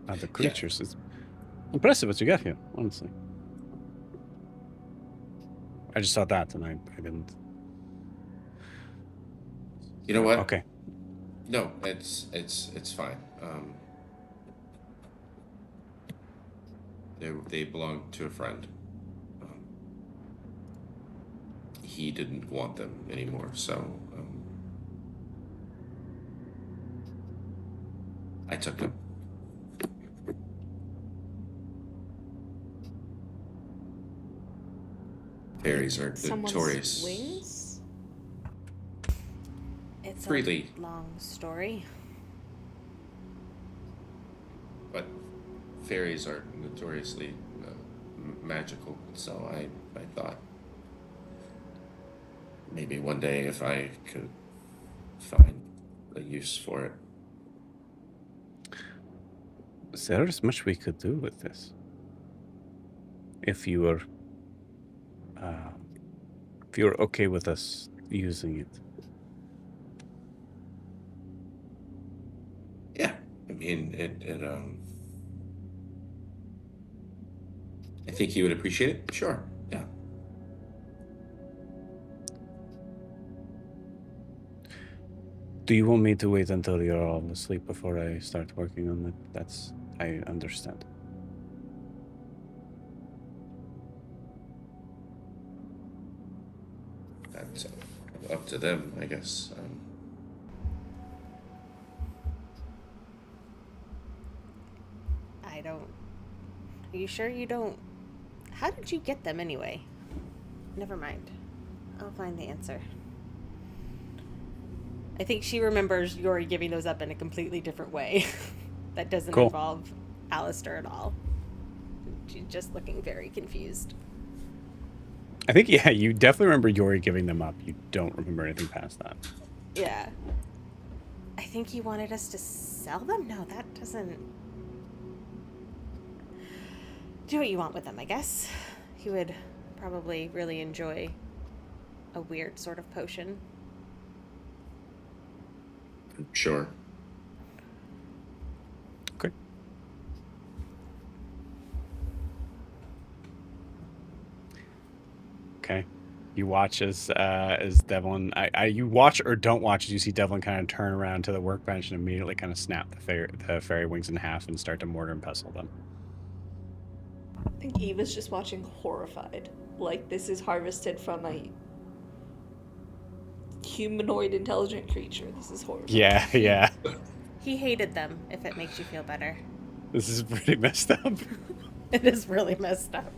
other creatures. It's impressive what you got here, honestly. I just saw that and I didn't. You know what? Okay. No, it's fine. They belong to a friend. He didn't want them anymore, so I took them. Fairies are Someone's notorious. wings? It's Freely. a long story. But fairies are notoriously magical, so I thought maybe one day if I could find a use for it. There is much we could do with this. If you were okay with us using it. Yeah, I mean it. I think you would appreciate it. Sure. Yeah. Do you want me to wait until you're all asleep before I start working on it? I understand. That's up to them, I guess. I don't. Are you sure you don't? How did you get them anyway? Never mind. I'll find the answer. I think she remembers Yori giving those up in a completely different way. That doesn't Cool. involve Alistair at all. She's just looking very confused. I think, yeah, you definitely remember Yori giving them up. You don't remember anything past that. Yeah. I think he wanted us to sell them? No, that doesn't... Do what you want with them, I guess. He would probably really enjoy a weird sort of potion. Sure. Okay. Okay. You watch as Devlin. You watch or don't watch as you see Devlin kind of turn around to the workbench and immediately kind of snap the fairy wings in half and start to mortar and pestle them. I think Eva's just watching horrified. Like, this is harvested from a humanoid intelligent creature. This is horrible. Yeah, yeah. He hated them, if it makes you feel better. This is pretty messed up. It is really messed up.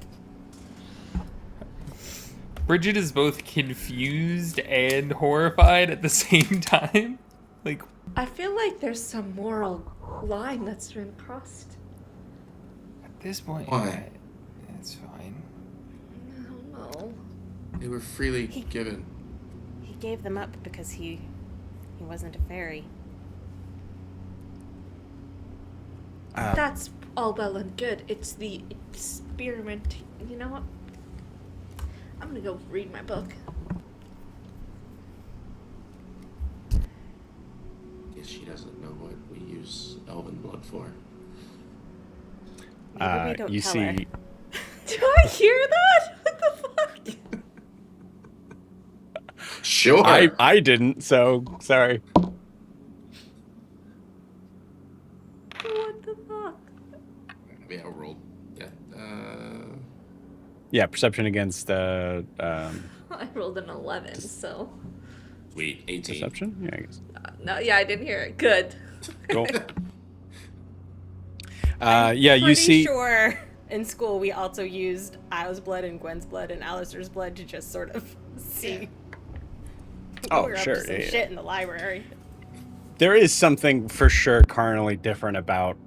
Bridget is both confused and horrified at the same time. Like, I feel like there's some moral line that's been crossed. at this point, Why? it's fine. I don't know. They were freely given. He gave them up because he wasn't a fairy. That's all well and good. It's the experiment. You know what? I'm gonna go read my book. Guess she doesn't know what we use elven blood for. Maybe we don't You tell her. see, Do I hear that? What the fuck? Sure. I didn't, so sorry. What the fuck? Yeah, I rolled. Yeah. Yeah, perception against I rolled an 11, so. Sweet. 18. perception. Yeah, I guess. No, yeah, I didn't hear it. Good. Cool. I'm yeah, you pretty see. sure in school we also used Io's blood and Gwen's blood and Alistair's blood to just sort of see. Oh, we were sure, Up to some yeah, yeah. shit in the library. There is something for sure carnally different about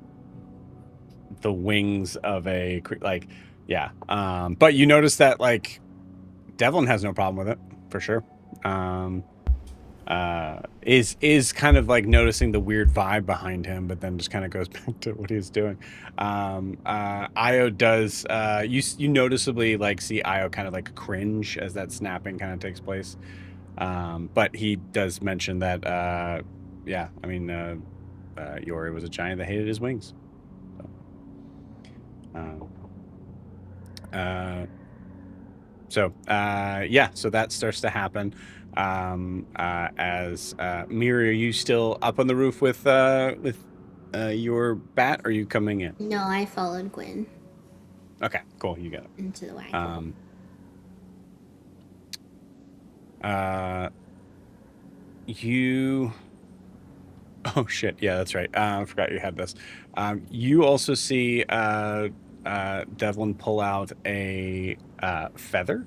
the wings of a like, yeah. But you notice that like Devlin has no problem with it for sure. Is kind of like noticing the weird vibe behind him, but then just kind of goes back to what he's doing. Io does. You noticeably like see Io kind of like cringe as that snapping kind of takes place. But he does mention that. Yeah, I mean, Yori was a giant that hated his wings. So, yeah, so that starts to happen. As Miri, are you still up on the roof with your bat? Or are you coming in? No, I followed Gwen Okay, cool. You got it. into the wagon. You. Oh shit! Yeah, that's right. I forgot you had this. You also see Devlin pull out a feather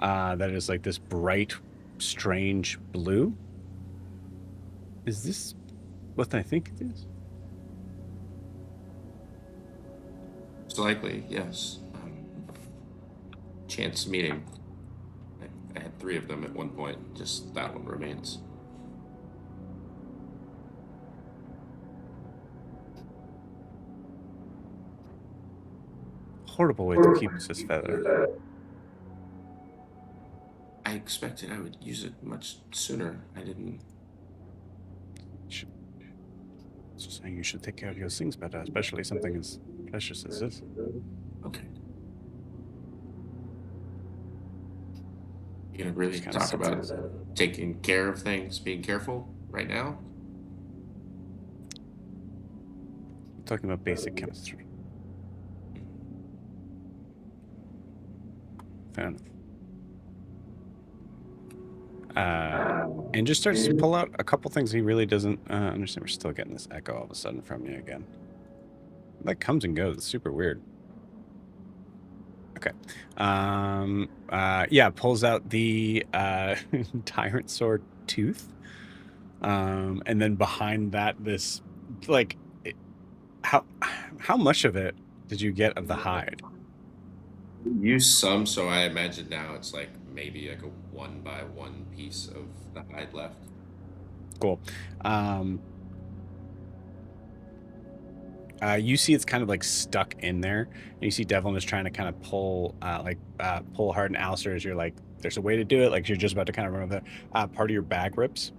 that is like this bright, strange blue. Is this what I think it is? Most likely, yes. Chance meeting. I had 3 of them at one point. Just that one remains. Horrible way to keep this feather. I expected I would use it much sooner. I didn't. Just saying you should take care of your things better, especially something as precious as this. Okay. You gonna really Just kinda talk sits about there. taking care of things, being careful right now? I'm talking about basic chemistry. Fair enough. And just starts to pull out a couple things he really doesn't understand. We're still getting this echo all of a sudden from you again. That comes and goes. It's super weird. Okay. Yeah, pulls out the tyrant sword tooth. And then behind that, this like, how much of it did you get of the hide? Use some, so I imagine now it's like maybe like a 1 by 1 piece of the hide left. Cool. You see it's kind of like stuck in there. And you see Devlin is trying to kind of pull pull hard, and Alistair, as you're like, there's a way to do it. Like you're just about to kind of run over there. Part of your bag rips.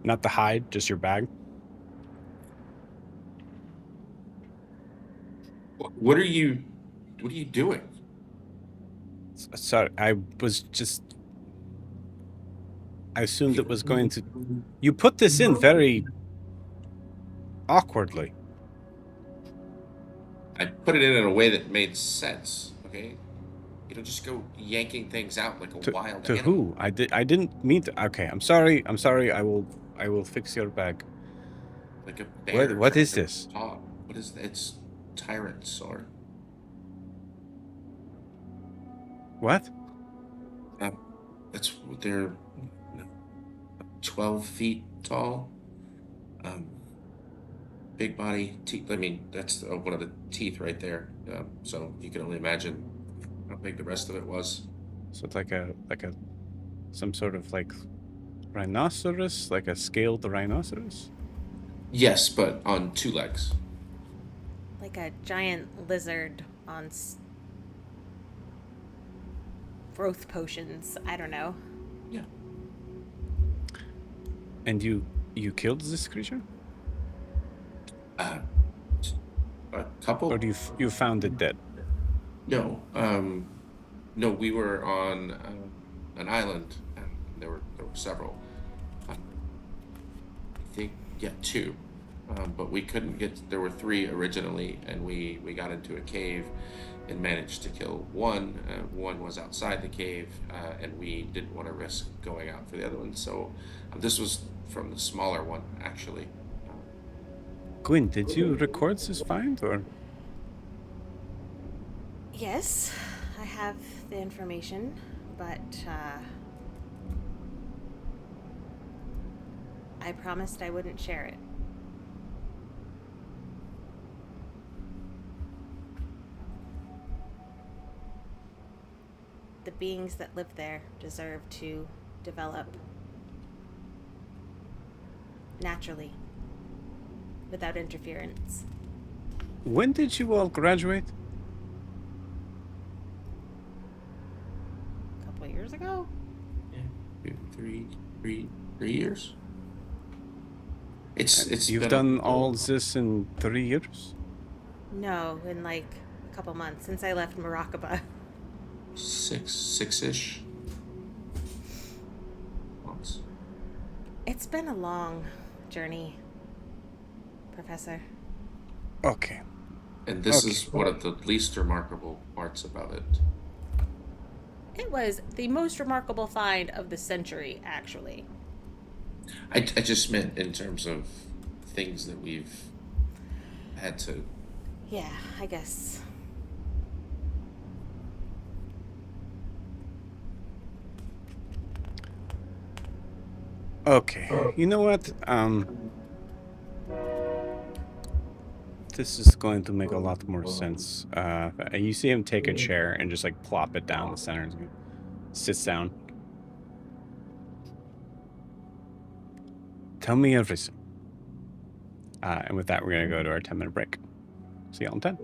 Not the hide, just your bag. What are you doing? Sorry, I assumed it was going to. You put this in very awkwardly. I put it in a way that made sense. Okay, you don't just go yanking things out like a wild To animal. who? I didn't mean to. Okay, I'm sorry. I will fix your bag. Like a bear. What is trying to this? paw. What is that? It's tyrant sword. What? That's they're 12 feet tall. Um, big body teeth. I mean, that's one of the teeth right there. So you can only imagine how big the rest of it was. So it's like some sort of like rhinoceros, like a scaled rhinoceros. Yes, but on two legs. Like a giant lizard on growth potions. I don't know. Yeah. And you killed this creature, Uh, a couple. or you found it dead? No. No. We were on an island, and there were several. I think two. But we couldn't get. There were three originally, and we got into a cave and managed to kill one. One was outside the cave, and we didn't want to risk going out for the other one. So this was from the smaller one, actually. Gwyn, did you record this find, or? Yes, I have the information, but I promised I wouldn't share it. The beings that live there deserve to develop naturally, without interference. When did you all graduate? A couple of years ago? Yeah, three years. It's You've been done all this in 3 years? No, in like a couple months since I left Murakaba. six-ish months. It's been a long journey, Professor. Okay. And this Okay. is one of the least remarkable parts about it. It was the most remarkable find of the century, actually. I just meant in terms of things that we've had to. Yeah, I guess. Okay. You know what? This is going to make a lot more sense. You see him take a chair and just like plop it down the center and sits down. Tell me everything. And with that, we're going to go to our 10-minute break. See y'all in 10.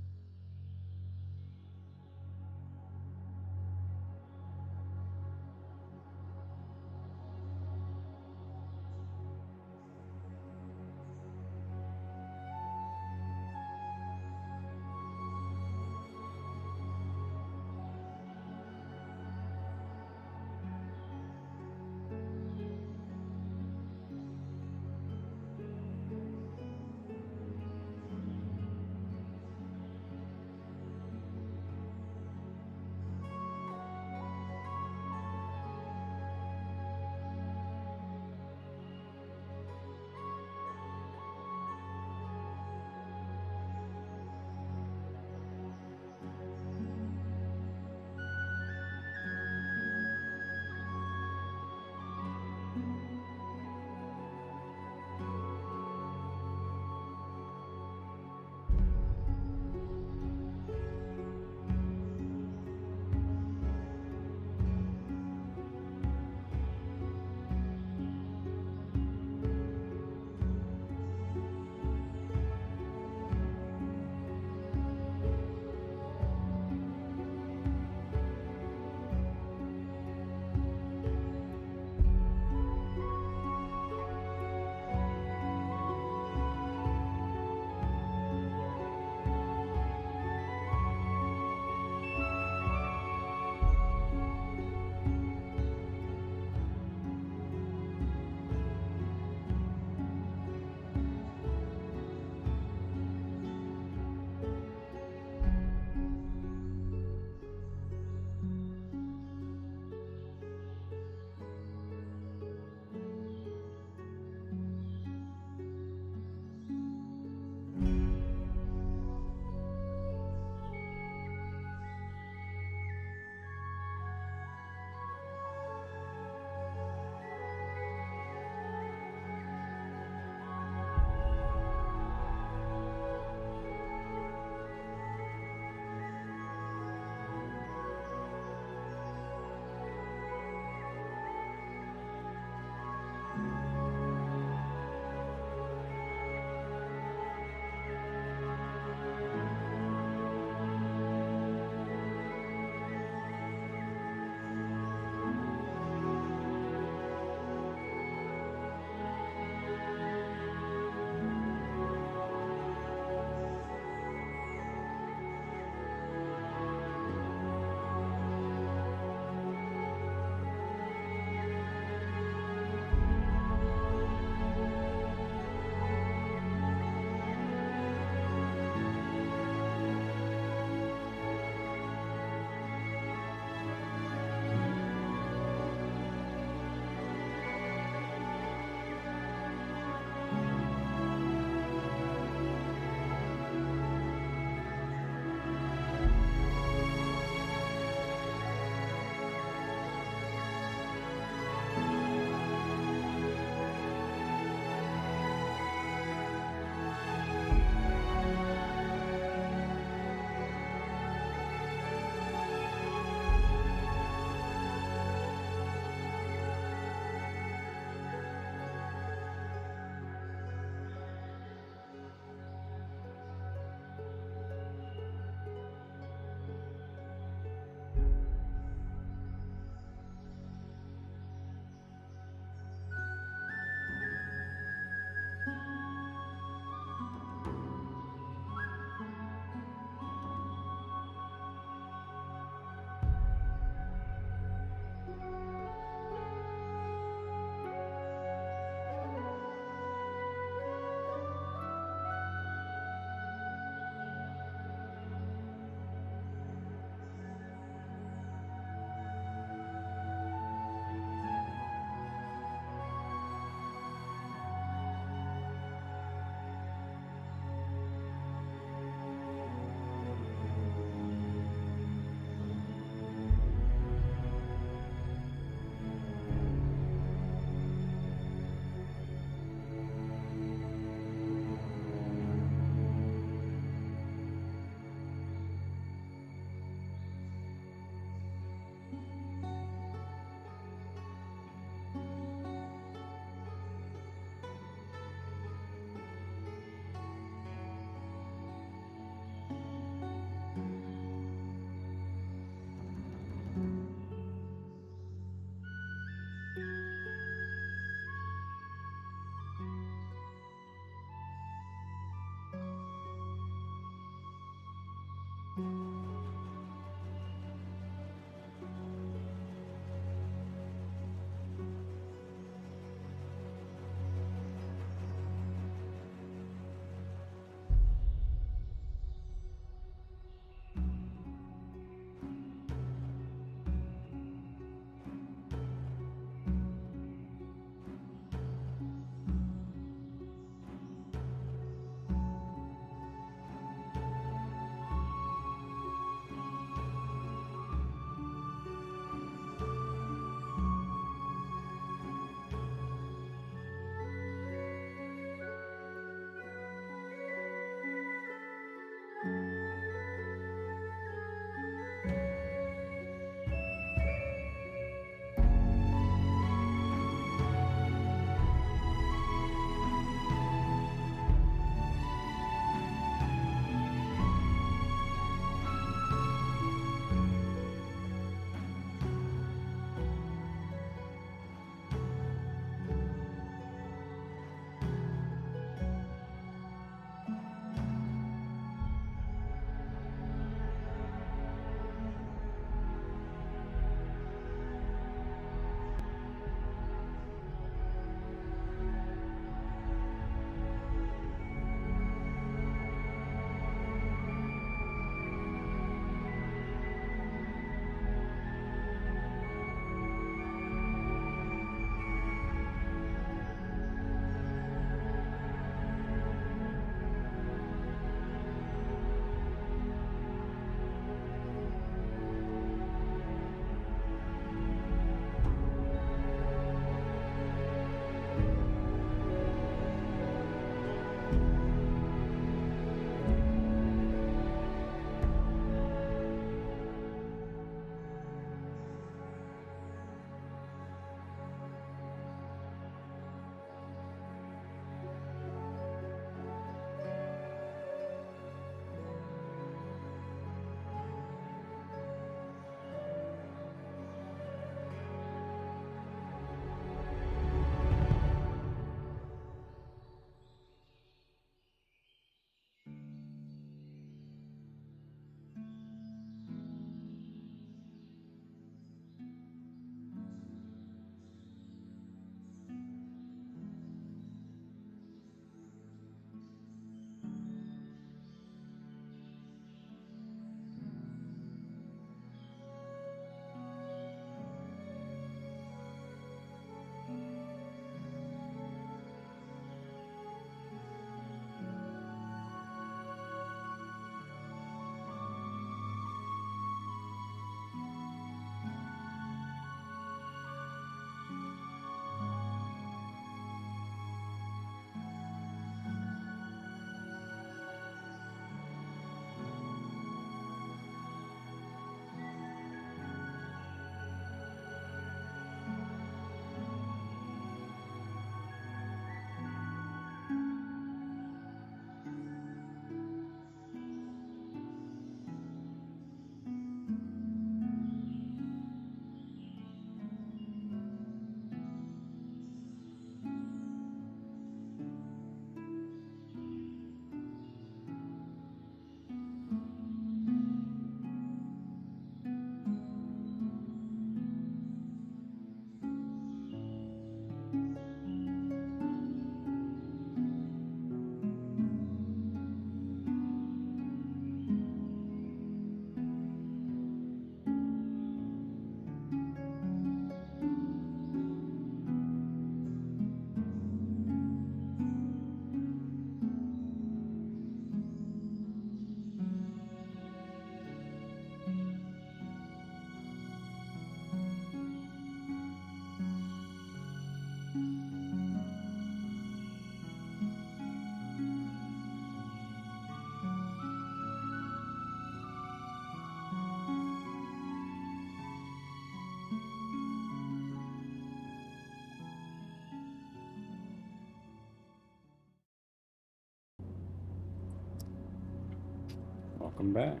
Welcome back.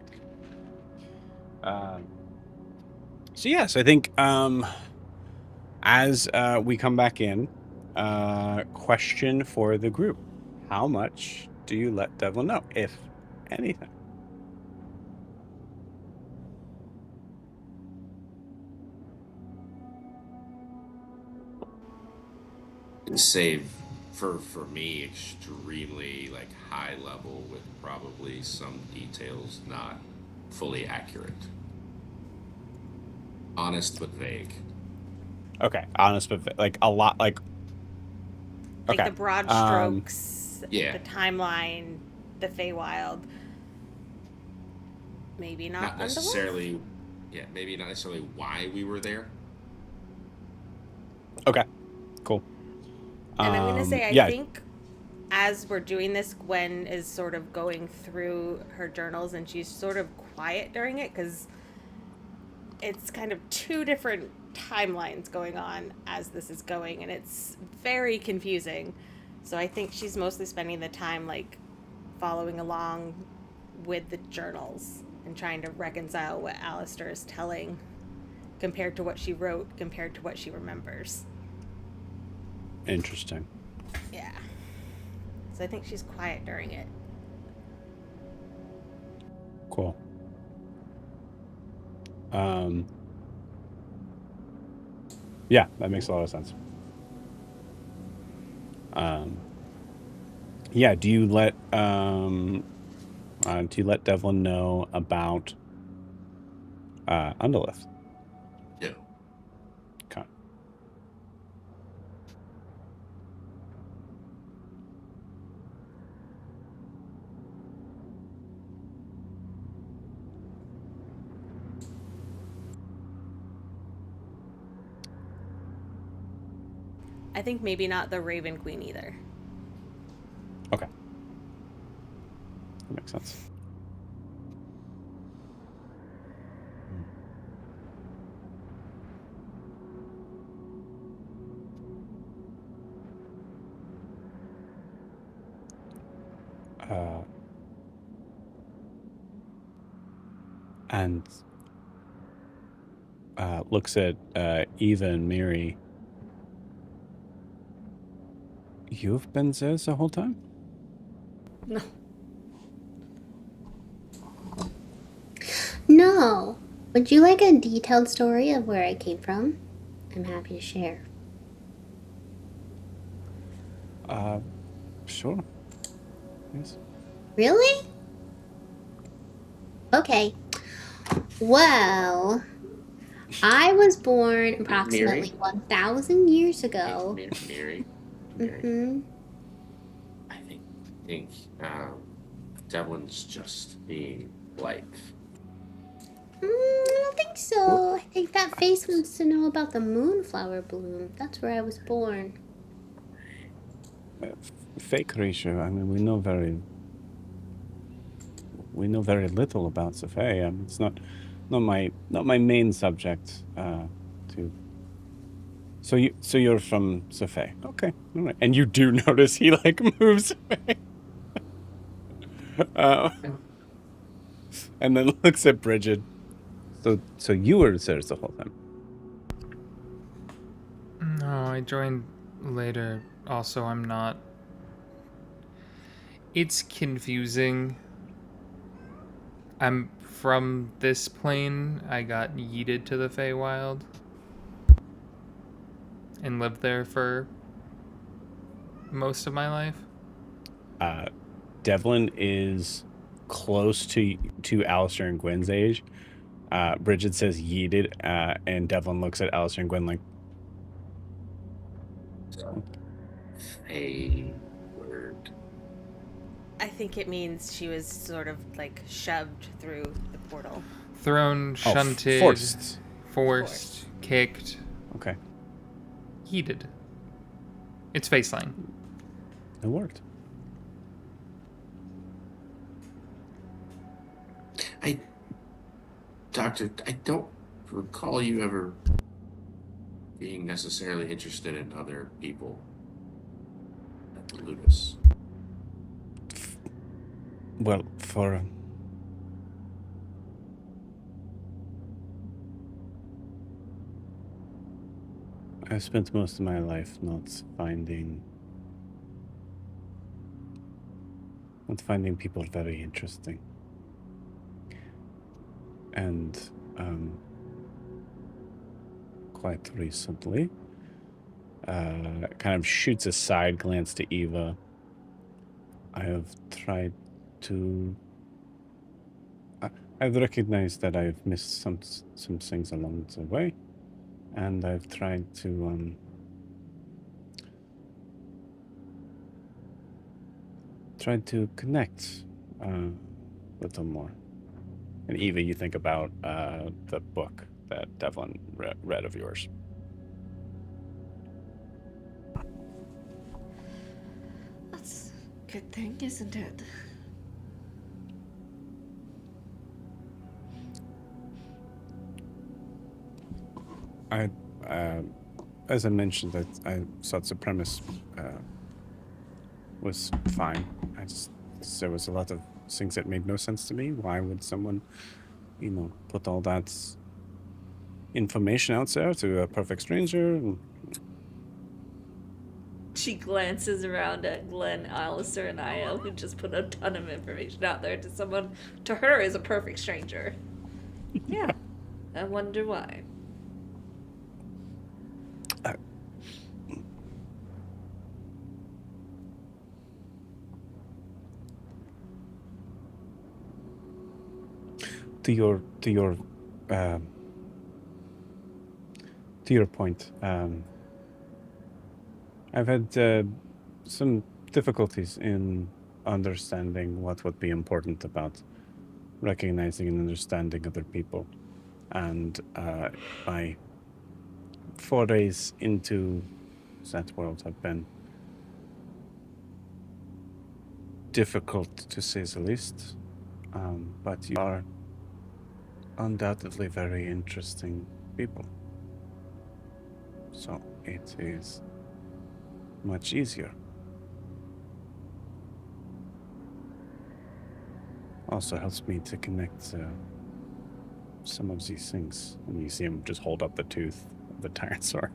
So yes, I think as we come back in, question for the group: how much do you let Devlin know, if anything? save for me extremely like high level with probably some details not fully accurate. Honest but vague. Okay, honest, but like a lot, like. Like Okay. the broad strokes, Yeah. the timeline, the Feywild. Maybe not, Not necessarily. Yeah, maybe not necessarily why we were there. Okay. Cool. And I'm gonna say, I yeah. think as we're doing this, Gwen is sort of going through her journals, and she's sort of quiet during it because it's kind of two different timelines going on as this is going, and it's very confusing. So I think she's mostly spending the time like following along with the journals and trying to reconcile what Alistair is telling compared to what she wrote, compared to what she remembers. Interesting. Yeah. So I think she's quiet during it. Cool. Yeah, that makes a lot of sense. Yeah, do you let Devlin know about Underlith? No. Okay. I think maybe not the Raven Queen either. Okay. That makes sense. And looks at Eva and Miri. You've been there the whole time? No. No. Would you like a detailed story of where I came from? I'm happy to share. Sure. Yes. Really? Okay. Well, I was born approximately 1,000 years ago. Mary. Mm-hmm. I think Devlin's just being polite. I don't think so. I think that face wants to know about the moonflower bloom. That's where I was born. Fake ratio. I mean, we know very little about the Fae. I mean, it's not my main subject to. So you're from the Fae. Okay, all right. And you do notice he like moves away. And then looks at Bridget. So you were there the whole time. No, I joined later. Also, I'm not. It's confusing. I'm from this plane. I got yeeted to the Feywild and lived there for most of my life. Devlin is close to Alistair and Gwen's age. Bridget says yeeted, and Devlin looks at Alistair and Gwen like, A word. I think it means she was sort of like shoved through the portal. Thrown, shunted, forced, kicked. Okay. Yeeted. It's face slang. It worked. Doctor, I don't recall you ever being necessarily interested in other people at the Ludus. Well, I spent most of my life not finding people very interesting. And quite recently, kind of shoots a side glance to Eva. I have tried to. I've recognized that I've missed some things along the way, and I've tried to connect a little more. And Eva, you think about the book that Devlin read of yours. That's a good thing, isn't it? As I mentioned, I thought the premise was fine. There was a lot of things that made no sense to me. Why would someone, put all that information out there to a perfect stranger? She glances around at Glenn, Alistair, and Io, who just put a ton of information out there to someone, to her, is a perfect stranger. Yeah, I wonder why. To your point, I've had some difficulties in understanding what would be important about recognizing and understanding other people, and my forays into that world have been difficult, to say the least. But you are undoubtedly very interesting people, so it is much easier. Also helps me to connect some of these things. And you see him just hold up the tooth of the Tyrannosaur.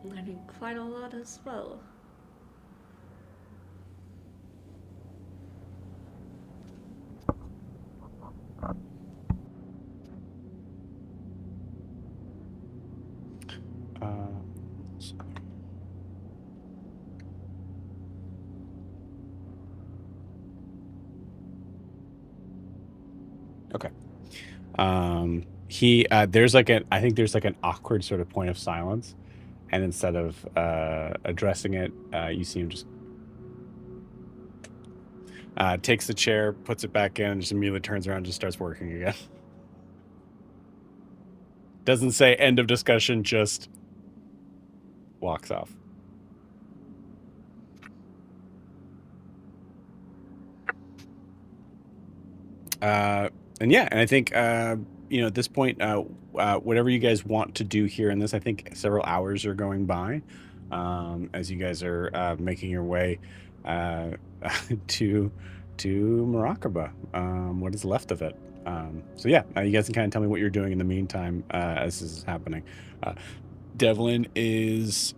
Learning quite a lot as well. Okay. There's like I think there's like an awkward sort of point of silence, and instead of addressing it, you see him just takes the chair, puts it back in, and just immediately turns around and just starts working again. Doesn't say end of discussion, just walks off. And I think at this point, whatever you guys want to do here in this, I think several hours are going by as you guys are making your way to Murakaba, what is left of it. You guys can kind of tell me what you're doing in the meantime as this is happening. Devlin is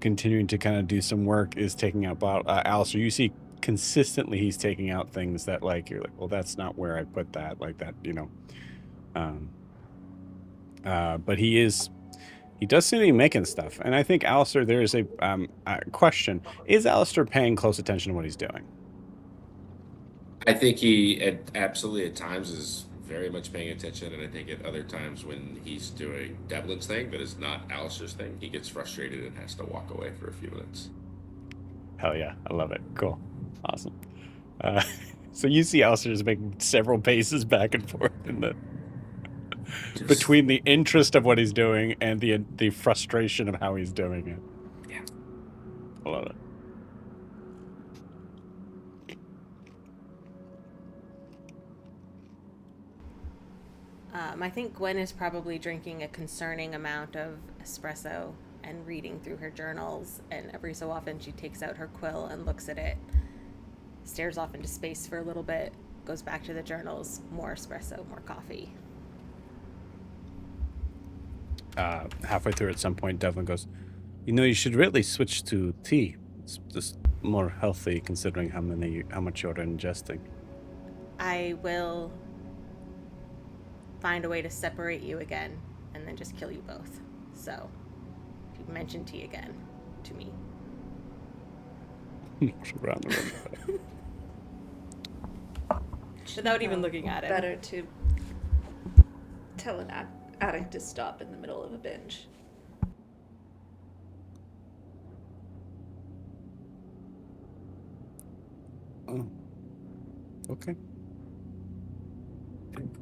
continuing to kind of do some work, is taking out Alistair. You see consistently he's taking out things that like you're like, well, that's not where I put that, like that, but he does seem to be making stuff. And I think Alistair, there is a question. Is Alistair paying close attention to what he's doing? I think he absolutely at times is very much paying attention, and I think at other times when he's doing Devlin's thing that is not Alistair's thing, he gets frustrated and has to walk away for a few minutes. Hell yeah, I love it. Cool, awesome. So you see Alistair is making several paces back and forth in the between the interest of what he's doing and the frustration of how he's doing it. Yeah, I love it. I think Gwen is probably drinking a concerning amount of espresso and reading through her journals, and every so often she takes out her quill and looks at it, stares off into space for a little bit, goes back to the journals, more espresso, more coffee. Halfway through at some point, Devlin goes, you should really switch to tea. It's just more healthy considering how much you're ingesting. I will find a way to separate you again and then just kill you both. So, if you mention tea again to me. Around the room. Without even looking at it. Better to tell an addict to stop in the middle of a binge. Oh. Okay.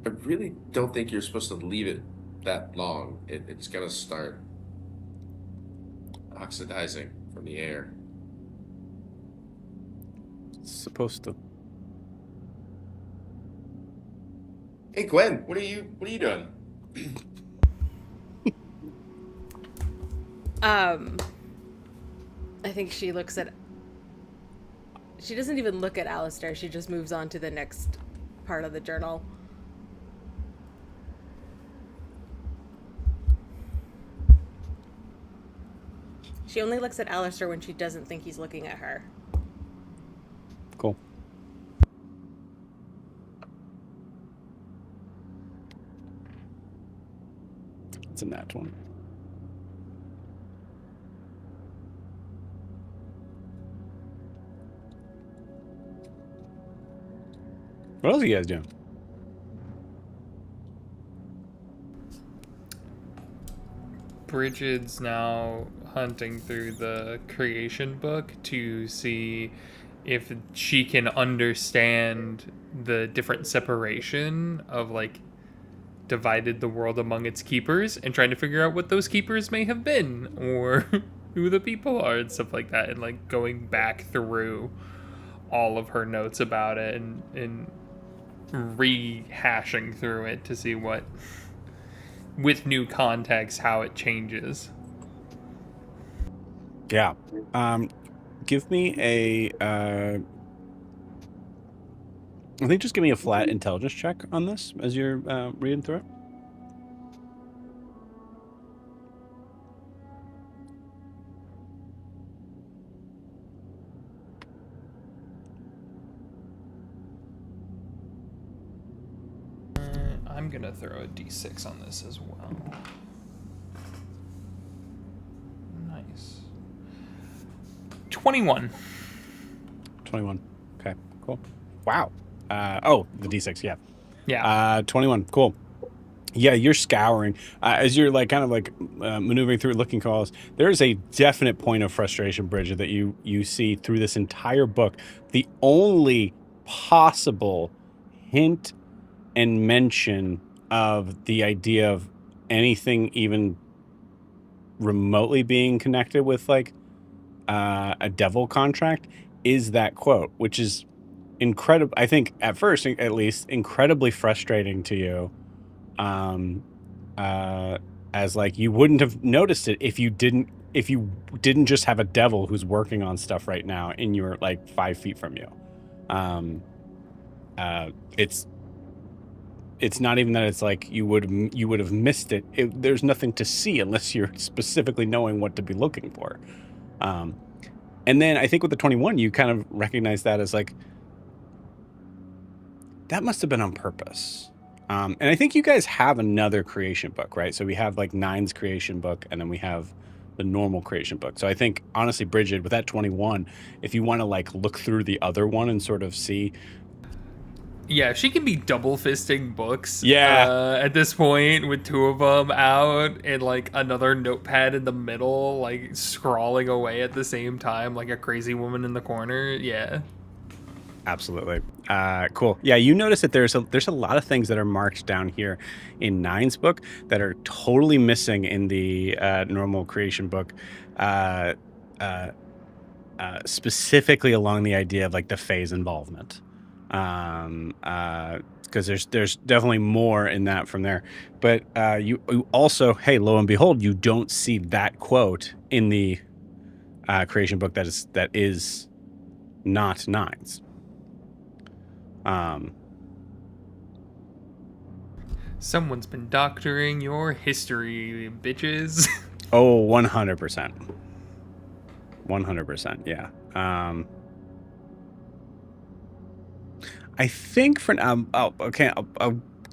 I really don't think you're supposed to leave it that long. It's gonna start oxidizing from the air. It's supposed to. Hey Gwen, what are you doing? I think she looks at. She doesn't even look at Alistair. She just moves on to the next part of the journal. She only looks at Alistair when she doesn't think he's looking at her. Cool. It's a nat one. What else are you guys doing? Bridget's now hunting through the creation book to see if she can understand the different separation of like divided the world among its keepers and trying to figure out what those keepers may have been or who the people are and stuff like that, and like going back through all of her notes about it and rehashing through it to see what, with new context, how it changes. Yeah. Give me a. I think just give me a flat intelligence check on this as you're reading through it. I'm gonna throw a d6 on this as well. Nice. 21. 21. Okay, cool. Wow. Oh, the d6, yeah. Yeah. 21, cool. Yeah, you're scouring. As you're like kind of like maneuvering through looking calls, there's a definite point of frustration, Bridget, that you see through this entire book. The only possible hint and mention of the idea of anything even remotely being connected with like a devil contract is that quote, which is incredible. I think at first, at least, incredibly frustrating to you. As like you wouldn't have noticed it if you didn't just have a devil who's working on stuff right now and you're like 5 feet from you. It's not even that it's like you would have missed it. There's nothing to see unless you're specifically knowing what to be looking for. And then I think with the 21, you kind of recognize that as like, that must have been on purpose. And I think you guys have another creation book, right? So we have like Nine's creation book, and then we have the normal creation book. So I think, honestly, Bridget, with that 21, if you want to like look through the other one and sort of see. Yeah, she can be double fisting books. Yeah. At this point, with two of them out and like another notepad in the middle, like scrawling away at the same time, like a crazy woman in the corner. Yeah. Absolutely. Cool. Yeah, you notice that there's a lot of things that are marked down here in Nine's book that are totally missing in the normal creation book, specifically along the idea of like the phase involvement. Because there's definitely more in that from there. But you also, hey, lo and behold, you don't see that quote in the creation book that is not Nine's. Someone's been doctoring your history, bitches. Oh, 100%. 100%, yeah. I think for now, I'll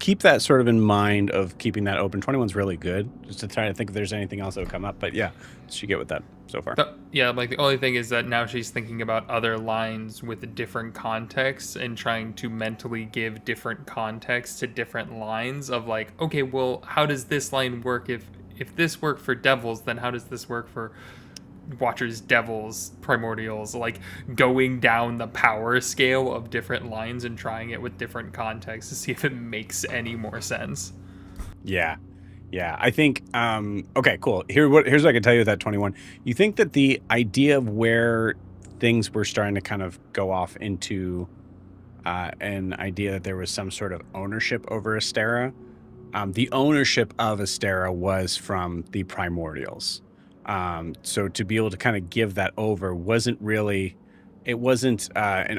keep that sort of in mind of keeping that open. 21's really good, just to try to think if there's anything else that would come up. But yeah, she get with that so far. Yeah, like the only thing is that now she's thinking about other lines with different contexts and trying to mentally give different context to different lines of like, okay, well, how does this line work? If this worked for devils, then how does this work for Watchers, devils, primordials? Like going down the power scale of different lines and trying it with different contexts to see if it makes any more sense. Yeah. I think okay, cool. Here's what I can tell you with that 21. You think that the idea of where things were starting to kind of go off into an idea that there was some sort of ownership over Astera. The ownership of Astera was from the primordials. So to be able to kind of give that over wasn't an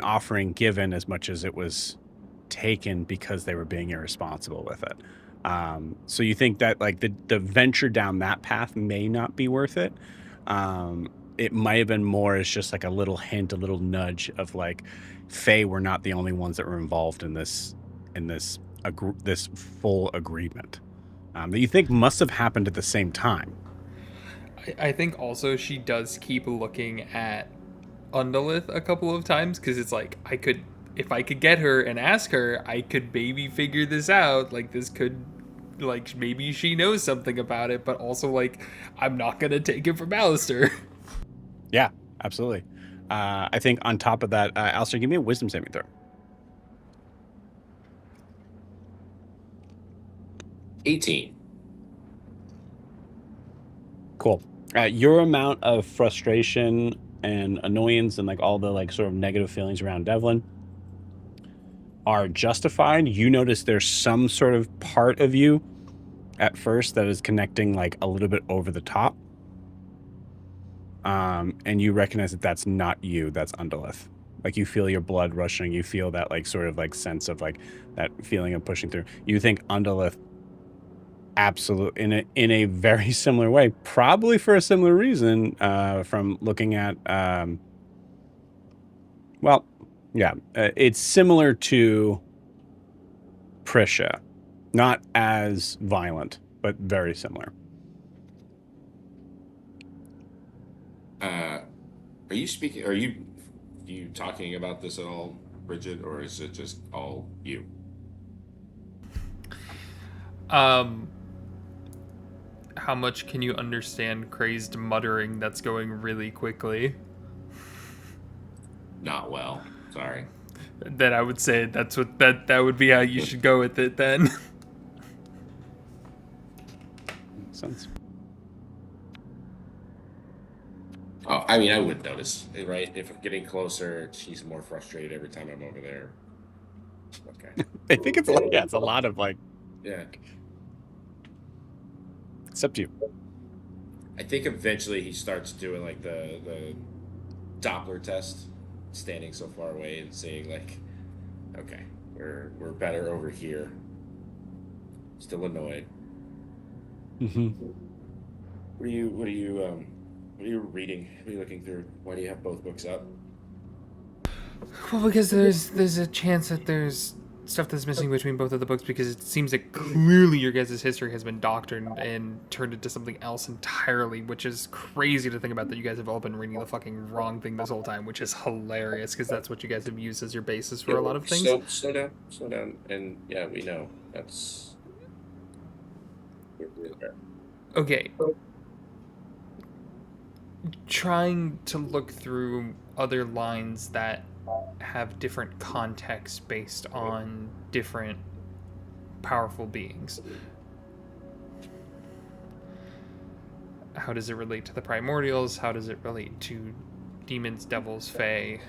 offering given as much as it was taken because they were being irresponsible with it. So you think that like the venture down that path may not be worth it. It might have been more as just like a little hint, a little nudge of like, Fae were not the only ones that were involved in this full agreement that you think must have happened at the same time. I think also she does keep looking at Undalith a couple of times because it's like if I could get her and ask her, I could maybe figure this out. Like this could, like maybe she knows something about it, but also like I'm not gonna take it from Alistair. Yeah, absolutely. I think on top of that, Alistair, give me a wisdom saving throw. 18. Cool. Your amount of frustration and annoyance and like all the like sort of negative feelings around Devlin are justified. You notice there's some sort of part of you at first that is connecting like a little bit over the top. And you recognize that that's not you, that's Undalith. Like you feel your blood rushing, you feel that like sort of like sense of like that feeling of pushing through. You think Undalith absolute in a very similar way, probably for a similar reason, from looking at it's similar to Prisha, not as violent, but very similar. Are you talking about this at all, Bridget, or is it just all you? How much can you understand crazed muttering that's going really quickly? Not well. Sorry. Then I would say that would be how you should go with it then. Makes sense. Oh, I mean, I would notice, right? If I'm getting closer, she's more frustrated every time I'm over there. Okay. I think it's a lot of like, yeah. It's up to you. I think eventually he starts doing like the Doppler test, standing so far away and seeing like, okay, we're better over here. Still annoyed. Mm-hmm. What are you reading? What are you looking through? Why do you have both books up? Well, because there's a chance that there's stuff that's missing between both of the books, because it seems that clearly your guys' history has been doctored and turned into something else entirely, which is crazy to think about, that you guys have all been reading the fucking wrong thing this whole time, which is hilarious because that's what you guys have used as your basis for a lot of things. Slow down, and yeah, we know that's. Okay. Trying to look through other lines that have different contexts based on different powerful beings. How does it relate to the primordials? How does it relate to demons, devils, fae?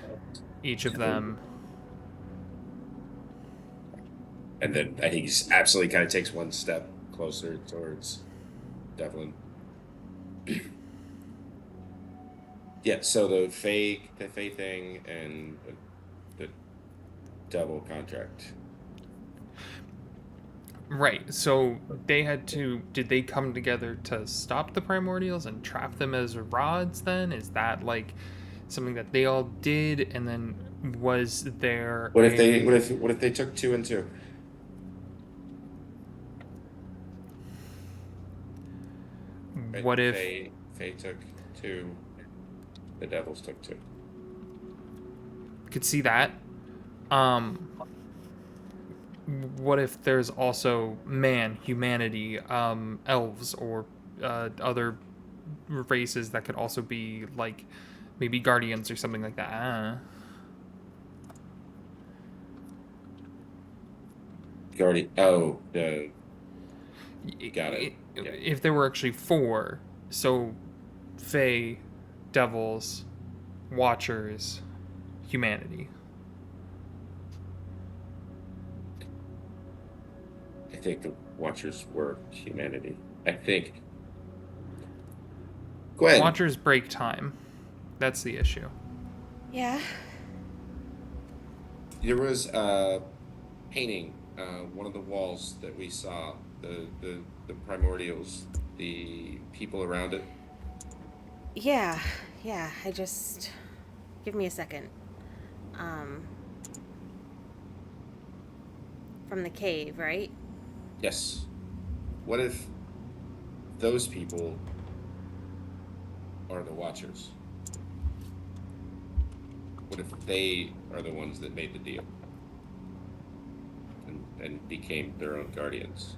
Each of them. And then I think he absolutely kind of takes one step closer towards Devlin. Yeah, so the Fae thing and the devil contract. Right, so did they come together to stop the primordials and trap them as rods then? Is that like something that they all did, and then was there What if they took 2 and 2? What if Faye took 2, the devils took 2. could see that? What if there's also humanity, elves, or other races that could also be like maybe guardians or something like that? Guardian. Oh, the. Got it. Yeah. If there were actually 4, so Fae, devils, watchers, humanity. I think the Watchers were humanity. I think. Gwen. Watchers break time. That's the issue. Yeah. There was a painting, one of the walls that we saw, the primordials, the people around it. Yeah. I just give me a second. From the cave, right? Yes. What if those people are the Watchers? What if they are the ones that made the deal and became their own guardians?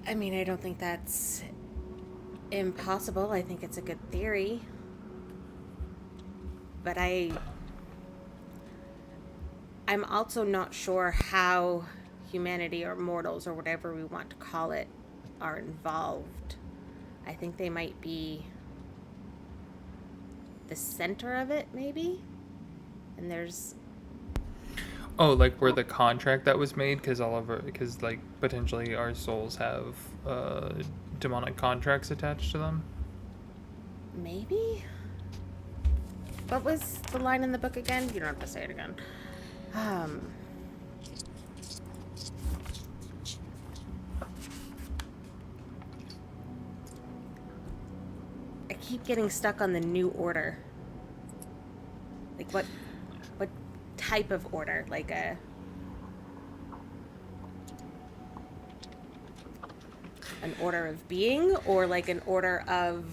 I mean, I don't think that's impossible. I think it's a good theory. But I'm also not sure how humanity or mortals or whatever we want to call it are involved. I think they might be the center of it, maybe? And there's... Oh, like where the contract that was made, because like potentially our souls have demonic contracts attached to them. Maybe? What was the line in the book again? You don't have to say it again. I keep getting stuck on the new order. Like what type of order? Like an order of being, or like an order of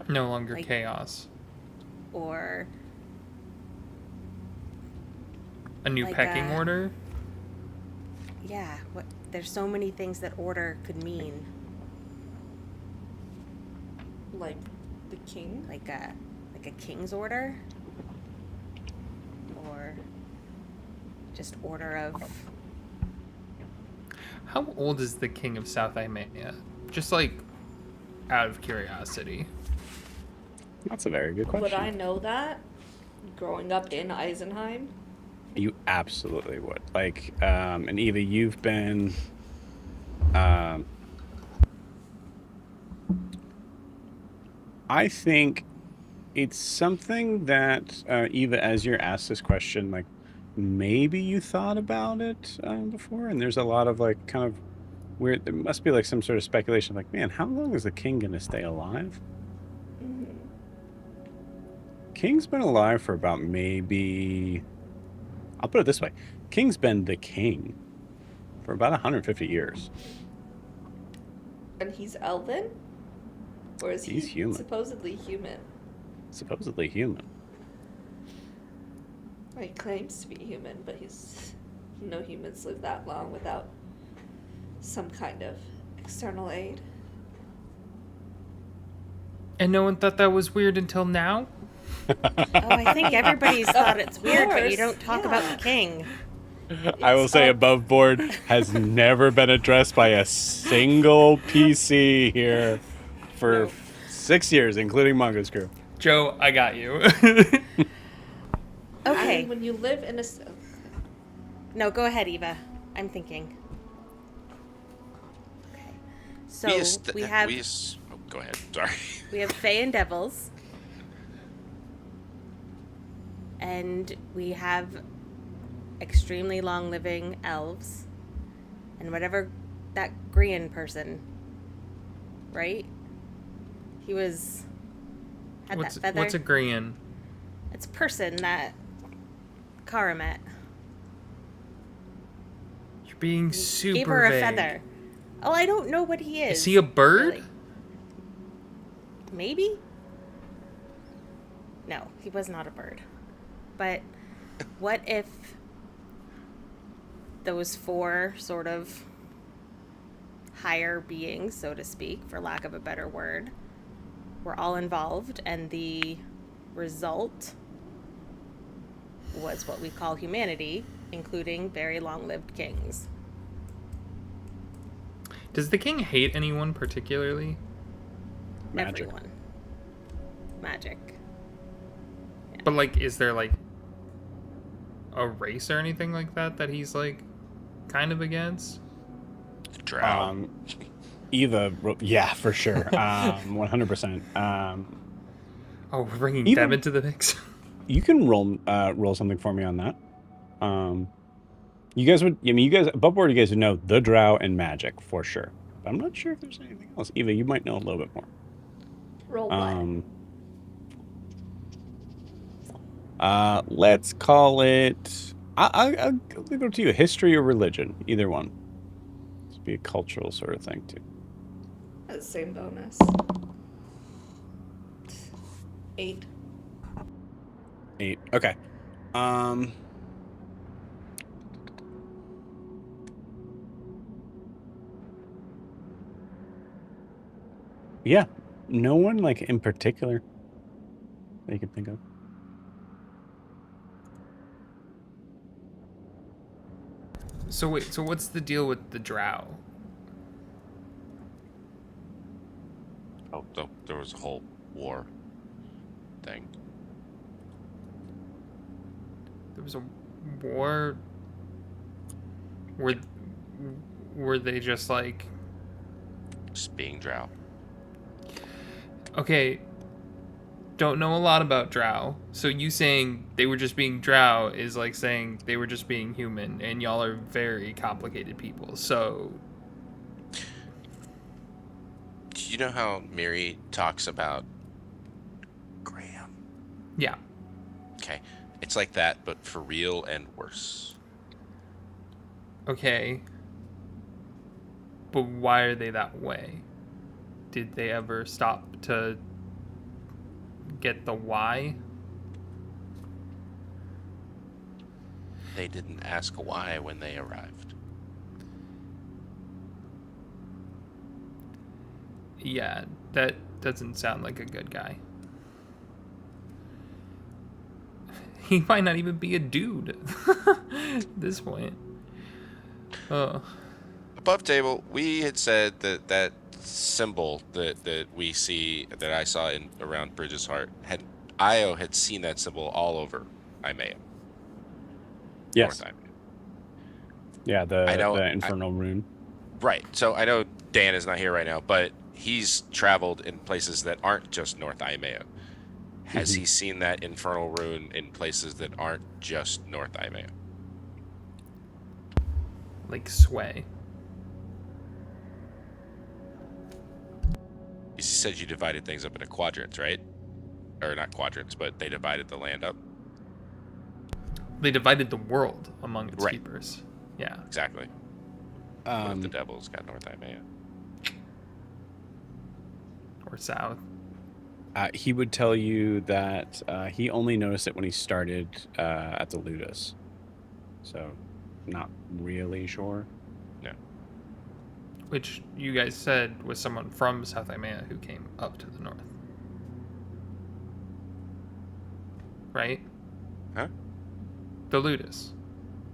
No longer like, chaos. Or A new like pecking order? Yeah, there's so many things that order could mean. Like the king? Like a king's order? Or just order of... How old is the king of South Imania? Just like out of curiosity. That's a very good question. Would I know that growing up in Eisenheim? You absolutely would. Like, and Eva, you've been, I think it's something that, Eva, as you're asked this question, like, maybe you thought about it before, and there's a lot of, like, kind of weird, there must be, like, some sort of speculation, like, man, how long is the king going to stay alive? King's been alive for about maybe... I'll put it this way. King's been the king for about 150 years. And he's elven? Or is He's he human. supposedly human? Supposedly human. Well, he claims to be human, but no humans live that long without some kind of external aid. And no one thought that was weird until now? Oh, I think everybody's thought it's weird, but you course, don't talk about the king. I will say above board has never been addressed by a single PC here for 6 years, including Mongo's crew. Joe, I got you. I Okay. mean, when you live in a... No, go ahead, Eva. I'm thinking. Okay. So we have Oh, go ahead. Sorry. we have Fae and devils. And we have extremely long-living elves. And whatever that Grian person, right? He was... had that feather. What's a Grian? It's a person that Kara met. You're being super Gave her a vague. feather. Oh, I don't know what he is. Is he a bird? really. Maybe? No, he was not a bird. But what if those 4 sort of higher beings, so to speak, for lack of a better word, were all involved, and the result was what we call humanity, including very long-lived kings. Does the king hate anyone particularly? Magic. Everyone. Magic. But, like, is there, like, a race or anything like that he's, like, kind of against? Drow. Eva, yeah, for sure. 100%. Oh, we're bringing Even- them into the mix? You can roll something for me on that. You guys above board, you guys would know the drow and magic for sure. But I'm not sure if there's anything else. Eva, you might know a little bit more. Roll what? Let's call it. I'll leave it up to you. History or religion, either one. This would be a cultural sort of thing too. Same bonus. 8. 8. Okay. Yeah. No one like in particular that you can think of. So wait, so what's the deal with the drow? Oh, there was a whole war thing. There was a war. Were they just like, Just being drow. okay, don't know a lot about drow, so you saying they were just being drow is like saying they were just being human, and y'all are very complicated people. So Do you know how Miri talks about Graham? yeah, Okay. It's like that, but for real and worse. okay, but why are they that way? Did they ever stop to get the why? They didn't ask why when they arrived. Yeah, that doesn't sound like a good guy. He might not even be a dude at this point. Oh, Above table, we had said that symbol that we see, that I saw in around Bridges' heart, Io had seen that symbol all over Imea. Yes. North Imea. Yeah, I know- the infernal rune. Right. So I know Dan is not here right now, but he's traveled in places that aren't just North Imea. Has he seen that infernal rune in places that aren't just North Imea? like sway. You said you divided things up into quadrants, right? Or not quadrants, but they divided the land up. They divided the world among its Right. keepers. Yeah. Exactly. What if the devil's got North Imea? Or south. He would tell you that he only noticed it when he started at the Ludus. So, not really sure. No. Which you guys said was someone from South Imea who came up to the north. Right? Huh? The Ludus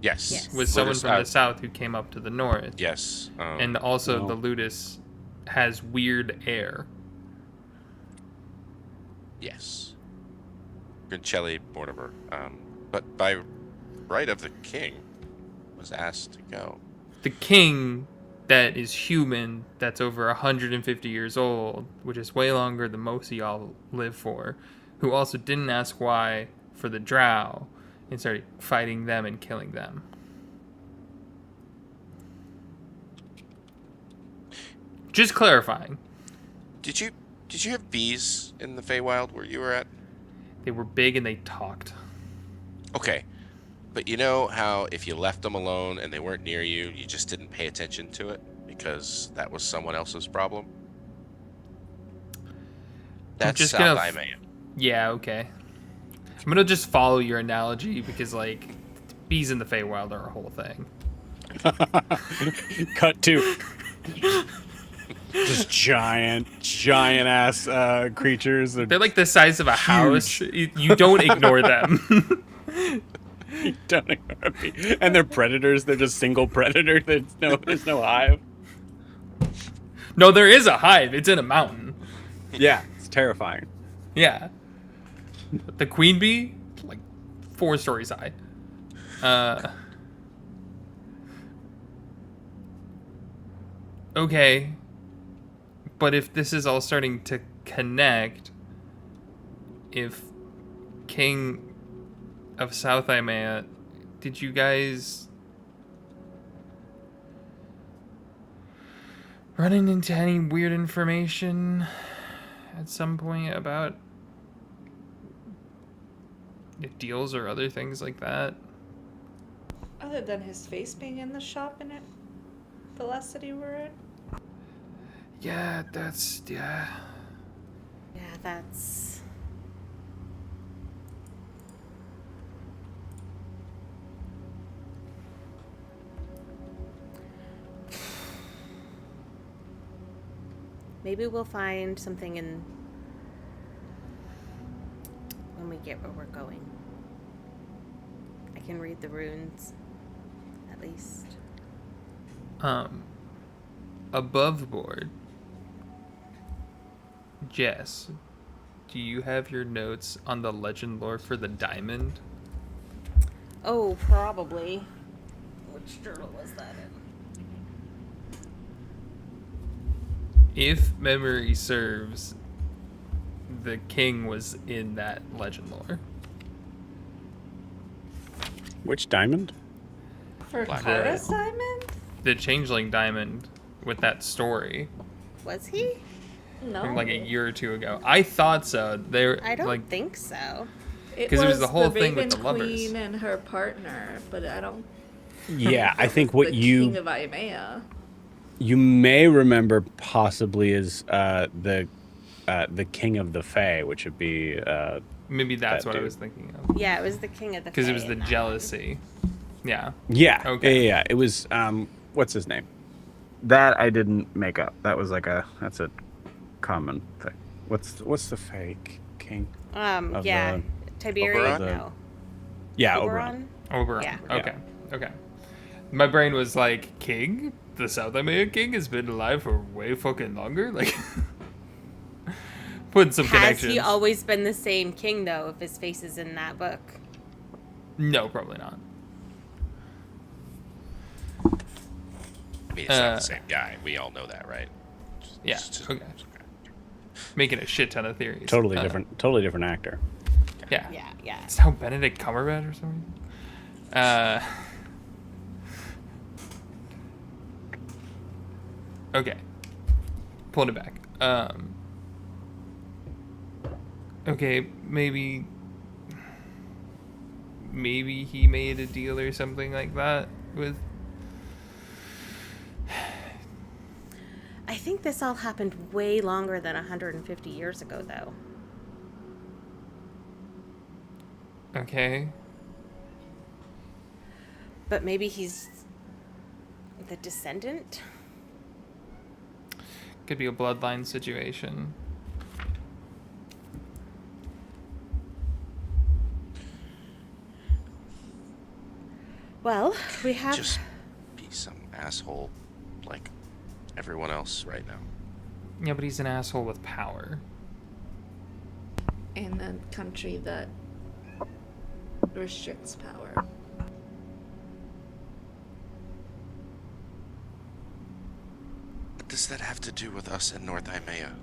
Yes. Yes. was someone Ludus, from the south who came up to the north. Yes. And also No. the Ludus has weird air. Yes. Grincelli Mortimer. But by right of the king was asked to go. The king that is human, that's over 150 years old, which is way longer than most of y'all live for, who also didn't ask why for the drow and started fighting them and killing them. Just clarifying. Did you have bees in the Feywild where you were at? They were big and they talked. Okay. But you know how if you left them alone and they weren't near you, you just didn't pay attention to it because that was someone else's problem? That's just South gonna Imea. Yeah, okay. I'm gonna just follow your analogy because, like, bees in the Feywild are a whole thing. Cut to just giant ass creatures. They're like the size of a house. You don't ignore them. You don't ignore me. And they're predators. They're just single predator. There's no hive. No, there is a hive. It's in a mountain. Yeah, it's terrifying. Yeah. The queen bee, like 4 stories high. Okay. But if this is all starting to connect, if King of South Imea, did you guys running into any weird information at some point about deals or other things like that? Other than his face being in the shop in it, the last city we were in. Yeah, that's Yeah, that's... Maybe we'll find something in... when we get where we're going. I can read the runes, at least. Above board. Jess, do you have your notes on the legend lore for the diamond? Oh, probably. Which journal was that in? If memory serves, the king was in that legend lore. Which diamond? For Black Kara's diamond? The changeling diamond with that story Was he? No. from like a year or 2 ago. I thought so. I don't like think so. 'cause it was the whole thing with the Raven lovers. Queen and her partner, but I don't. Yeah, I think what the you King of Imea. you may remember possibly is the king of the Fae, which would be maybe that's that what I dude. was thinking of. Yeah, it was the king of the Because it Fae was the in that jealousy. Yeah. yeah. Okay. Yeah. It was what's his name? That I didn't make up. That was like that's a common thing. What's the fake king? one. Of Yeah. the- Tiberian? the- No. Yeah, Oberon. Oberon. Yeah. Okay. My brain was like, king? The South Imea king has been alive for way fucking longer? Like, putting some Has connections. he always been the same king, though, if his face is in that book? No, probably not. I mean, it's not the same guy. We all know that, right? Yeah, okay. Making a shit ton of theories. Totally different actor. Yeah. Yeah. It's now Benedict Cumberbatch or something. Okay. Pulling it back. Okay, maybe he made a deal or something like that with... I think this all happened way longer than 150 years ago, though. Okay. But maybe he's the descendant? Could be a bloodline situation. Well, we have... Just be some asshole like everyone else right now. Yeah, but he's an asshole with power. In a country that restricts power. What does that have to do with us in North Imea?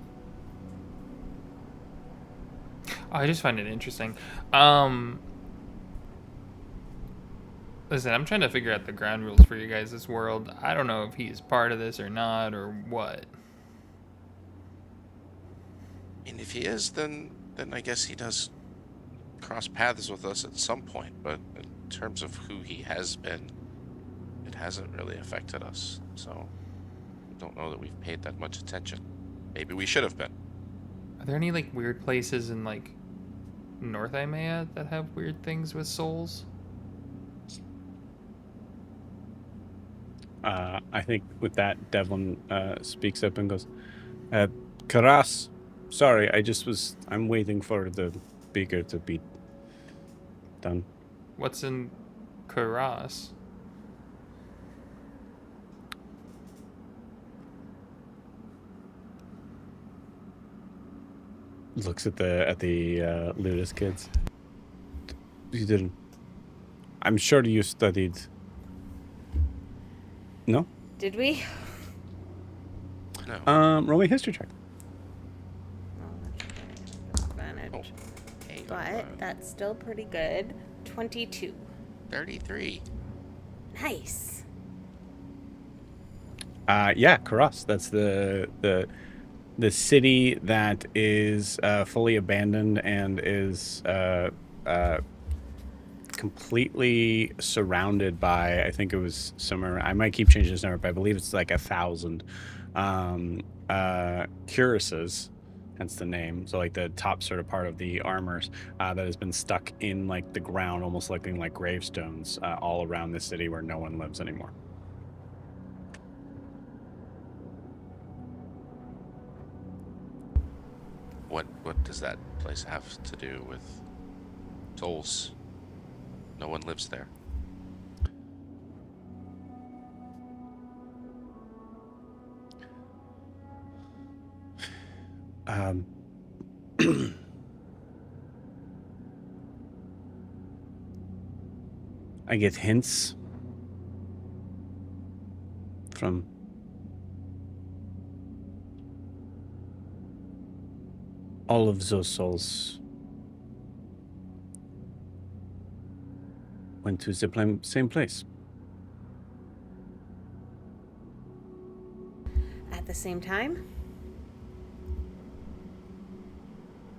I just find it interesting. Listen, I'm trying to figure out the ground rules for you guys this world. I don't know if he's part of this or not or what. And if he is, then I guess he does cross paths with us at some point. But terms of who he has been, it hasn't really affected us. So I don't know that we've paid that much attention. Maybe we should have been. Are there any like weird places in like North Imea that have weird things with souls? I think with that, Devlin speaks up and goes, Karas, sorry, I'm waiting for the beaker to be done. What's in Karas? Looks at the Ludus kids. You didn't. I'm sure you studied. No? Did we? No. Roll me a history check. Advantage. Hey, But that's still pretty good. 22. 33. Nice. Yeah, Karas. That's the city that is fully abandoned and is completely surrounded by, I think it was somewhere, I might keep changing this number, but I believe it's like 1,000 cuirasses, hence the name. So like the top sort of part of the armors that has been stuck in like the ground, almost looking like gravestones all around the city where no one lives anymore. What does that place have to do with tolls? No one lives there. I get hints from all of those souls went to the same place. At the same time?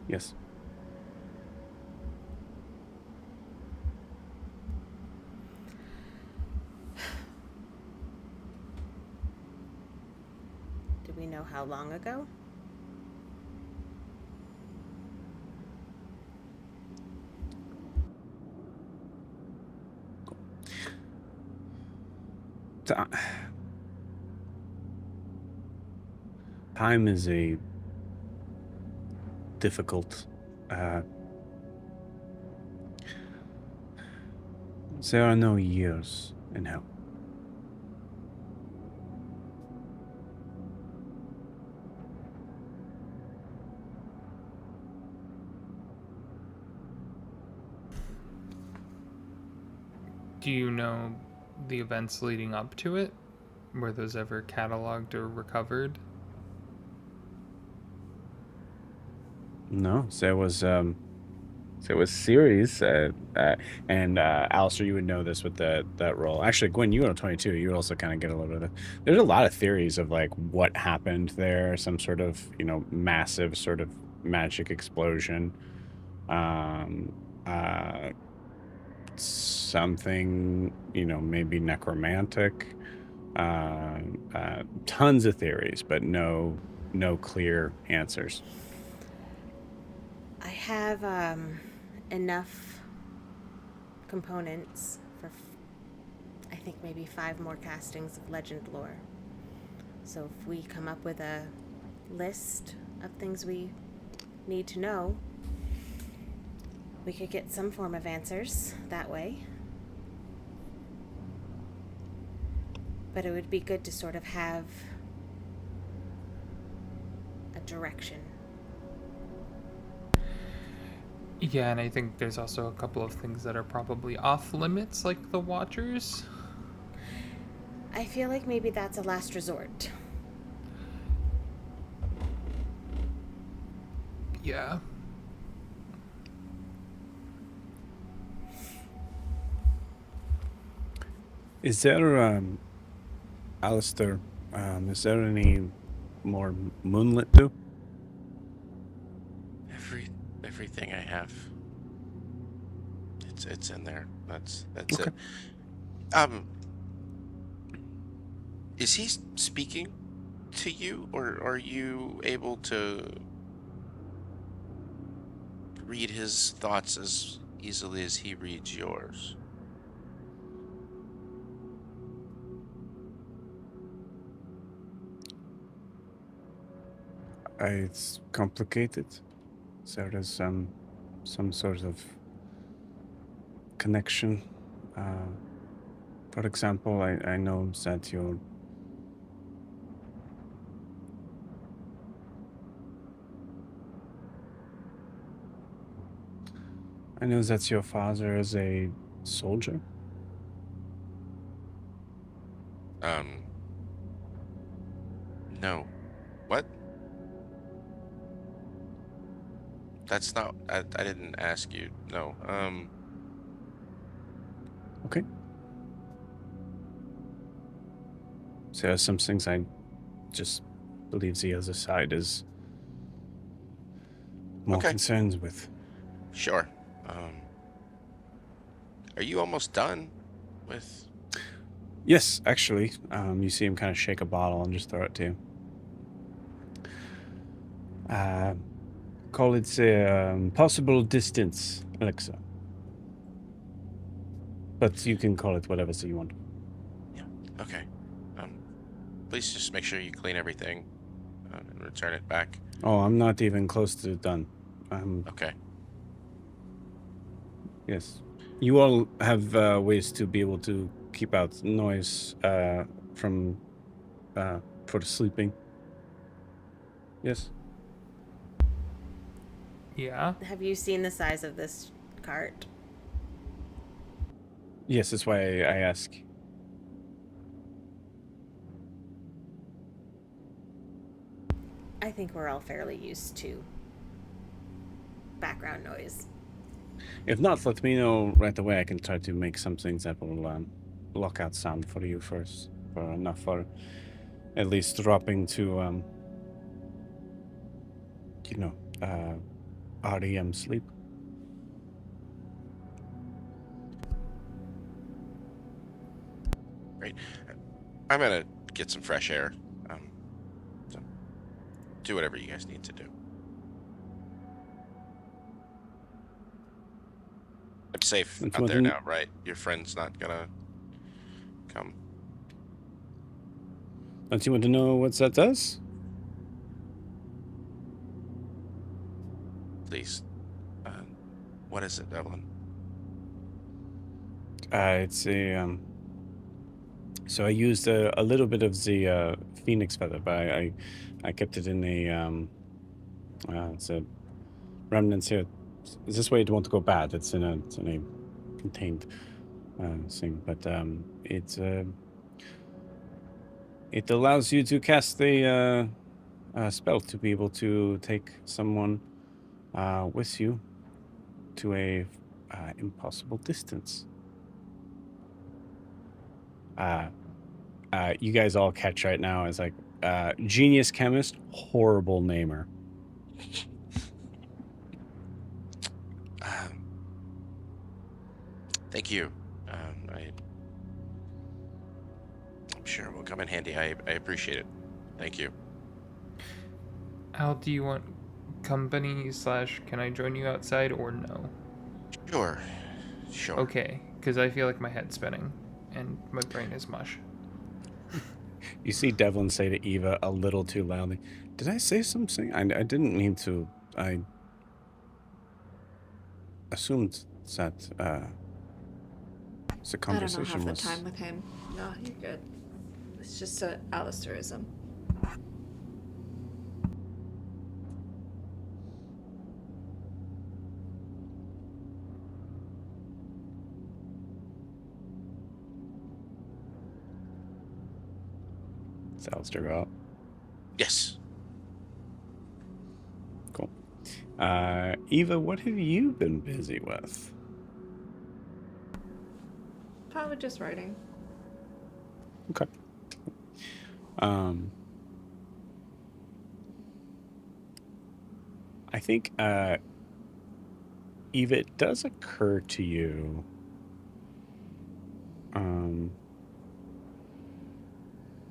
Yes. Do we know how long ago? Time is a difficult. There are no years in hell. Do you know the events leading up to it? Were those ever cataloged or recovered? No, there was series, and Alistair, you would know this with that role. Actually, Gwen, you got a 22. You would also kind of get a little bit of. There's a lot of theories of like what happened there. Some sort of massive sort of magic explosion. Something maybe necromantic. Tons of theories, but no clear answers. I have enough components for, I think, maybe 5 more castings of legend lore. So if we come up with a list of things we need to know, we could get some form of answers that way. But it would be good to sort of have a direction. Yeah, and I think there's also a couple of things that are probably off limits, like the Watchers. I feel like maybe that's a last resort. Yeah. Is there, Alistair, is there any more moonlit too? Everything I have. it's in there. That's Okay. it. Is he speaking to you, or are you able to read his thoughts as easily as he reads yours? It's complicated. So there's some sort of connection. For example, I know that your father is a soldier. No. What? That's not. I didn't ask you. No. Okay. So there's some things I just believe the other side is more Okay. concerned with. Sure. Are you almost done with? Yes, actually. You see him kind of shake a bottle and just throw it to you. Call it the possible distance elixir. But you can call it whatever you want. Yeah. Okay. Please just make sure you clean everything and return it back. Oh, I'm not even close to done. Okay. Yes. You all have ways to be able to keep out noise from for the sleeping. Yes. Yeah. Have you seen the size of this cart? Yes, that's why I ask. I think we're all fairly used to background noise. If not, let me know right away. I can try to make some things that will block out sound for you first, for enough for at least dropping to REM sleep. Great. I'm gonna get some fresh air. So do whatever you guys need to do. I'm safe Don't you out want there to- now, right? Your friend's not gonna come. Don't you want to know what that does? Please. What is it, Evelyn? It's a So I used a little bit of the phoenix feather, but I kept it in a it's a remnants here. This way it won't go bad. It's in a contained thing, but it allows you to cast a spell to be able to take someone with you to a impossible distance. You guys all catch right now as like genius chemist, horrible namer. Thank you. I'm sure it will come in handy. I appreciate it. Thank you. Al, do you want company / can I join you outside or no? Sure. Sure. Okay, because I feel like my head's spinning and my brain is mush. You see Devlin say to Eva a little too loudly, "Did I say something? I didn't mean to. I assumed that the I don't know conversation half the was." time with him. No, you're good. It's just a Alistarism. Does Alistair go out? Yes. Cool. Eva, what have you been busy with? Probably just writing. Okay. I think Eva, it does occur to you.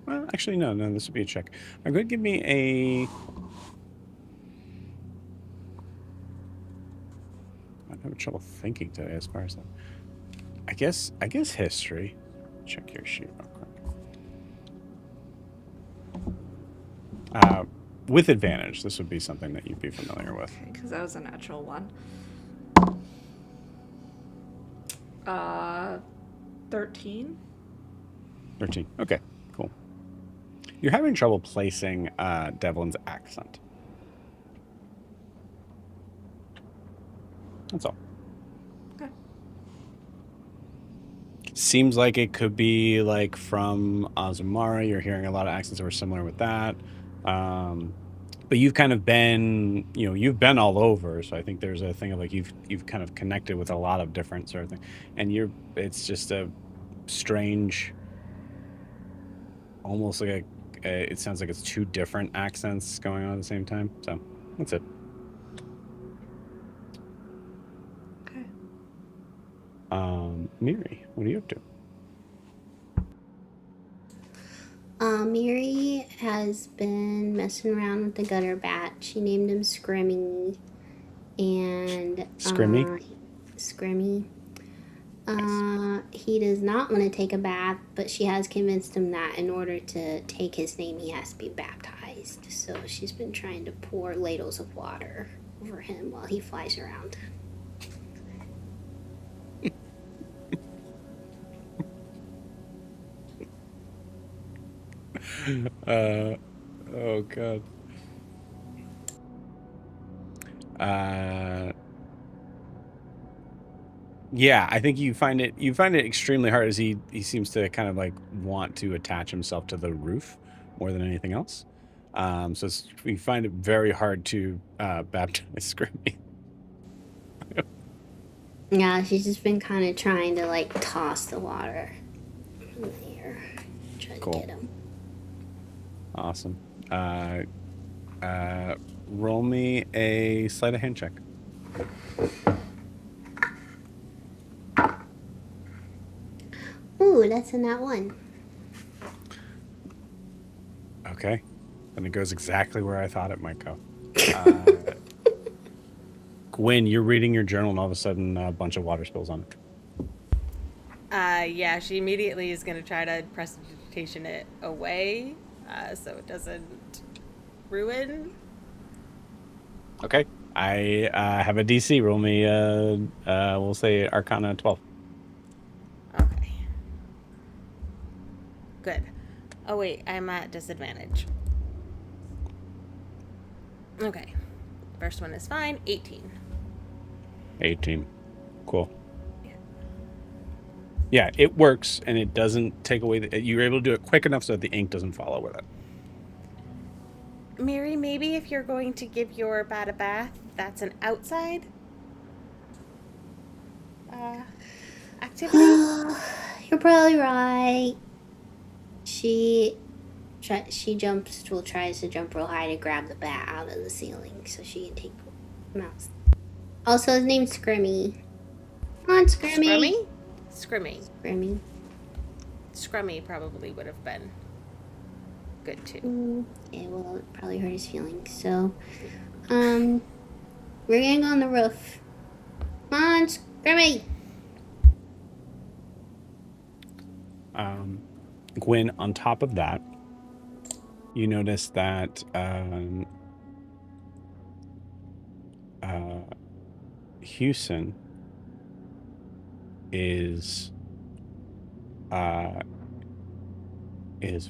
Well, actually, no. This would be a check. I'm going to give me a. I'm having trouble thinking today as far as that. I guess history. Check your sheet real quick. With advantage, this would be something that you'd be familiar with. Because that was a natural one. 13. 13. Okay, cool. You're having trouble placing Devlin's accent. That's all. Okay. Seems like it could be like from Azumara. You're hearing a lot of accents that were similar with that. But you've kind of been, you've been all over. So I think there's a thing of like you've kind of connected with a lot of different sort of things. And it's just a strange, almost like it sounds like it's two different accents going on at the same time. So that's it. Okay. Miri, what are you up to? Miri has been messing around with the gutter bat. She named him Scrimmy. And Scrimmy? Scrimmy. He does not want to take a bath, but she has convinced him that in order to take his name, he has to be baptized. So she's been trying to pour ladles of water over him while he flies around. Oh god. Yeah, I think you find it extremely hard as he seems to kind of like want to attach himself to the roof more than anything else. So we find it very hard to baptize Scrimmy. Yeah, she's just been kind of trying to like toss the water in the air, trying Cool. to get him. Awesome. Roll me a sleight of hand check. Ooh, that's in that one. Okay. And it goes exactly where I thought it might go. Gwen, you're reading your journal and all of a sudden a bunch of water spills on it. Yeah, she immediately is going to try to prestidigitation it away so it doesn't ruin. Okay. I have a DC. Roll me, we'll say Arcana 12. Okay. Good. Oh, wait, I'm at disadvantage. Okay. First one is fine. 18. 18. Cool. Yeah, it works, and it doesn't take away you're able to do it quick enough so that the ink doesn't follow with it. Mary, maybe if you're going to give your bat a bath, that's an outside activity? You're probably right. She tries to jump real high to grab the bat out of the ceiling so she can take him out. Also, his name's Scrimmy. Come on, Scrimmy. Scrimmy probably would have been good too. Yeah, well, it probably hurt his feelings. So, we're gonna go on the roof. Come on, Scrimmy. Gwen, on top of that, you notice that Houston is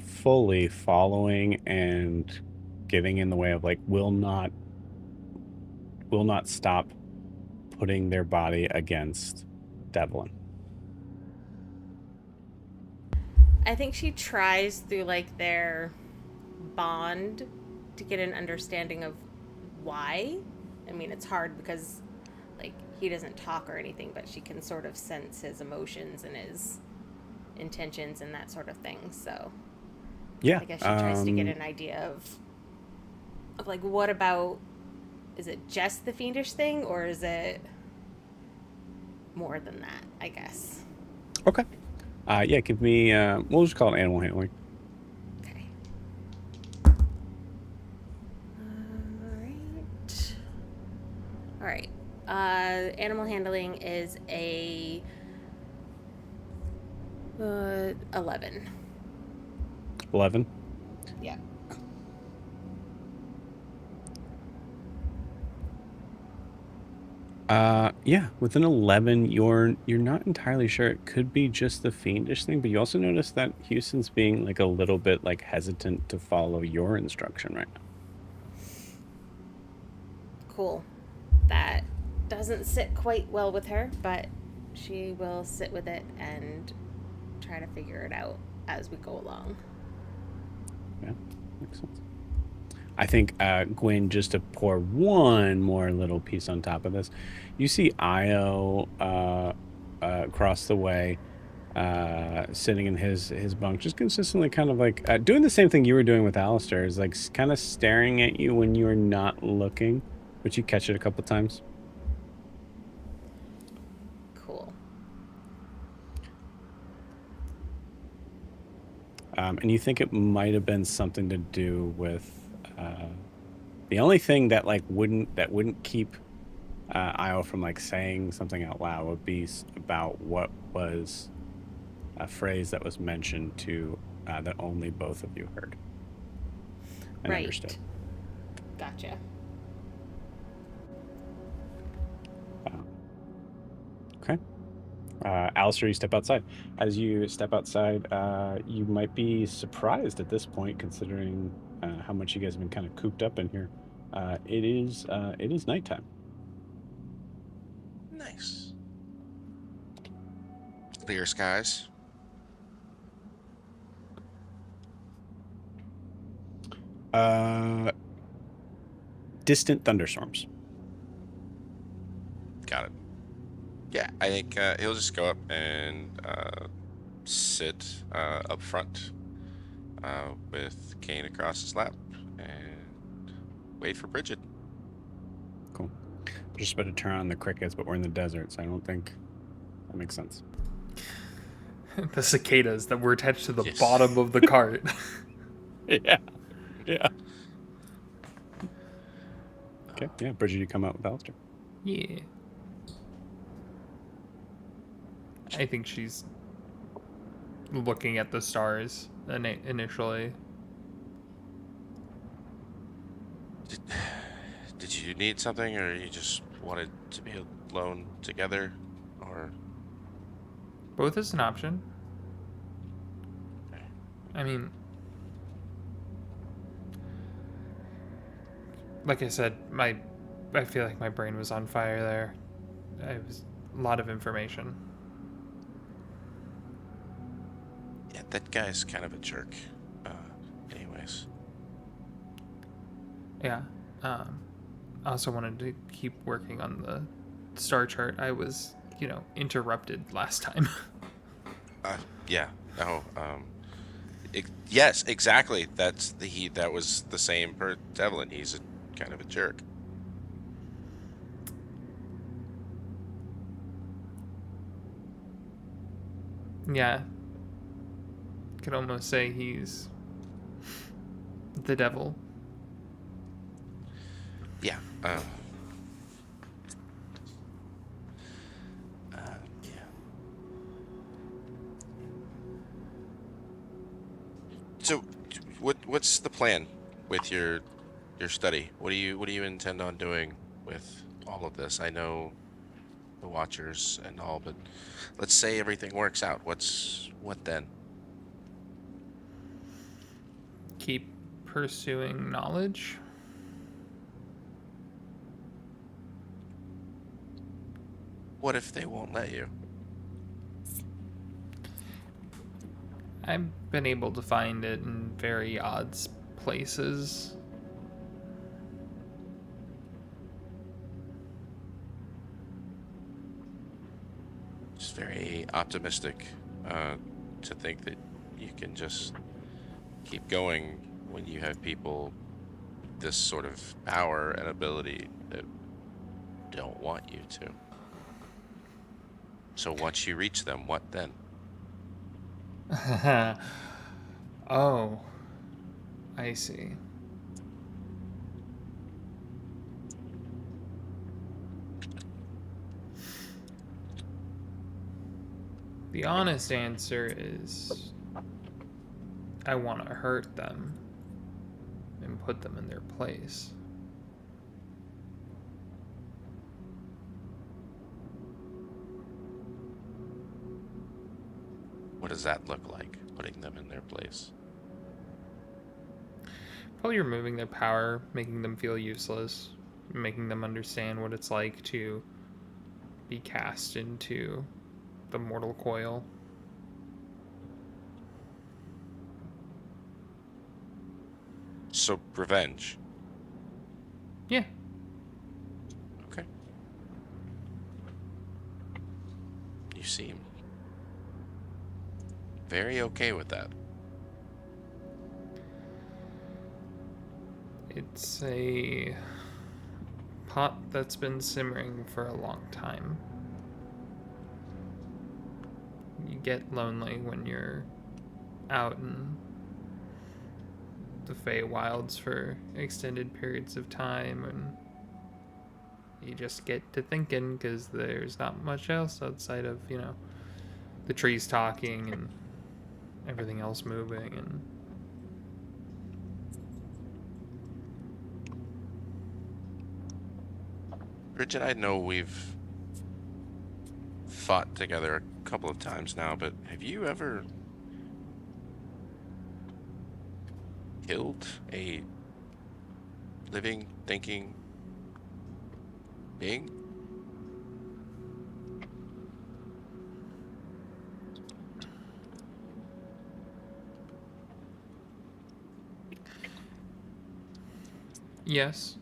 fully following and getting in the way of like will not stop putting their body against Devlin. I think she tries through like their bond to get an understanding of why. I mean, it's hard because like he doesn't talk or anything, but she can sort of sense his emotions and his intentions and that sort of thing. So Yeah, I guess she tries to get an idea of like, what about, is it just the fiendish thing, or is it more than that, I guess. Okay. Yeah, give me, we'll just call it animal handling. Okay. All right. Animal handling is a 11. 11. Yeah. Yeah, with an 11, you're not entirely sure. It could be just the fiendish thing, but you also notice that Houston's being like a little bit like hesitant to follow your instruction right now. Cool. That doesn't sit quite well with her, but she will sit with it and try to figure it out as we go along. Yeah, makes sense. I think, Gwen, just to pour one more little piece on top of this, you see Io across the way, sitting in his bunk, just consistently kind of like doing the same thing you were doing with Alistair, is like kind of staring at you when you're not looking, but you catch it a couple times. Cool. And you think it might have been something to do with the only thing that like wouldn't keep Io from like saying something out loud would be about what was a phrase that was mentioned to that only both of you heard and Right. understood. Gotcha. Okay. Alistair, you step outside. As you step outside, you might be surprised at this point, considering how much you guys have been kind of cooped up in here. It is nighttime. Nice. Clear skies. Distant thunderstorms. Got it. Yeah, I think he'll just go up and sit up front with Kane across his lap and wait for Bridget. Cool. We're just about to turn on the crickets, but we're in the desert, so I don't think that makes sense. The cicadas that were attached to the Yes. bottom of the cart. Yeah. Yeah. Okay. Yeah, Bridget, you come out with Alistair. Yeah. I think she's looking at the stars initially. Did you need something, or you just wanted to be alone together, or? Both is an option. Okay. I mean, like I said, I feel like my brain was on fire there. It was a lot of information. Yeah, that guy's kind of a jerk. Anyways. Yeah. I also wanted to keep working on the star chart. I was, interrupted last time. Yeah. No. Yes, exactly. That was the same per Devlin. He's a kind of a jerk. Yeah. Could almost say he's the devil. Yeah. Yeah. So, what's the plan with your study? What do you intend on doing with all of this? I know the Watchers and all, but let's say everything works out. What then? Keep pursuing knowledge. What if they won't let you? I've been able to find it in very odd places. Just very optimistic to think that you can just keep going when you have people this sort of power and ability that don't want you to. So once you reach them, what then? Oh, I see. The honest answer is I want to hurt them and put them in their place. What does that look like, putting them in their place? Probably removing their power, making them feel useless, making them understand what it's like to be cast into the mortal coil. So revenge. Yeah. Okay. You seem very okay with that. It's a pot that's been simmering for a long time. You get lonely when you're out in the Feywilds for extended periods of time, and you just get to thinking because there's not much else outside of, the trees talking and everything else moving. And Bridget, I know we've fought together a couple of times now, but have you ever killed a living, thinking being? yes,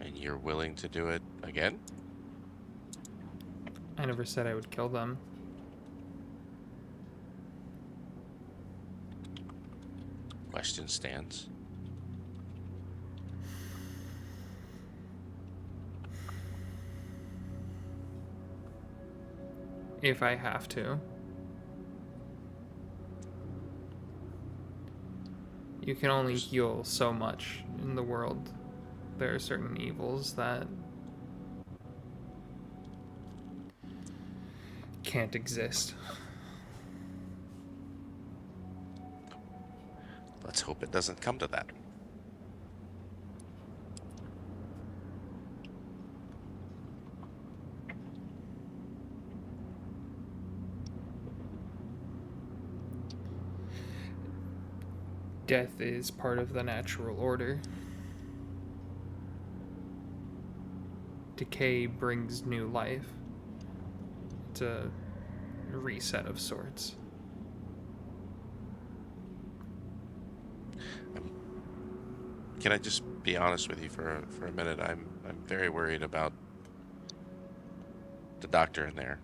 And you're willing to do it again? I never said I would kill them. Question stands. If I have to. You can only heal so much in the world. There are certain evils that can't exist. Let's hope it doesn't come to that. Death is part of the natural order. Decay brings new life. It's a reset of sorts. Can I just be honest with you for a minute? I'm very worried about the doctor in there.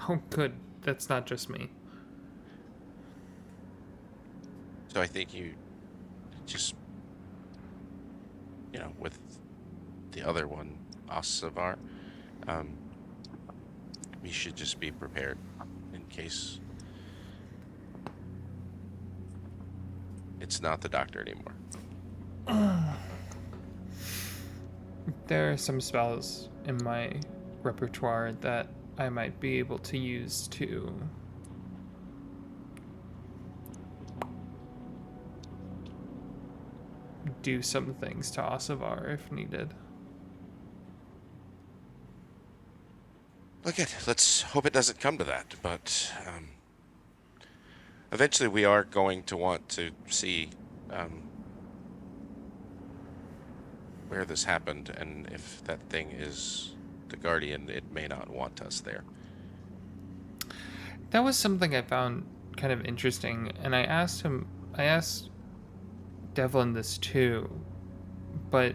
Oh, good. That's not just me. So I think you just, with the other one, Asavar, we should just be prepared in case it's not the doctor anymore. There are some spells in my repertoire that I might be able to use to do some things to Asavar if needed. Look let's hope it doesn't come to that, but eventually we are going to want to see where this happened, and if that thing is the Guardian, it may not want us there. That was something I found kind of interesting, and I asked Devlin this too, but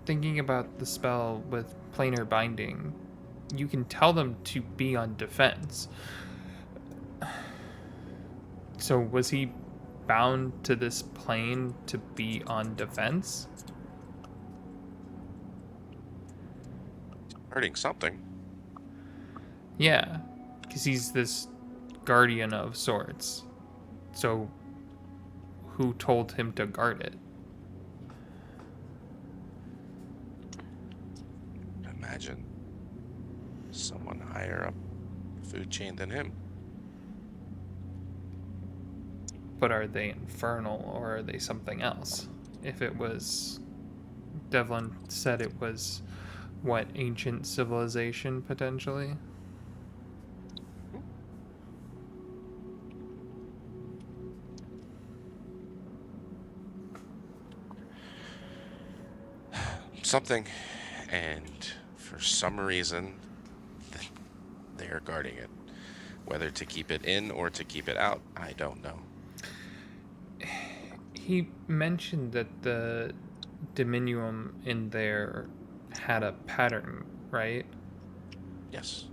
thinking about the spell with planar binding, you can tell them to be on defense. So was he bound to this plane to be on defense? Hurting something. Yeah, because he's this guardian of sorts. So, who told him to guard it? Imagine someone higher up the food chain than him. But are they infernal or are they something else? If it was. Devlin said it was. What, ancient civilization potentially? Something, and for some reason, they are guarding it. Whether to keep it in or to keep it out, I don't know. He mentioned that the Dominium in there had a pattern, right? Yes.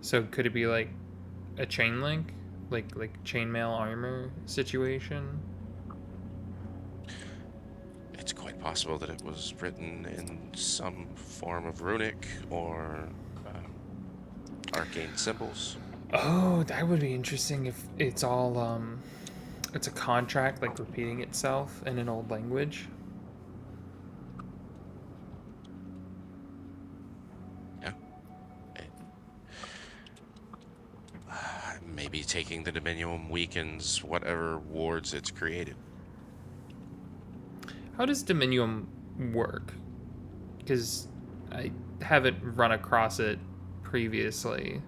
So could it be like a chain link? Like chainmail armor situation? It's quite possible that it was written in some form of runic or arcane symbols. Oh, that would be interesting if it's all it's a contract like repeating itself in an old language. Yeah. Maybe taking the Dominium weakens whatever wards it's created. How does Dominium work? Because I haven't run across it previously.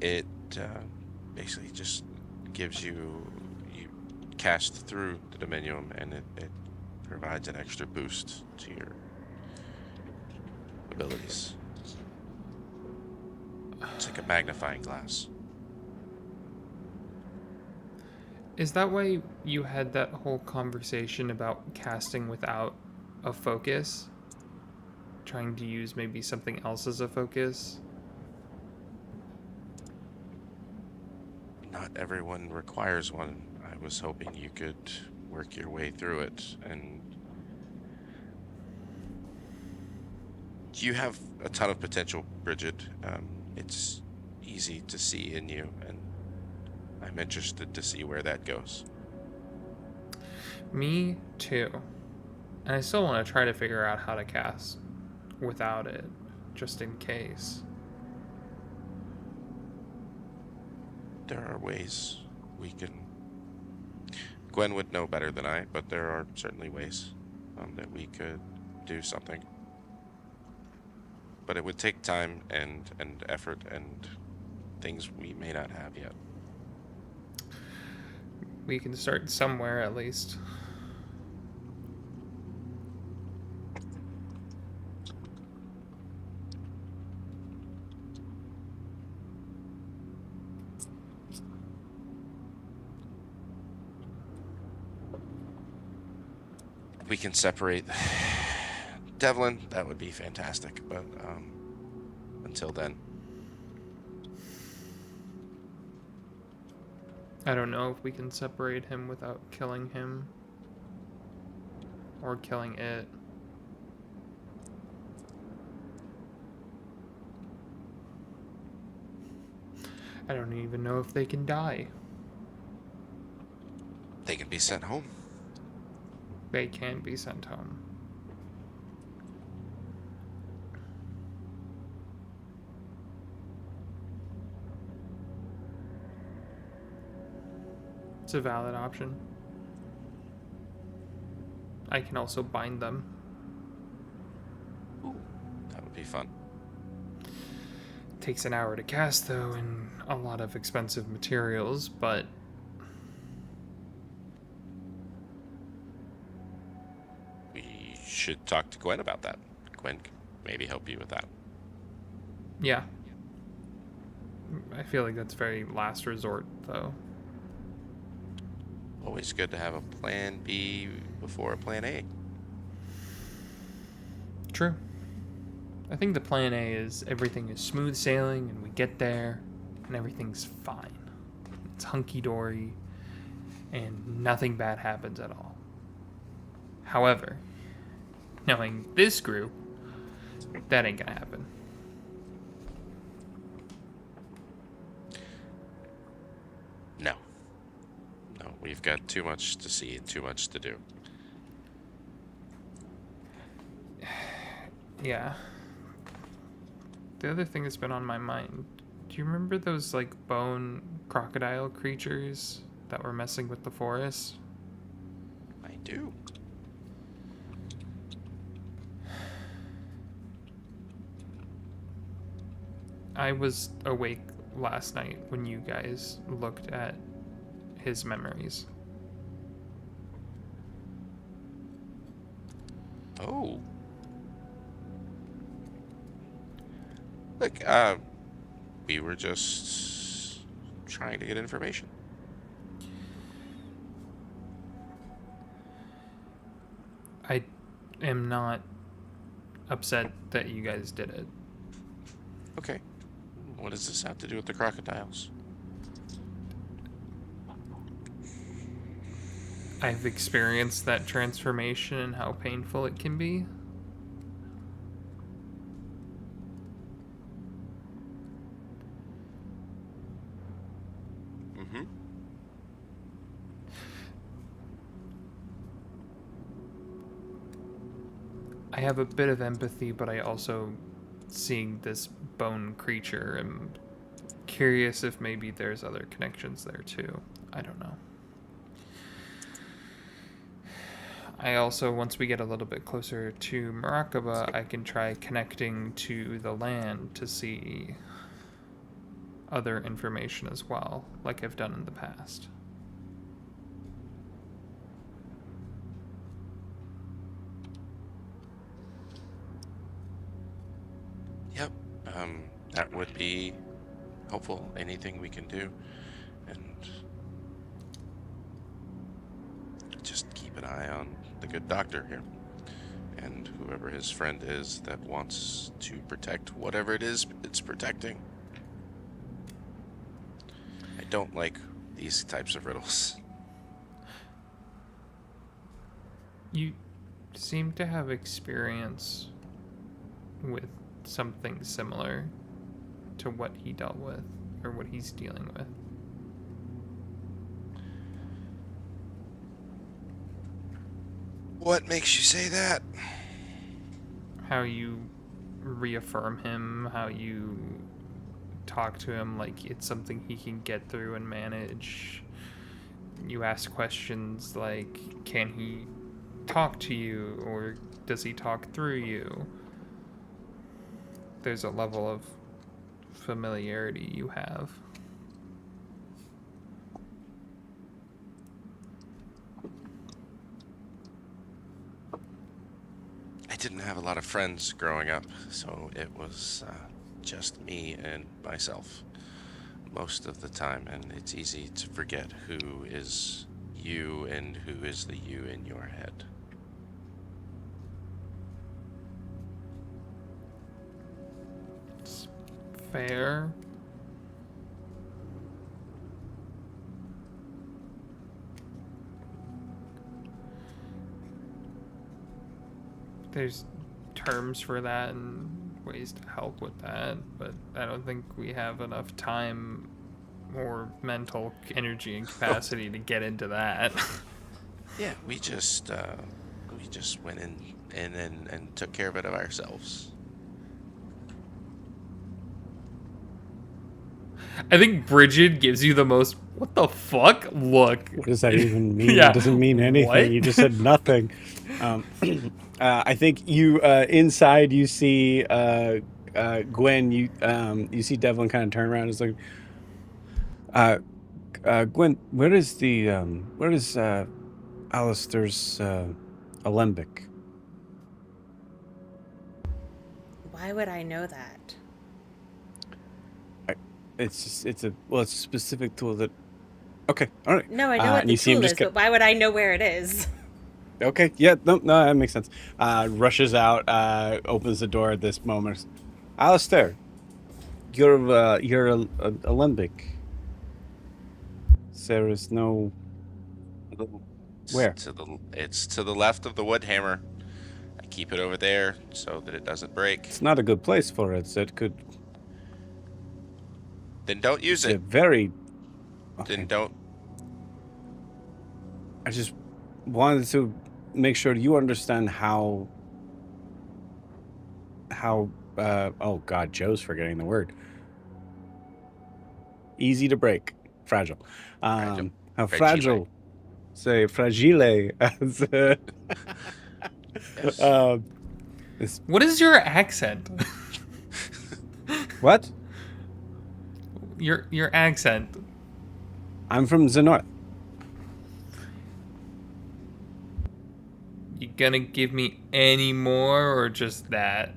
It basically just gives you cast through the Dominium, and it provides an extra boost to your abilities. It's like a magnifying glass. Is that why you had that whole conversation about casting without a focus? Trying to use maybe something else as a focus? Not everyone requires one. I was hoping you could work your way through it, and you have a ton of potential, Bridget. It's easy to see in you, and I'm interested to see where that goes. Me too. And I still want to try to figure out how to cast without it, just in case. There are ways we can... Gwen would know better than I, but there are certainly ways that we could do something. But it would take time and effort and things we may not have yet. We can start somewhere at least. We can separate Devlin, that would be fantastic, but until then. I don't know if we can separate him without killing him. Or killing it. I don't even know if they can die. They can be sent home. They can be sent home. It's a valid option. I can also bind them. Ooh, that would be fun. Takes an hour to cast though, and a lot of expensive materials, but We should talk to Gwen about that. Gwen can maybe help you with that. yeah. I feel like that's very last resort though. Always good to have a plan B before a plan A. True. I think the plan A is everything is smooth sailing and we get there and everything's fine. It's hunky-dory and nothing bad happens at all. However, knowing this group, That ain't gonna happen. No. No, we've got too much to see and too much to do. Yeah. The other thing that's been on my mind, do you remember those, like, bone crocodile creatures that were messing with the forest? I do. I was awake last night when you guys looked at his memories. Oh. Look, we were just trying to get information. I am not upset that you guys did it. Okay. What does this have to do with the crocodiles? I've experienced that transformation and how painful it can be. Mm-hmm. I have a bit of empathy, but I also, seeing this bone creature, am curious if maybe there's other connections there too. I don't know. I also, once we get a little bit closer to Murakaba, I can try connecting to the land to see other information as well, like I've done in the past. Yep. That would be helpful. Anything we can do. And just keep an eye on the good doctor here. And whoever his friend is that wants to protect whatever it is it's protecting. I don't like these types of riddles. You seem to have experience with something similar to what he dealt with, or what he's dealing with. What makes you say that? How you reaffirm him, how you talk to him like it's something he can get through and manage. You ask questions like, can he talk to you, or does he talk through you? There's a level of familiarity you have. I didn't have a lot of friends growing up, so it was just me and myself most of the time, and it's easy to forget who is you and who is the you in your head. It's fair. There's terms for that and ways to help with that, but I don't think we have enough time or mental energy and capacity to get into that. Yeah, we just went in and took care of it ourselves. I think Bridget gives you the most what the fuck look. What does that even mean? Yeah. It doesn't mean anything. What? You just said nothing. I think you inside you see Gwen. You see Devlin kind of turn around and is like, Gwen, where is Alistair's alembic? Why would I know that? It's a specific tool that. Okay, all right. No, I know what and the you see him tool is, just but why would I know where it is? Okay, yeah, no, that makes sense. Rushes out, opens the door at this moment. Alistair, you're alembic. There is no. Where? It's to the left of the wood hammer. I keep it over there so that it doesn't break. It's not a good place for it. It could. Then don't use It's a it. very. Okay. Then don't. I just wanted to make sure you understand how. Oh God, Joe's forgetting the word. Easy to break, fragile. Fragile. How Fragile. fragile as. Yes. What is your accent? What? Your accent. I'm from the north. You gonna give me any more or just that?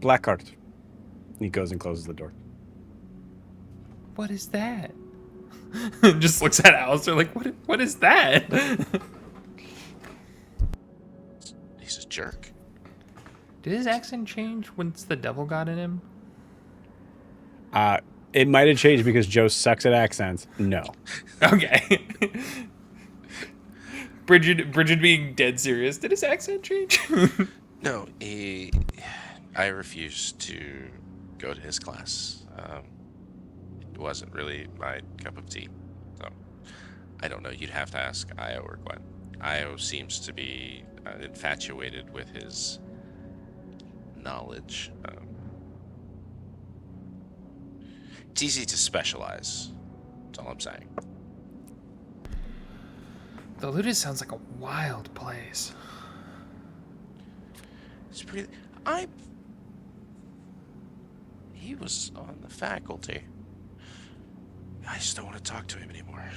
Blackheart. He goes and closes the door. What is that? Just looks at Alistair like, what is that? He's a jerk. Did his accent change once the devil got in him? It might have changed because Joe sucks at accents. No. Okay. Bridget being dead serious. Did his accent change? No, I refused to go to his class. It wasn't really my cup of tea. So, I don't know. You'd have to ask Io or Gwen. Io seems to be infatuated with his knowledge. It's easy to specialize. That's all I'm saying. The Ludus sounds like a wild place. It's pretty. He was on the faculty. I just don't want to talk to him anymore.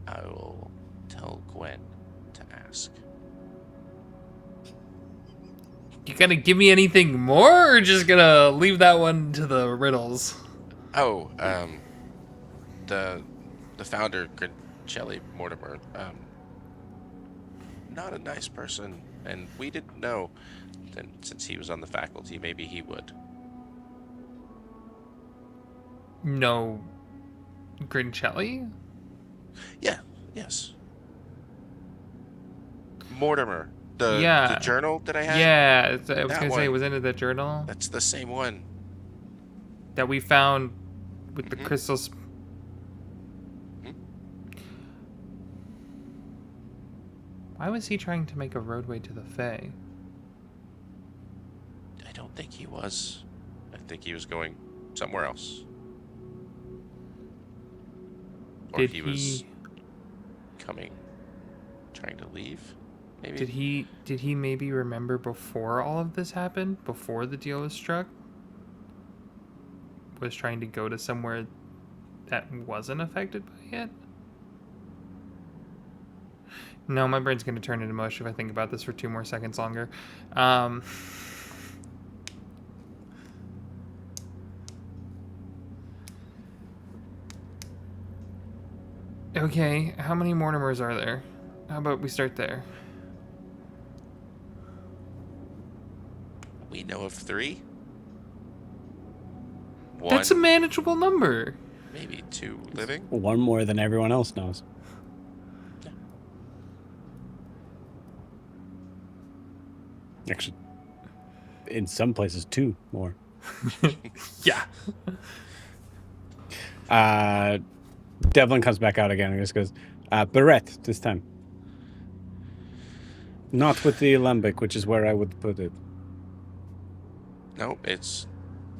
I will tell Gwen to ask. You gonna give me anything more, or just gonna leave that one to the riddles? Oh, the founder, Grincelli Mortimer, not a nice person, and we didn't know. Then, since he was on the faculty, maybe he would. No, Grincelli? Yeah. Yes. Mortimer, the journal that I had. Yeah, I was gonna say, one. wasn't it the journal That's the same one. that we found with the crystals? Why was he trying to make a roadway to the Fae? I don't think he was. I think he was going somewhere else. Or Did he was coming, trying to leave, maybe? Did he maybe remember before all of this happened? Before the deal was struck? Was trying to go to somewhere that wasn't affected by it? No, my brain's going to turn into mush if I think about this for 2 more seconds longer. Okay, how many Mortimers are there? How about we start there? We know of 3. That's a manageable number. Maybe 2 living. One more than everyone else knows. Actually, in some places, 2 more. Yeah. Devlin comes back out again and just goes, Barrette this time. Not with the alembic, which is where I would put it. Nope, it's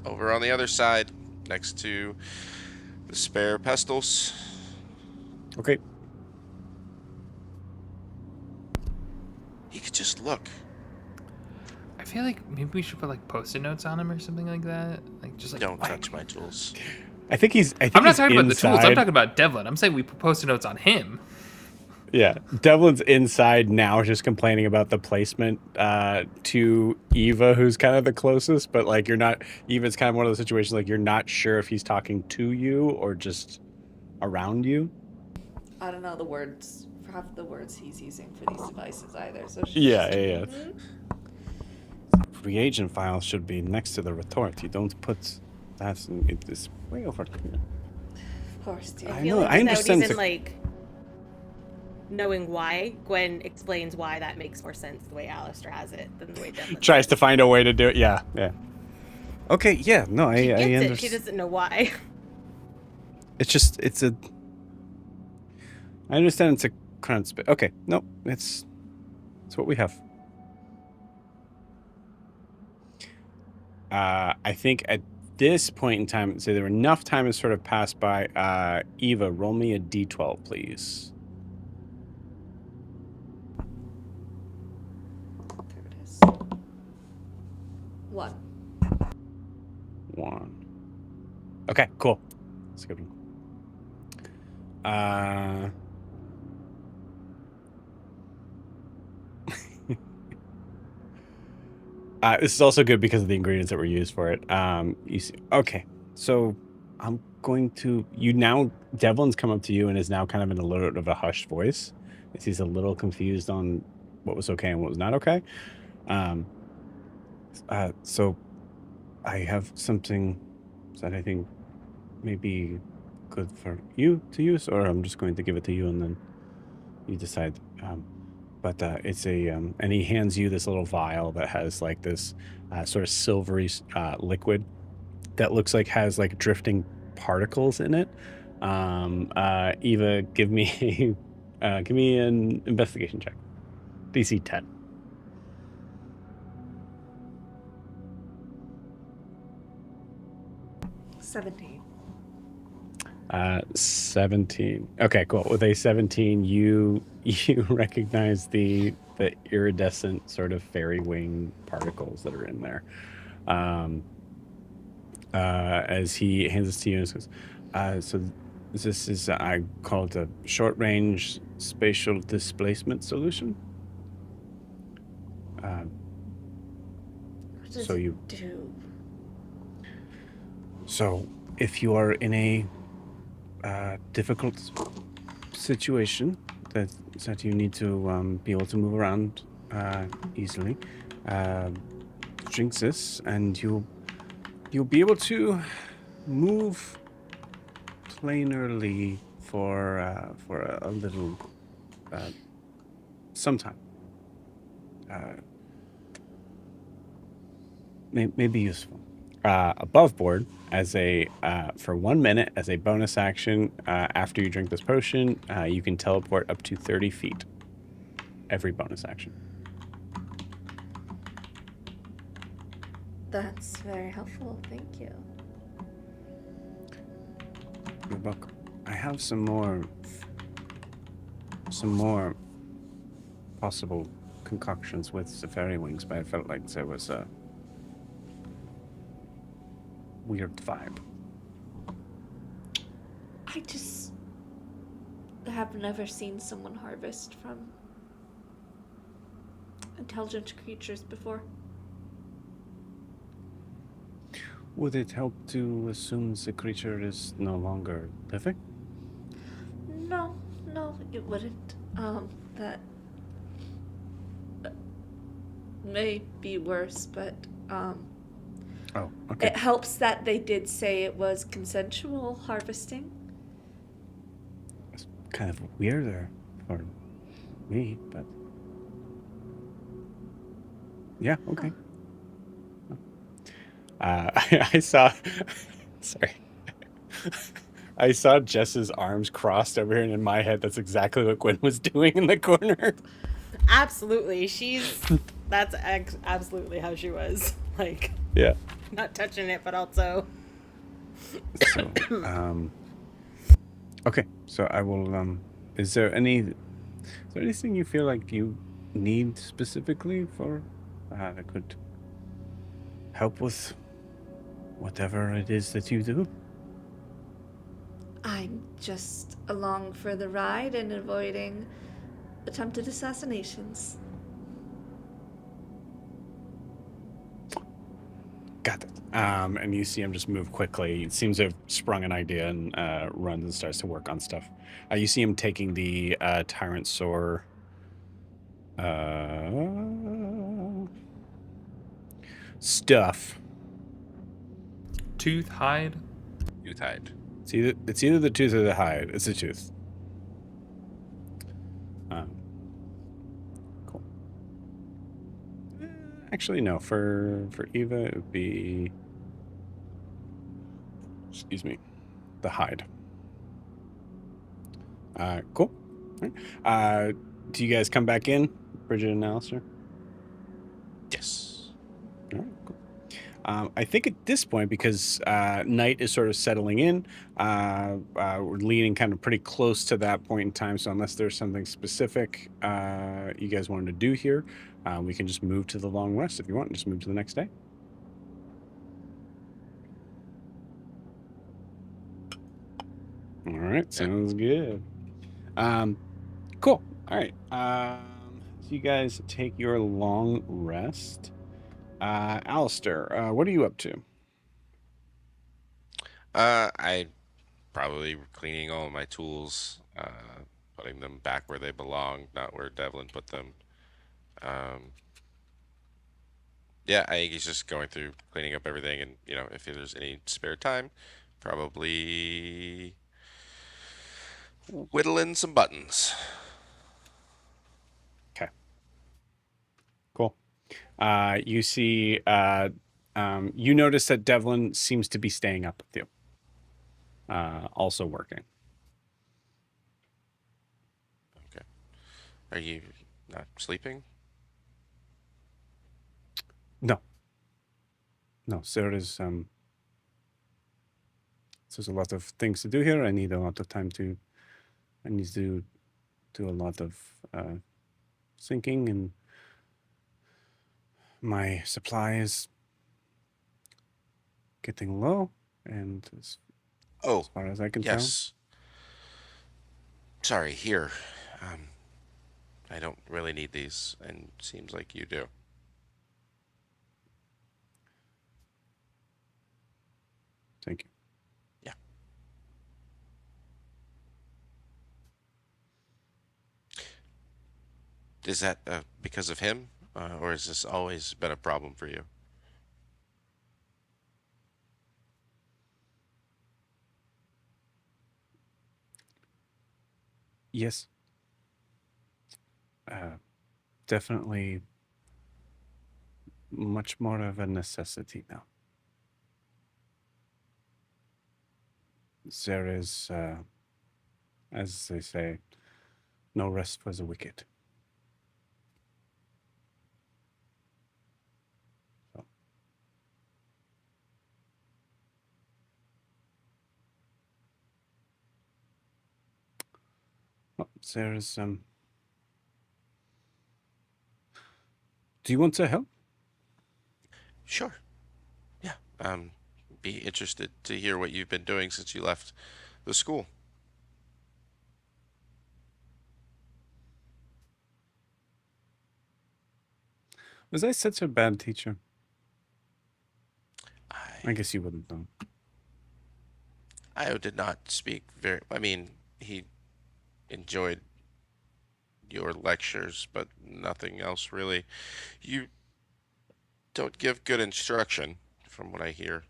over on the other side, next to the spare pestles. Okay. You could just look. I feel like maybe we should put like post-it notes on him or something like that. Like just like Don't touch my tools. I think I'm not talking about the tools. I'm inside. talking about Devlin. I'm saying we put post-it notes on him. Yeah, Devlin's inside now, just complaining about the placement to Eva, who's kind of the closest. But like, you're not. Eva's kind of one of those situations like you're not sure if he's talking to you or just around you. I don't know the words, half the words he's using for these devices either. So Yeah. Reagent files should be next to the retort. You don't put that in this way over here. Of course, dear. I feel know. like I without understand. even like knowing why, Gwen explains why that makes more sense the way Alistair has it than the way Devlin Tries to does. find a way to do it. Yeah. Okay, yeah, no, She I gets it. She understand. doesn't know why. I understand it's a crunch, but okay, no, it's what we have. I think at this point in time, so there enough time has sort of passed by. Eva, roll me a d12, please. There it is. 1. 1. Okay, cool. That's a good one. This is also good because of the ingredients that were used for it. You see, okay, so I'm going to Devlin's come up to you and is now kind of in a little bit of a hushed voice. He's a little confused on what was okay and what was not okay. So I have something that I think may be good for you to use, or I'm just going to give it to you and then you decide. But it's and he hands you this little vial that has like this sort of silvery liquid that looks like has like drifting particles in it. Eva, give me an investigation check. DC 10. 17. 17. Okay, cool. With a 17, you recognize the iridescent sort of fairy wing particles that are in there. As he hands this to you and says, so this is, I call it a short-range spatial displacement solution. What does So it you- do? So if you are in a difficult situation that you need to be able to move around easily, drink this and you'll be able to move planarly for a little sometime. May be useful. Above board, as a for 1 minute as a bonus action, after you drink this potion, you can teleport up to 30 feet. Every bonus action. That's very helpful. Thank you. You're welcome. I have some more possible concoctions with the fairy wings, but I felt like there was a weird vibe. I just have never seen someone harvest from intelligent creatures before. Would it help to assume the creature is no longer living? No, it wouldn't. That may be worse, but Oh, okay. it helps that they did say it was consensual harvesting. It's kind of weirder for me, but yeah, okay. I saw. Sorry. I saw Jess's arms crossed over here, and in my head, that's exactly what Gwen was doing in the corner. Absolutely. That's absolutely how she was. Like, Yeah. not touching it, but also. So, okay. So I will. Is there anything you feel like you need specifically for that could help with whatever it is that you do? I'm just along for the ride and avoiding attempted assassinations. Got it. And you see him just move quickly. It seems to have sprung an idea and runs and starts to work on stuff. You see him taking the Tyrant Soar stuff. Tooth, hide. You tied. It's either the tooth or the hide. It's the tooth. Um, cool. Actually, no. For Eva, it would be, excuse me, the hide. Cool. All right. Do you guys come back in, Bridget and Alistair? Yes. All right, cool. I think at this point, because night is sort of settling in, we're leaning kind of pretty close to that point in time. So unless there's something specific you guys wanted to do here, we can just move to the long rest if you want. Just move to the next day. All right, sounds good. Cool. All right. So you guys take your long rest. Alistair, what are you up to? I probably cleaning all of my tools, putting them back where they belong, not where Devlin put them. Um, yeah, I think he's just going through cleaning up everything, and if there's any spare time, probably whittling some buttons. Okay. Cool. You see, you notice that Devlin seems to be staying up with you, also working. Okay. Are you not sleeping? No, no. There's a lot of things to do here. I need a lot of time to. I need to do a lot of thinking, and my supply is getting low. And Oh, as far as I can tell, yes. Sorry, here. Um, I don't really need these, and seems like you do. thank you. Yeah. Is that because of him, or has this always been a problem for you? Yes. Definitely much more of a necessity now. There is, as they say, no rest for the wicked. So, well, there is, do you want to help? Sure. Yeah. Be interested to hear what you've been doing since you left the school. Was I such a bad teacher? I I guess you wouldn't know. Io did not speak very. I mean, he enjoyed your lectures, but nothing else really. You don't give good instruction, from what I hear.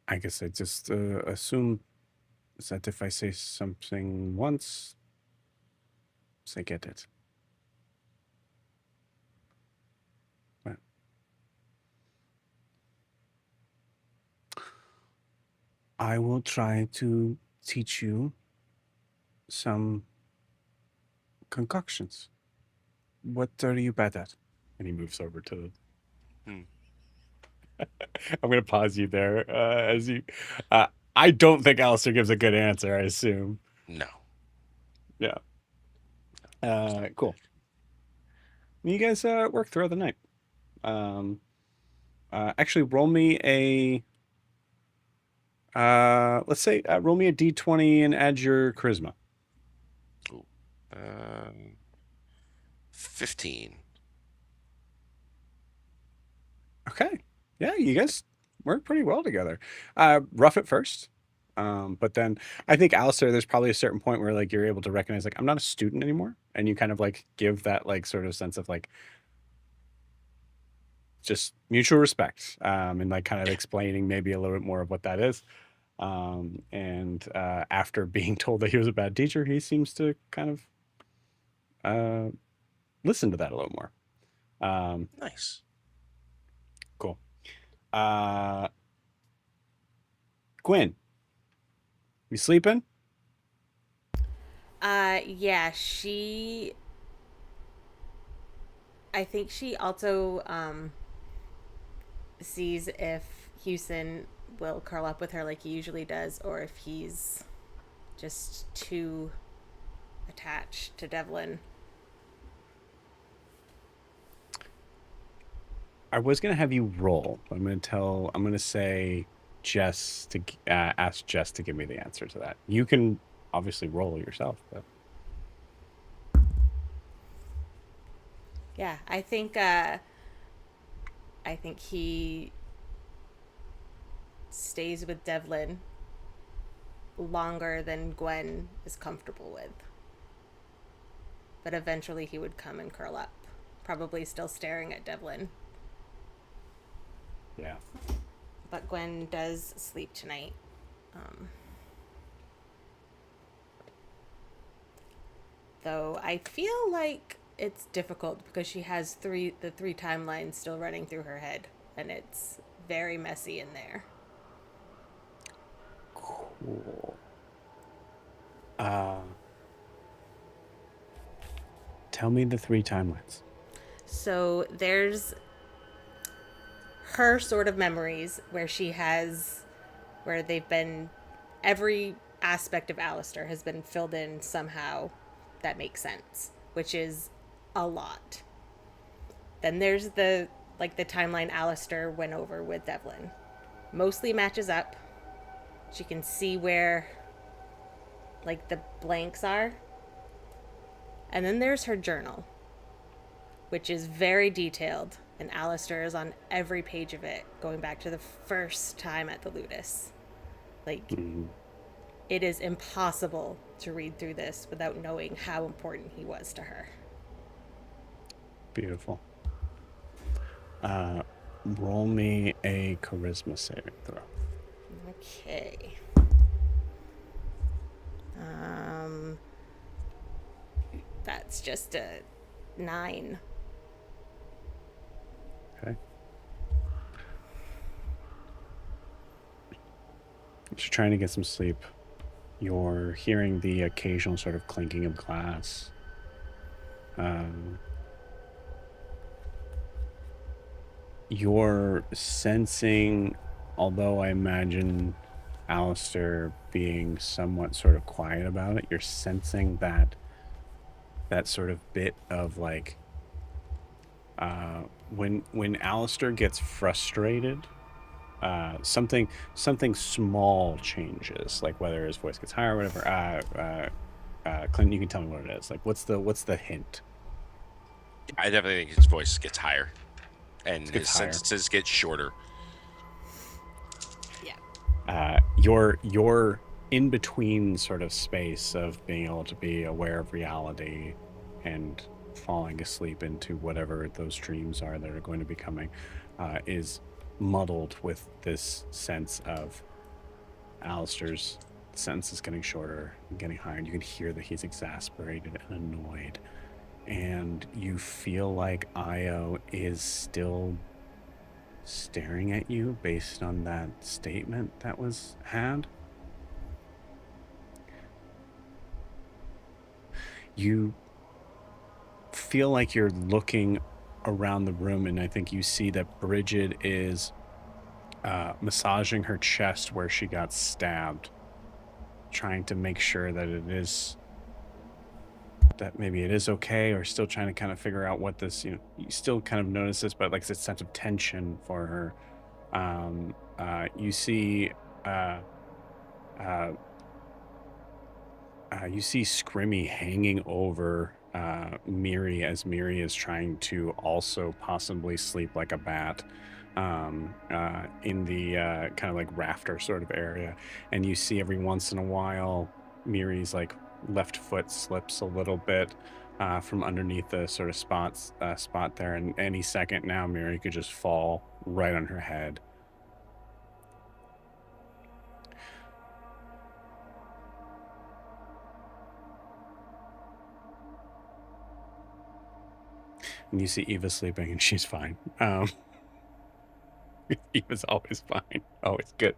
I guess I just assume that if I say something once, they get it. Well, I will try to teach you some concoctions. What are you bad at? And he moves over to. Hmm. I'm going to pause you there as you. I don't think Alistair gives a good answer, I assume. No. Yeah. It's not Cool. You guys work throughout the night. Um, actually, roll me a. Let's say roll me a d20 and add your charisma. Ooh. 15. Okay. Yeah, you guys work pretty well together. Rough at first. But then I think Alistair, there's probably a certain point where like you're able to recognize like I'm not a student anymore. And you kind of like give that like sort of sense of like just mutual respect, and like kind of explaining maybe a little bit more of what that is. And after being told that he was a bad teacher, he seems to kind of listen to that a little more. Nice. Cool. Gwen, you sleeping? Yeah, I think she also sees if Houston will curl up with her like he usually does, or if he's just too attached to Devlin. I was gonna have you roll, but I'm gonna say Jess to ask Jess to give me the answer to that. You can obviously roll yourself, but Yeah, I think he stays with Devlin longer than Gwen is comfortable with. But eventually he would come and curl up, probably still staring at Devlin. yeah. But Gwen does sleep tonight. Though I feel like it's difficult because she has the three timelines still running through her head, and it's very messy in there. Cool. Tell me the 3 timelines. So there's her sort of memories where they've been, every aspect of Alistair has been filled in somehow that makes sense, which is a lot. Then there's the timeline Alistair went over with Devlin. Mostly matches up. She can see where like the blanks are. And then there's her journal, which is very detailed, and Alistair is on every page of it, going back to the first time at the Ludus. Like, it is impossible to read through this without knowing how important he was to her. Beautiful. Roll me a charisma saving throw. Okay. That's just a 9. Okay. You're trying to get some sleep. You're hearing the occasional sort of clinking of glass. You're sensing, although I imagine Alistair being somewhat sort of quiet about it, you're sensing that sort of bit of like when Alistair gets frustrated, something small changes, like whether his voice gets higher or whatever. Clint, you can tell me what it is. Like, what's the hint? I definitely think his voice gets higher, and his higher. sentences get shorter. Yeah. You're in between sort of space of being able to be aware of reality and falling asleep into whatever those dreams are that are going to be coming, is muddled with this sense of Alistair's sentence is getting shorter and getting higher, and you can hear that he's exasperated and annoyed, and you feel like Io is still staring at you based on that statement that was had. You feel like you're looking around the room, and I think you see that Bridget is massaging her chest where she got stabbed, trying to make sure that maybe it is okay, or still trying to kind of figure out what this, you still kind of notice this, but like this sense of tension for her. You see Scrimmy hanging over Miri as Miri is trying to also possibly sleep like a bat in the kind of like rafter sort of area. And you see every once in a while Miri's like left foot slips a little bit, from underneath the sort of spot there, and any second now, Miri could just fall right on her head. And you see Eva sleeping, and she's fine. Eva's always fine, always good.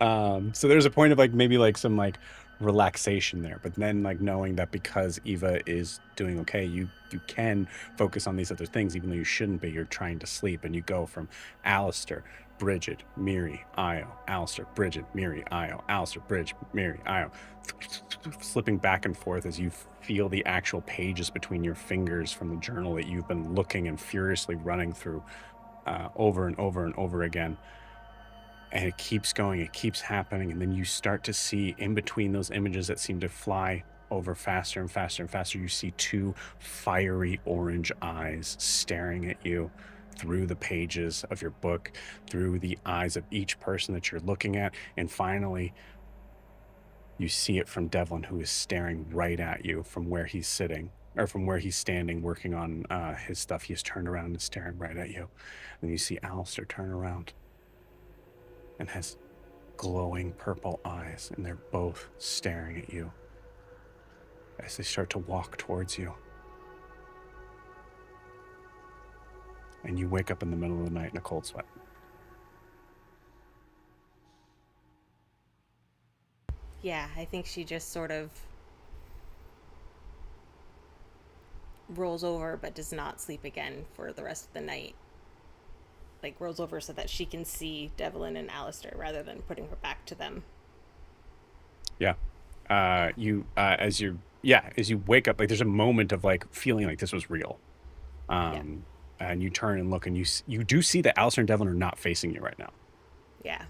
So there's a point of like maybe like some like relaxation there, but then like knowing that because Eva is doing okay, you can focus on these other things, even though you shouldn't be. You're trying to sleep, and you go from Alistair, Bridget, Miri, Io, Alistair, Bridget, Miri, Io, Alistair, Bridget, Miri, Io, slipping back and forth as you feel the actual pages between your fingers from the journal that you've been looking and furiously running through over and over and over again. And it keeps going, it keeps happening, and then you start to see in between those images that seem to fly over faster and faster and faster, you see two fiery orange eyes staring at you through the pages of your book, through the eyes of each person that you're looking at, and finally you see it from Devlin, who is staring right at you from where he's sitting, or from where he's standing working on his stuff. He has turned around and staring right at you. And you see Alistair turn around and has glowing purple eyes, and they're both staring at you as they start to walk towards you. And you wake up in the middle of the night in a cold sweat. Yeah, I think she just sort of rolls over but does not sleep again for the rest of the night. Like, rolls over so that she can see Devlin and Alistair rather than putting her back to them. Yeah. As you wake up, like there's a moment of like feeling like this was real. And you turn and look, and you do see that Alistair and Devlin are not facing you right now. Yeah.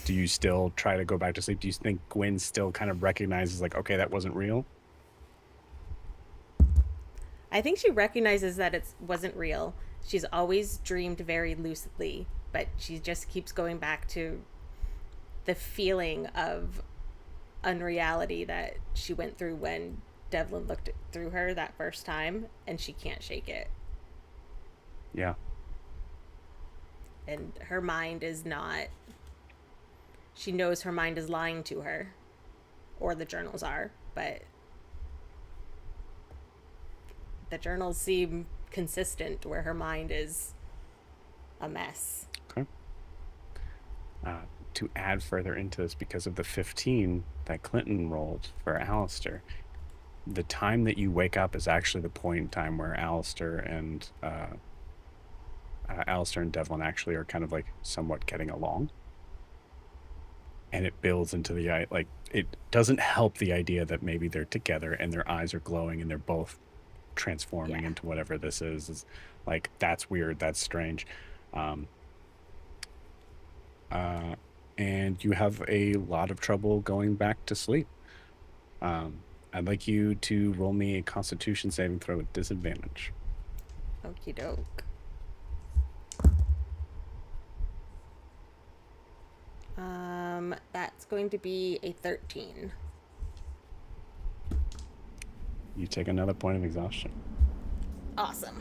Do you still try to go back to sleep? Do you think Gwen still kind of recognizes like, okay, that wasn't real? I think she recognizes that it wasn't real. She's always dreamed very lucidly, but she just keeps going back to the feeling of unreality that she went through when Devlin looked through her that first time, and she can't shake it. Yeah. And her mind is not... She knows her mind is lying to her, or the journals are, but the journals seem consistent where her mind is a mess. Okay. To add further into this, because of the 15 that Clinton rolled for Alistair, the time that you wake up is actually the point in time where Alistair and Devlin actually are kind of like somewhat getting along. And it builds into the, like, it doesn't help the idea that maybe they're together and their eyes are glowing and they're both transforming into whatever this is. It's like, that's weird, that's strange. And you have a lot of trouble going back to sleep. I'd like you to roll me a Constitution saving throw with disadvantage. Okie doke. That's going to be a 13. You take another point of exhaustion. Awesome.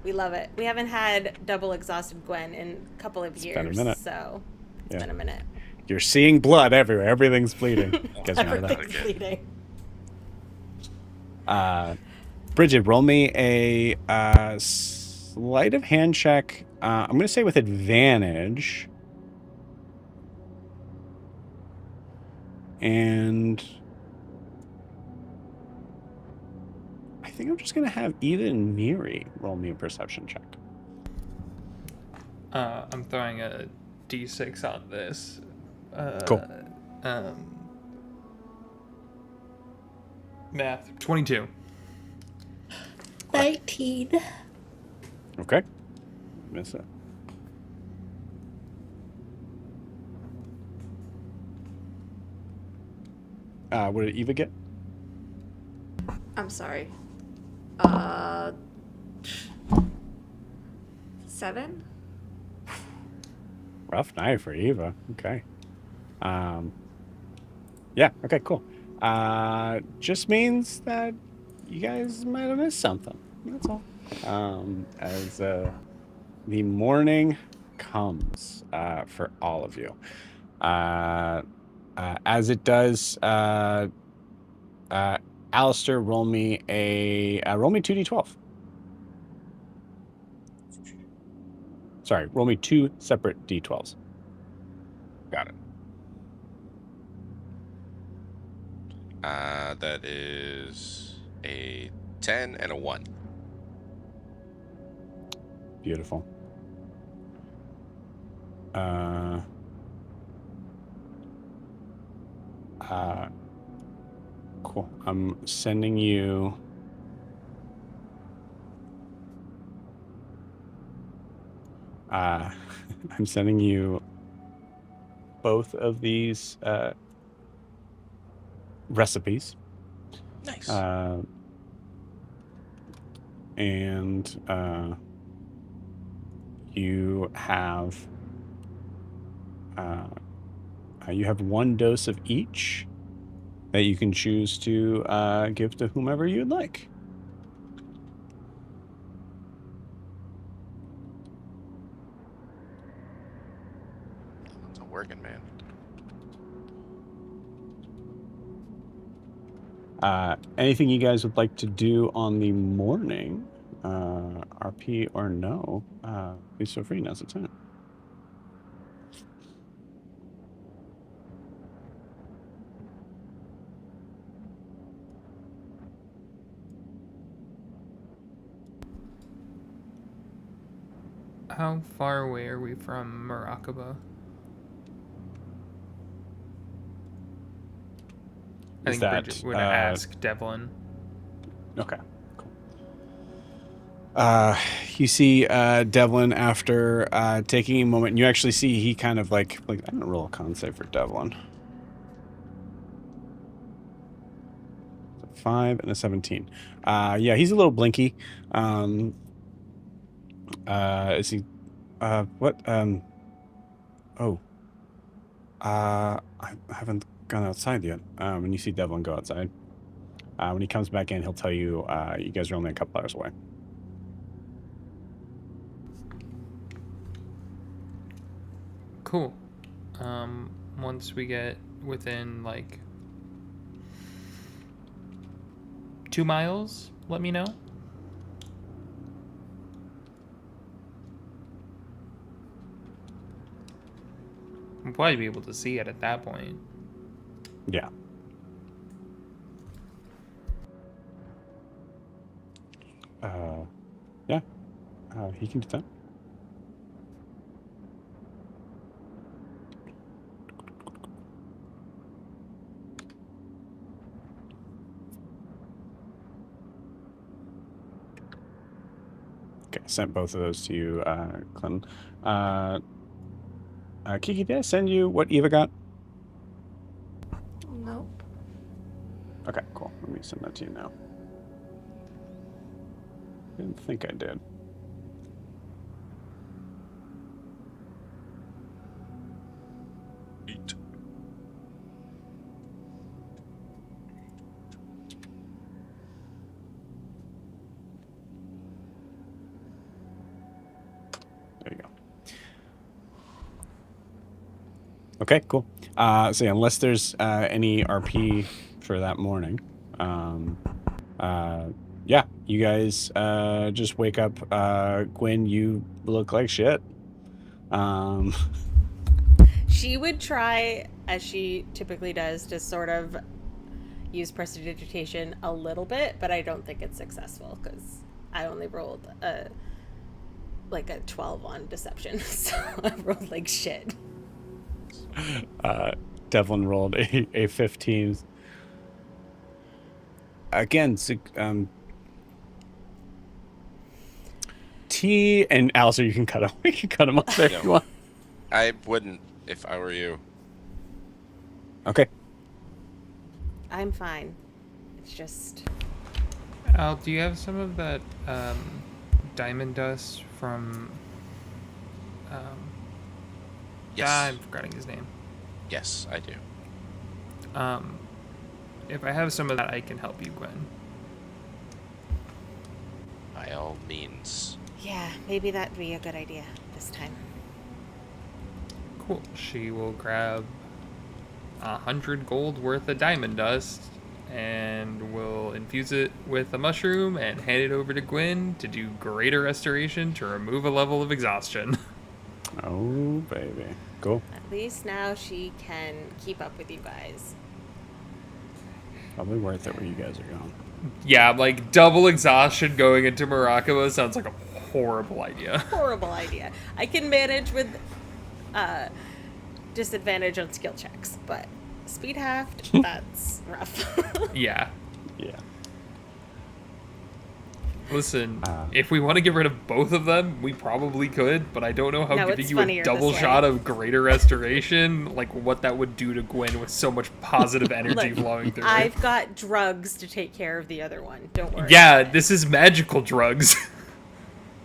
We love it. We haven't had double exhausted Gwen in a couple of years. Been a minute. So it's been a minute. You're seeing blood everywhere. Everything's bleeding. You guys remember that? Everything's bleeding. Bridget, roll me a sleight of hand check. I'm going to say with advantage. And I think I'm just going to have Eva and Miri roll me a perception check. I'm throwing a d6 on this. Cool. Math. 22. 19. Okay. Miss it. What did Eva get? I'm sorry. 7? Rough night for Eva. Okay. Yeah, okay, cool. Just means that you guys might have missed something. That's all. As the morning comes for all of you. As it does, Alistair, roll me 2d12. Sorry, roll me 2 separate d12s. Got it. That is a 10 and a 1. Beautiful. Cool. I'm sending you. I'm sending you both of these recipes. Nice. And you have 1 dose of each that you can choose to give to whomever you'd like. It's not working, man. Anything you guys would like to do on the morning, RP or no, please feel free. Now's the time. How far away are we from Murakaba? I Is think that, Bridget would ask Devlin. Okay, cool. You see Devlin after taking a moment, and you actually see he kind of like I didn't roll a con save for Devlin. 5 and a 17. Yeah, he's a little blinky. Is he? What? I haven't gone outside yet. And you see Devlin go outside. When he comes back in, he'll tell you you guys are only a couple hours away. Cool. Once we get within like 2 miles, let me know. We'll probably be able to see it at that point. Yeah. Yeah. He can do that. Okay, sent both of those to you, Clinton. Kiki, did I send you what Eva got? Nope. Okay, cool. Let me send that to you now. Didn't think I did. Eat. There you go. Okay, cool. So yeah, unless there's any RP for that morning, yeah, you guys just wake up. Gwen, you look like shit. She would try, as she typically does, to sort of use prestidigitation a little bit, but I don't think it's successful because I only rolled a 12 on deception, so I rolled like shit. Devlin rolled a 15. Again, T and Alistair, you can cut him. We can cut him off there if you want. I wouldn't if I were you. Okay. I'm fine. It's just... Al, do you have some of that diamond dust from... Yes. I'm forgetting his name. Yes, I do. If I have some of that, I can help you, Gwen. by all means. Yeah, maybe that'd be a good idea this time. Cool. She will grab 100 gold worth of diamond dust and will infuse it with a mushroom and hand it over to Gwyn to do greater restoration to remove a level of exhaustion. Oh, baby. Cool. At least now she can keep up with you guys. Probably worth it where you guys are going. Yeah, like double exhaustion going into Murakaba sounds like a horrible idea. Horrible idea. I can manage with disadvantage on skill checks, but speed halved, that's rough. Yeah. Yeah. Listen, if we want to get rid of both of them, we probably could, but I don't know how No, giving it's you a funnier double this way. shot of greater restoration, like what that would do to Gwyn with so much positive energy Look, flowing through her. I've got drugs to take care of the other one. Don't worry. Yeah, about it. this is magical drugs.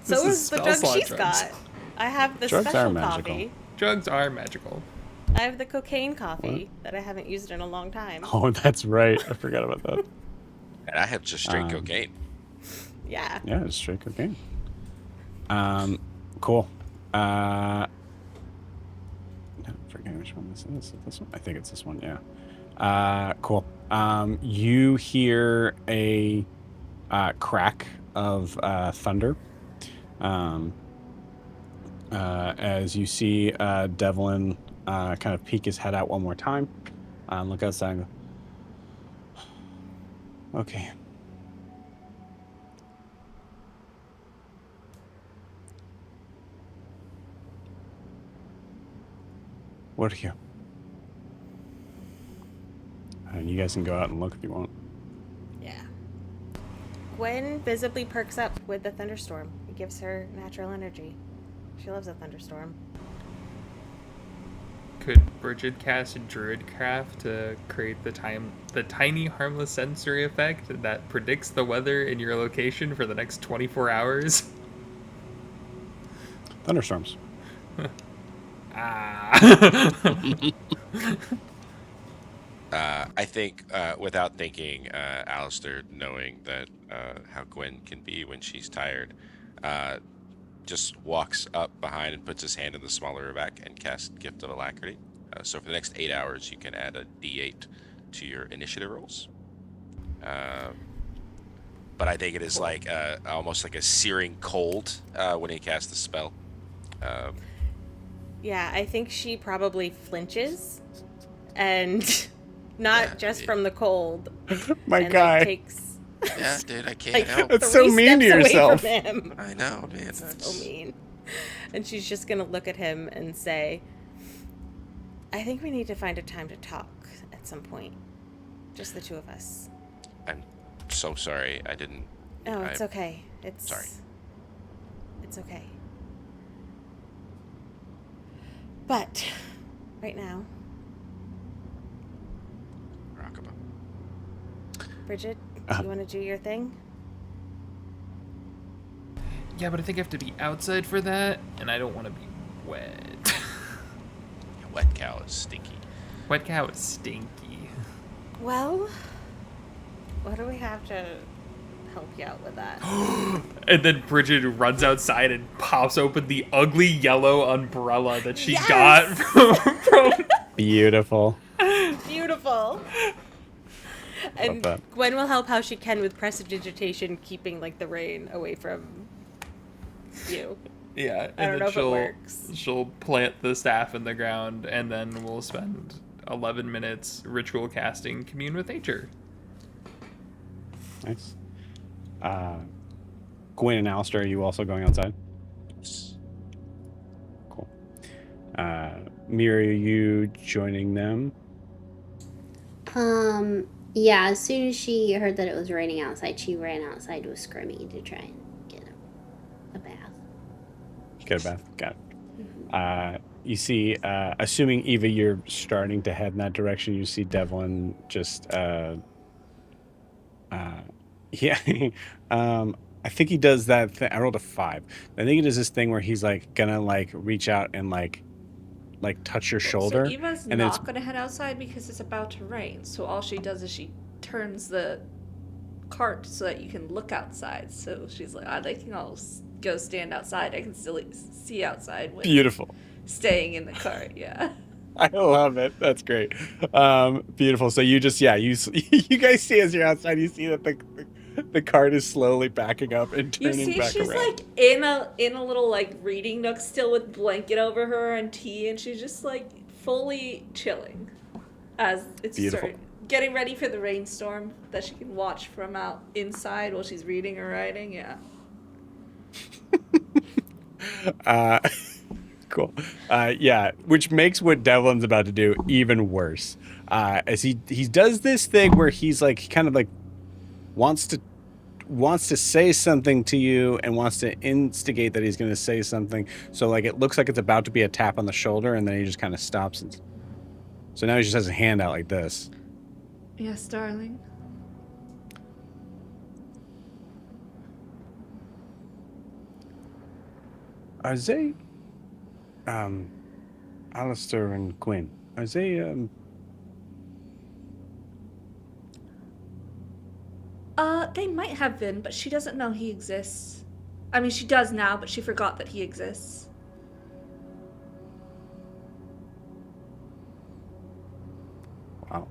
So this is the spell drug slot she's drugs. got. I have the Drugs are special magical. coffee. Drugs are magical. I have the cocaine coffee that I haven't used in a long time. Oh, that's right. I forgot about that. And I have just straight cocaine. Yeah. Yeah, it's straight cocaine. Cool. No, forgetting which one this is. Is it this one? I think it's this one, yeah. Cool. You hear a crack of thunder. As you see Devlin kind of peek his head out one more time. Look outside and go, okay. What are you? And you guys can go out and look if you want. Yeah. Gwen visibly perks up with the thunderstorm. It gives her natural energy. She loves a thunderstorm. Could Bridget cast Druidcraft to create the tiny harmless sensory effect that predicts the weather in your location for the next 24 hours? Thunderstorms. I think, without thinking, Alistair, knowing that how Gwen can be when she's tired, just walks up behind and puts his hand in the small of her back and casts Gift of Alacrity. So for the next 8 hours, you can add a D8 to your initiative rolls. But I think it is like almost like a searing cold when he casts the spell. Yeah, I think she probably flinches, and not just from the cold. My and guy. takes Yeah, dude, I can't like help. That's so 3 mean to steps away yourself. from him. I know, man. So That's... mean. And she's just gonna look at him and say, I think we need to find a time to talk at some point. Just the two of us. I'm so sorry. I didn't. Oh, it's okay. It's Sorry. It's okay. But right now, Murakaba. Bridget, you want to do your thing? Yeah, but I think I have to be outside for that, and I don't want to be wet. Wet cow is stinky. Wet cow is stinky. Well, what do we have to help you out with that? And then Bridget runs outside and pops open the ugly yellow umbrella that she Yes! got from Beautiful. Beautiful. And that. Gwen will help how she can with prestidigitation, keeping like the rain away from you. Yeah, I don't and know then if it works. she'll plant the staff in the ground, and then we'll spend 11 minutes ritual casting Commune with Nature. Nice. Gwen and Alistair, are you also going outside? Cool. Miri, are you joining them? Yeah, as soon as she heard that it was raining outside, she ran outside to a scrimmy to try and get a bath. Get a bath. Got it. You see, assuming Eva, you're starting to head in that direction, you see Devlin just, yeah. I think he does that thing. I rolled a 5. I think he does this thing where he's like gonna like reach out and like touch your shoulder. So Eva's and not going to head outside because it's about to rain. So all she does is she turns the cart so that you can look outside. So she's like, they can all go stand outside. I can still see outside when Beautiful. staying in the cart. Yeah. I love it. That's great. Beautiful. So you just, you guys see as you're outside, you see that the cart is slowly backing up and You turning see, back she's around. like in a little like reading nook still with blanket over her and tea, and she's just like fully chilling as it's Beautiful. getting ready for the rainstorm that she can watch from out inside while she's reading or writing. Yeah. Cool. Which makes what Devlin's about to do even worse. As he does this thing where he's like kind of like wants to say something to you and wants to instigate that he's going to say something. So like it looks like it's about to be a tap on the shoulder, and then he just kind of stops. And so now he just has a hand out like this. Yes, darling. Are they, Alistair and Quinn? Are they They might have been, but she doesn't know he exists. I mean, she does now, but she forgot that he exists. Wow.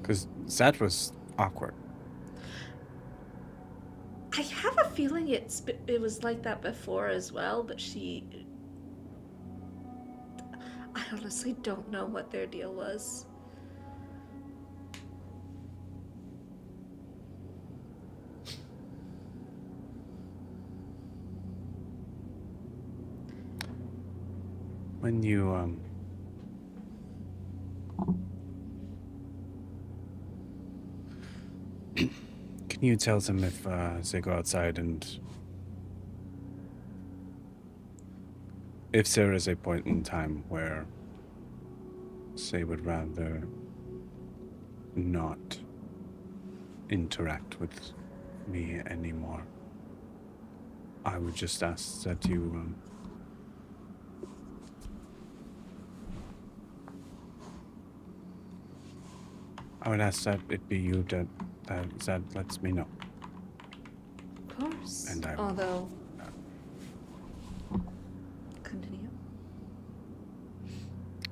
Because that was awkward. I have a feeling it was like that before as well, but I honestly don't know what their deal was. When you can you tell them if they go outside, and if there is a point in time where they would rather not interact with me anymore, I would just ask that you I would ask that it be you that lets me know. Of course. And I will. Although, continue.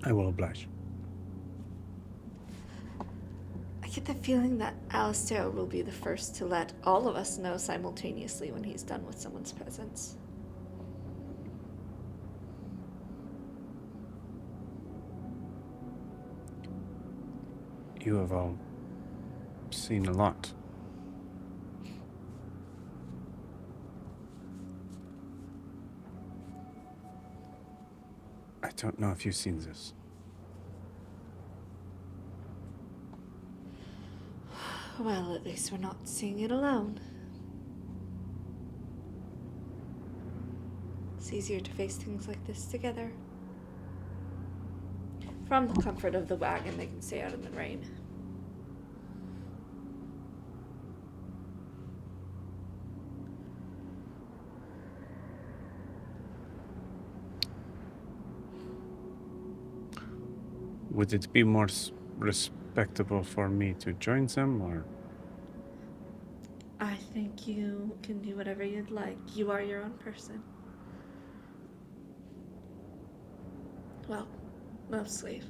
I will oblige. I get the feeling that Alistair will be the first to let all of us know simultaneously when he's done with someone's presence. You have all seen a lot. I don't know if you've seen this. Well, at least we're not seeing it alone. It's easier to face things like this together. From the comfort of the wagon, they can stay out in the rain. Would it be more respectable for me to join them, or? I think you can do whatever you'd like. You are your own person. Well, mostly.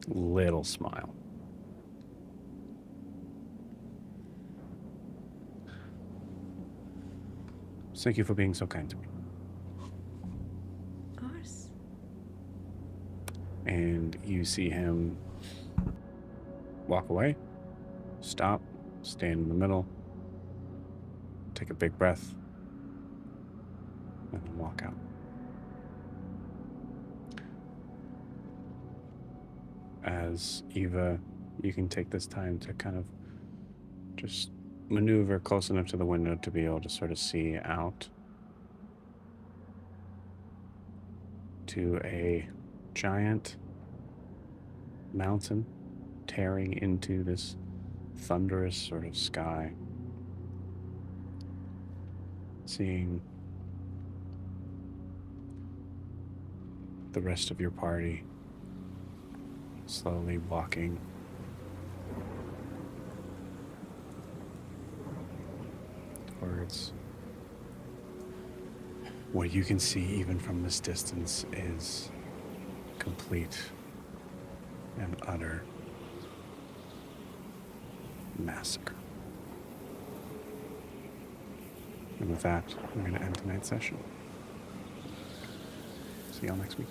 Little smile. Thank you for being so kind to me. Of course. And you see him walk away, stop, stand in the middle, take a big breath, and then walk out. As Eva, you can take this time to kind of just maneuver close enough to the window to be able to sort of see out to a giant mountain tearing into this thunderous sort of sky. Seeing the rest of your party slowly walking towards what you can see even from this distance is complete and utter massacre. And with that, I'm going to end tonight's session. See y'all next week.